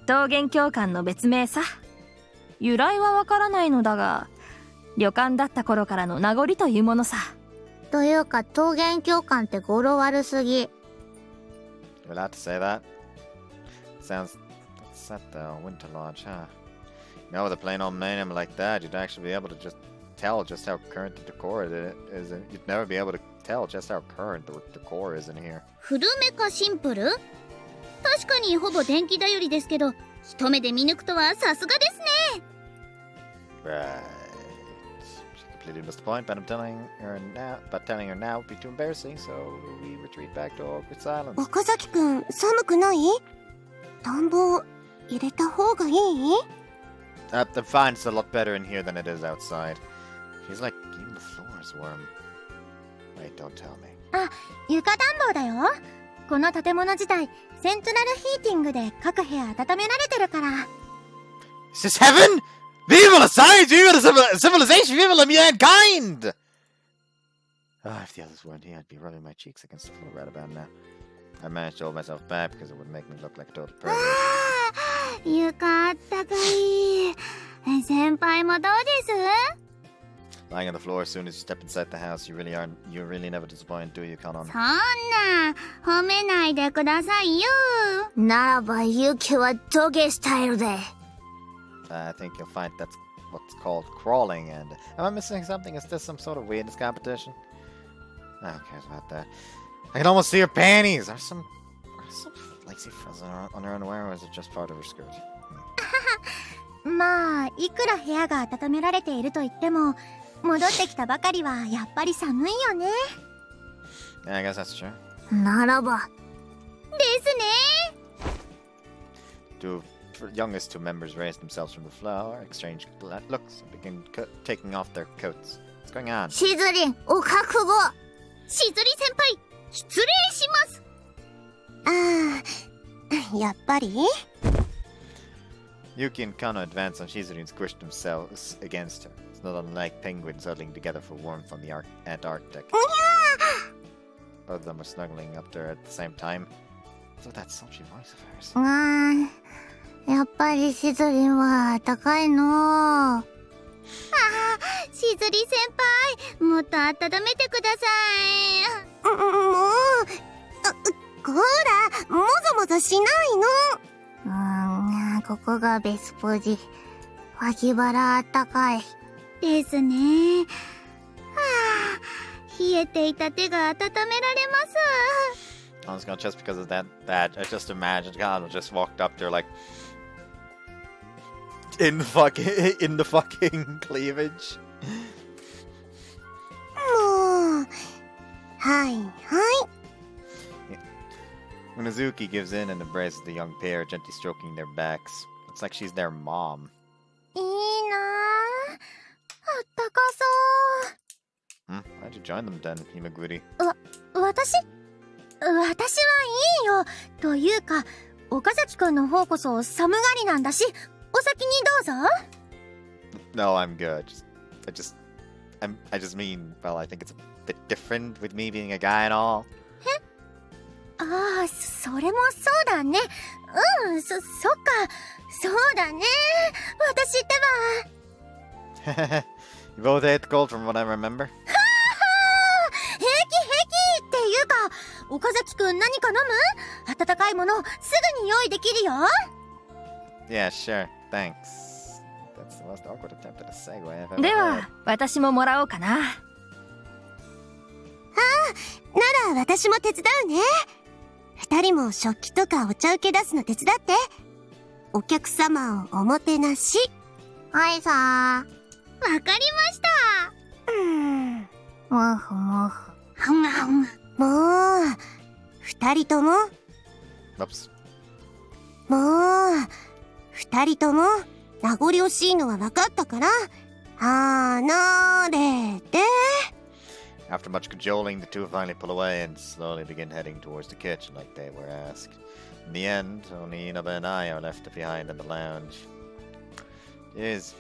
桃源教官の別名さ。由来はわからないのだが、旅館だった頃からの名残というものさ。というか桃源教官って語呂悪すぎ。 You're allowed to say that? Sounds... What's that though? Winter Lodge, huh? No, with a plain old name like that, you'd actually be able to just tell just how current the decor is. You'd never be able to tell just how current the decor is in here. 古めかシンプル？確かにほぼ電気頼りですけど、一目で見抜くとはさすがですね。 Right. She completely missed the point, but telling her now would be too embarrassing, so we retreat back to awkward silence. 岡崎くん、寒くない？暖房入れた方がいい？ I'm fine, it's a lot better in here than it is outside. Feels like even the floor is warm. Wait, don't tell me. あ、床暖房だよ。この建物自体、セントラルヒーティングで各部屋温められてるから。 Is this heaven? Viva la science! Viva la civilization! Viva la mankind! If the others weren't here, I'd be rubbing my cheeks against the floor right about now. I managed to hold myself back because it would make me look like a total pervert. 床あったかい。先輩もどうです？ Lying on the floor as soon as you step inside the house, you really never disappoint, do you, Kanon? そんな褒めないでくださいよ。ならばユキはトゲスタイルで。 I think you'll find that's what's called crawling, and... Am I missing something? Is this some sort of weirdness competition? Oh, who cares about that? I can almost see her panties! Are some lacy frills on her underwear, or is it just part of her skirt? まあ、いくら部屋が温められていると言っても、戻ってきたばかりはやっぱり寒いよね。 Yeah, I guess that's true. ならば。ですね。 The youngest two members raised themselves from the floor, exchanged looks, and began taking off their coats. What's going on? しずりん、お覚悟。しずり先輩、失礼します。ああ、やっぱり？ Yuki and Kano advanced and Shizuru and squished themselves against her. It's not unlike penguins huddling together for warmth on the Antarctic. Both of them were snuggling up there at the same time. So that sultry voice of hers. やっぱりしずりんは高いの。しずり先輩、もっと温めてください。もう、こら、もぞもぞしないの。ここがベスポジ。脇腹あったかい。ですね。冷えていた手が温められます。 I was gonna just because of that, I just imagined Kano just walked up there like in the fucking cleavage. もう、はいはい。Unazuki gives in and embraces the young pair, gently stroking their backs. It's like she's their mom. いいなあ。あったかそ Why'd you join them then, Himaguri? う。私はいいよ。というか、岡崎くんの方こそ寒がりなんだし、お先にどうぞ。No, I'm good. I just mean, well, I think it's a bit different with me being a guy and all. ああ、それもそうだね。そっか。そうだね。私ってば。You both hate the cold from what I remember? 平気っていうか、岡崎くん何か飲む？温かいものすぐに用意できるよ。Yeah, sure. Thanks. That's the most awkward attempt at a segue I've ever で had. は私ももらおうかな。なら私も手伝うね。二人も食器とかお茶受け出すの手伝って。お客様をおもてなし。はいさー。わかりました。もふもふ。もう、二人とも、Oops. もう、二人とも、名残惜しいのは分かったから、離れて。After much cajoling, the two finally pull away and slowly begin heading towards the kitchen like they were asked. In the end, only Inaba and I are left behind in the lounge. Jeez,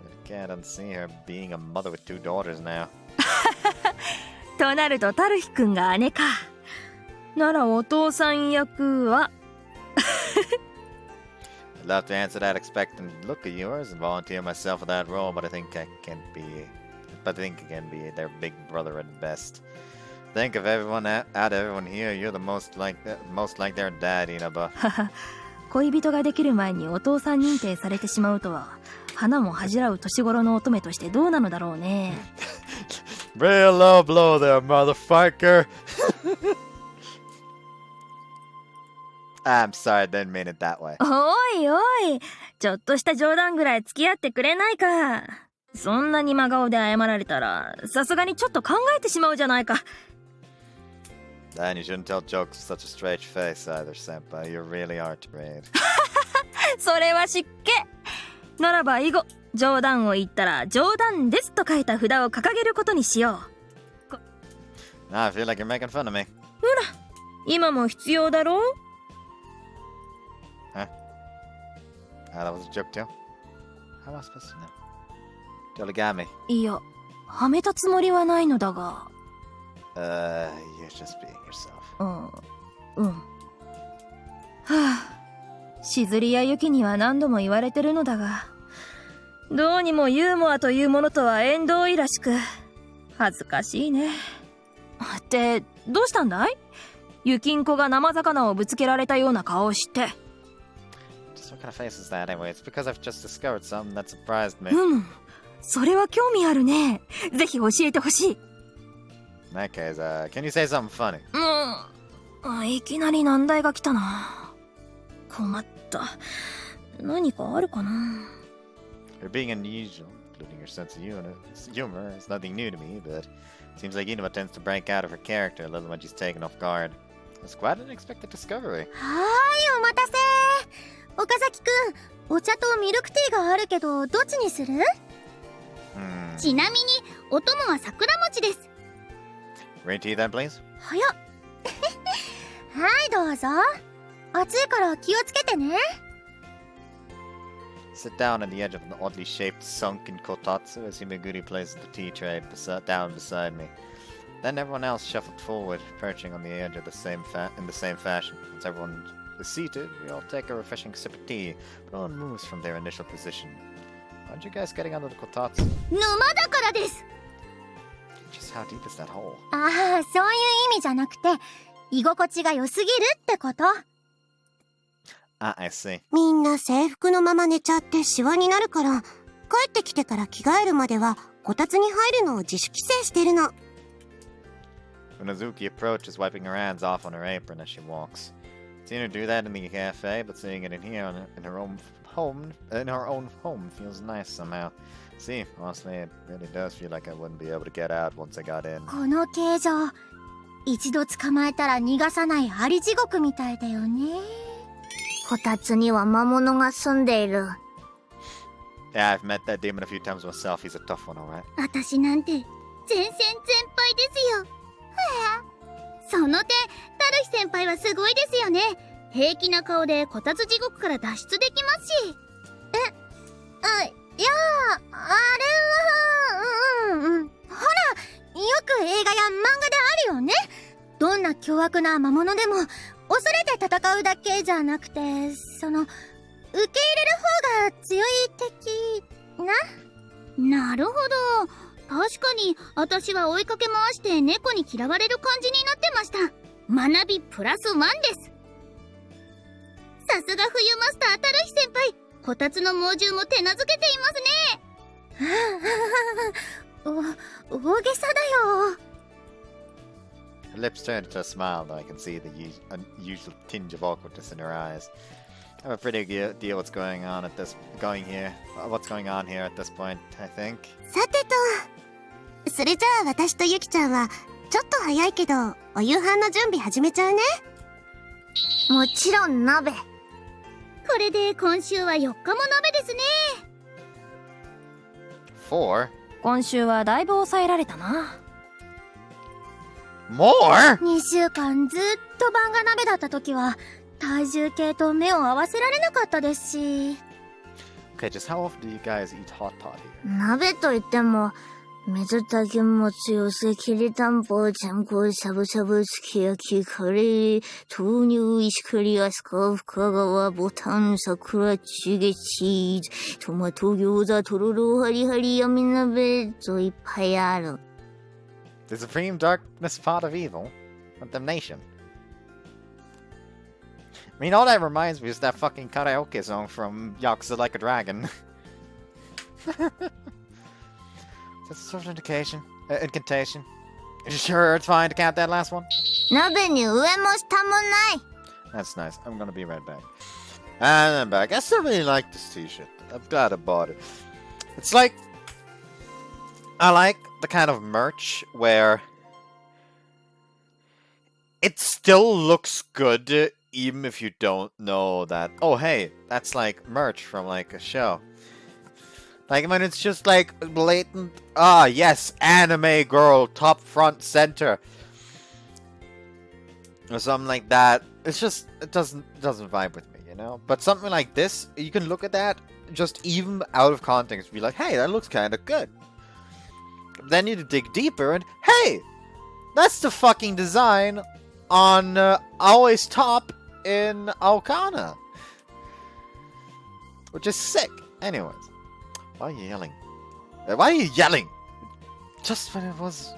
I can't unsee her being a mother with two daughters now. となるとタルヒくんが姉か。ならお父さん役は I'd love to answer that expectant look of yours and volunteer myself for that role, but I think I can be their big brother at best. Think of everyone out of everyone here, you're the most like their dad, Inaba. 恋人ができる前にお父さん認定されてしまうとは、花も恥じらう年頃の乙女としてどうなのだろうね。Real low blow there, motherfucker. I'm sorry, I didn't mean it that way. おいおい、ちょっとした冗談ぐらい付き合ってくれないか。そんなに真顔で謝られたら、さすがにちょっと考えてしまうじゃないか。And you shouldn't tell jokes with such a straight face either, senpai. You really are great. それは失敬。ならば以後、冗談を言ったら冗談ですと書いた札を掲げることにしよう。 Now I feel like you're making fun of me. ほら、今も必要だろう。 Huh? That was a joke too? How am I supposed to know? Totally got me. いや、はめたつもりはないのだが。You're just being yourself. はあ、しずりやゆきには何度も言われてるのだが、どうにもユーモアというものとは縁遠いらしく、恥ずかしいね。って、どうしたんだい？ゆきんこが生魚をぶつけられたような顔をして。Just what kind of face is that anyway? It's because I've just discovered something that surprised me. それは興味あるね。ぜひ教えてほしい。In that case, can you say something funny? いきなり難題が来たな。困った。何かあるかな。You're being unusual, including your sense of humor. It's nothing new to me, but it seems like Inaba tends to break out of her character a little when she's taken off guard. It's quite an unexpected discovery. はーい、お待たせ。岡崎くん、お茶とミルクティーがあるけど、どっちにする？ちなみにお供は桜餅です。 Green tea then, please. 早っ。はい、どうぞ。暑いから気をつけてね。Sit down on the edge of an oddly shaped sunken kotatsu as Himaguri places the tea tray down beside me. Then everyone else shuffled forward, perching on the edge of in the same fashion. Once everyone is seated, we all take a refreshing sip of tea, but no one moves from their initial position. Aren't you guys getting under the kotatsu? 沼だからです。 Just how deep is that hole? ああ、そういう意味じゃなくて、居心地が良すぎるってこと。I see. みんな制服のまま寝ちゃってシワになるから、帰ってきてから着替えるまではこたつに入るのを自主規制してるの。Unazuki approaches, wiping her hands off on her apron as she walks. Seen her do that in the cafe, but seeing it in here in her own home feels nice somehow. See, honestly, it really does feel like I wouldn't be able to get out once I got in. この形状、一度捕まえたら逃がさないあり地獄みたいだよね。こたつには魔物が住んでいる。Yeah, I've met that demon a few times myself. He's a tough one, alright. 私なんて全然先輩ですよ。その点、タルヒ先輩はすごいですよね。平気な顔でこたつ地獄から脱出できますし。いやあれは、ほら、よく映画や漫画であるよね。どんな凶悪な魔物でも恐れて戦うだけじゃなくて、受け入れる方が強い敵な。なるほど。確かに私は追いかけ回して猫に嫌われる感じになってました。学びプラス1です。さすが冬マスタータルヒ先輩、こたつの猛獣も手なずけていますね。大げさだよ。Her lips turned to a smile, though I can see the unusual tinge of awkwardness in her eyes. I have a pretty good idea what's going on at this point, I think. さてと、それじゃあ私とユキちゃんはちょっと早いけどお夕飯の準備始めちゃうね。もちろん鍋。これで今週は4日も鍋ですね。4? 今週はだいぶ抑えられたな。More? 2週間ずっと晩が鍋だった時は体重計と目を合わせられなかったですし。 Okay, just how often do you guys eat hot pot here? 鍋といっても水炊きもつよせきりたんぽちゃんこしゃぶしゃぶすき焼きカレー豆乳石栗アスカ深川ボタン桜チゲチーズトマト餃子とろろハリハリ闇鍋といっぱいある。 The supreme darkness pot of evil? Of damnation. I mean, all that reminds me is that fucking karaoke song from Yakuza Like a Dragon. That's a sort of incantation. Are you sure it's fine to count that last one? 鍋に上も下もない。 That's nice. I'm gonna be right back. And I'm back. I still really like this t-shirt. I'm glad I bought it. It's like... I like the kind of merch where... it still looks good, even if you don't know that... oh, hey, that's like merch from like a show. Like, I mean, it's just like blatant... ah, yes, anime girl, top front center. Or something like that. It's just, it doesn't vibe with me, you know? But something like this, you can look at that, just even out of context, be like, hey, that looks kind of good. Then you dig deeper and, hey, that's the fucking design on Aoi's top in Aokana. Which is sick. Anyways. Why are you yelling? Why are you yelling? Just when it was...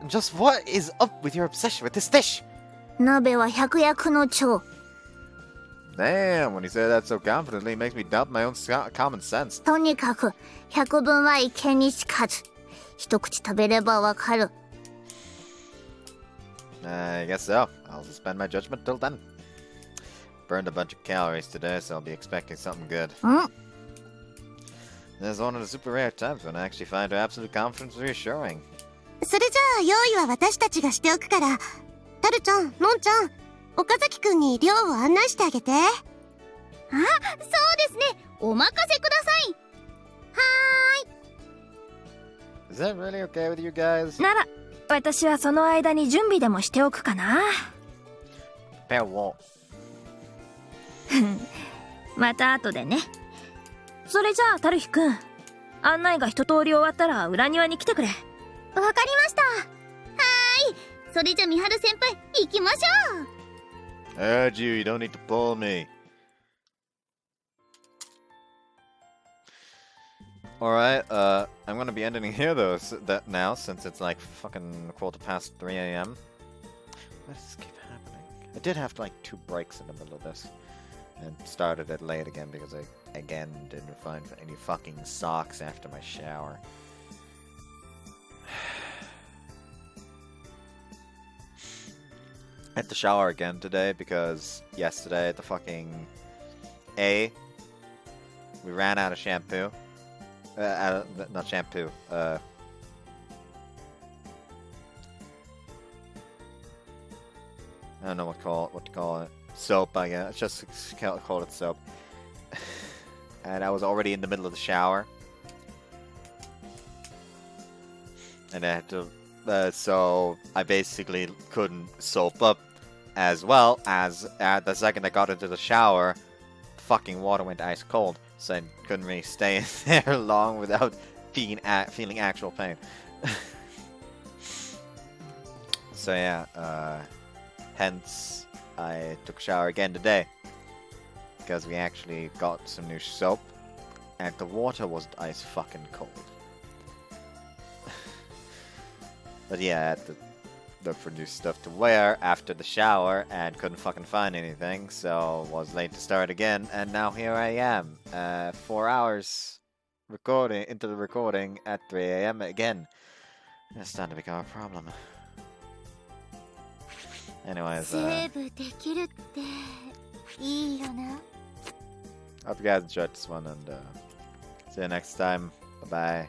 just what is up with your obsession with this dish? 鍋は百薬の長。 Damn, when you say that so confidently, it makes me doubt my own common sense. とにかく百分は一見にしかず。一口食べればわかる。 I guess so. I'll suspend my judgment till then. Burned a bunch of calories today, so I'll be expecting something good. This is one of the super rare times when I actually find her absolute confidence reassuring. それじゃあ用意は私たちがしておくから、タルちゃん、のんちゃん、岡崎くんに寮を案内してあげて。あ、そうですね。お任せください。Is that really okay with you guys? なら私はその間に準備でもしておくかな。Prepare what? また後でね。それじゃあタルヒくん、案内が一通り終わったら裏庭に来てくれ。わかりました。それじゃみはる先輩、行きましょう。 Heard you, you don't need to pull me. Alright, I'm gonna be ending here though, now, since it's like fucking 3 a.m. Why does this keep happening? I did have like 2 breaks in the middle of this. And started it late again because I, again, didn't find any fucking socks after my shower. I had to shower again today because yesterday at the fucking we ran out of shampoo. Not shampoo. I don't know what to call it. Soap, I guess. Just call it soap. And I was already in the middle of the shower. And I had to, so I basically couldn't soap up as well as the second I got into the shower, the fucking water went ice cold. So I couldn't really stay in there long without feeling actual pain. So yeah, hence I took a shower again today. Because we actually got some new soap, and the water was ice fucking cold. But yeah, I had to look for new stuff to wear after the shower, and couldn't fucking find anything, so was late to start again, and now here I am, 4 hours into the recording at 3 AM again. It's starting to become a problem. Anyways, セーブできるっていいよな。 hope you guys enjoyed this one, and see you next time. Bye bye.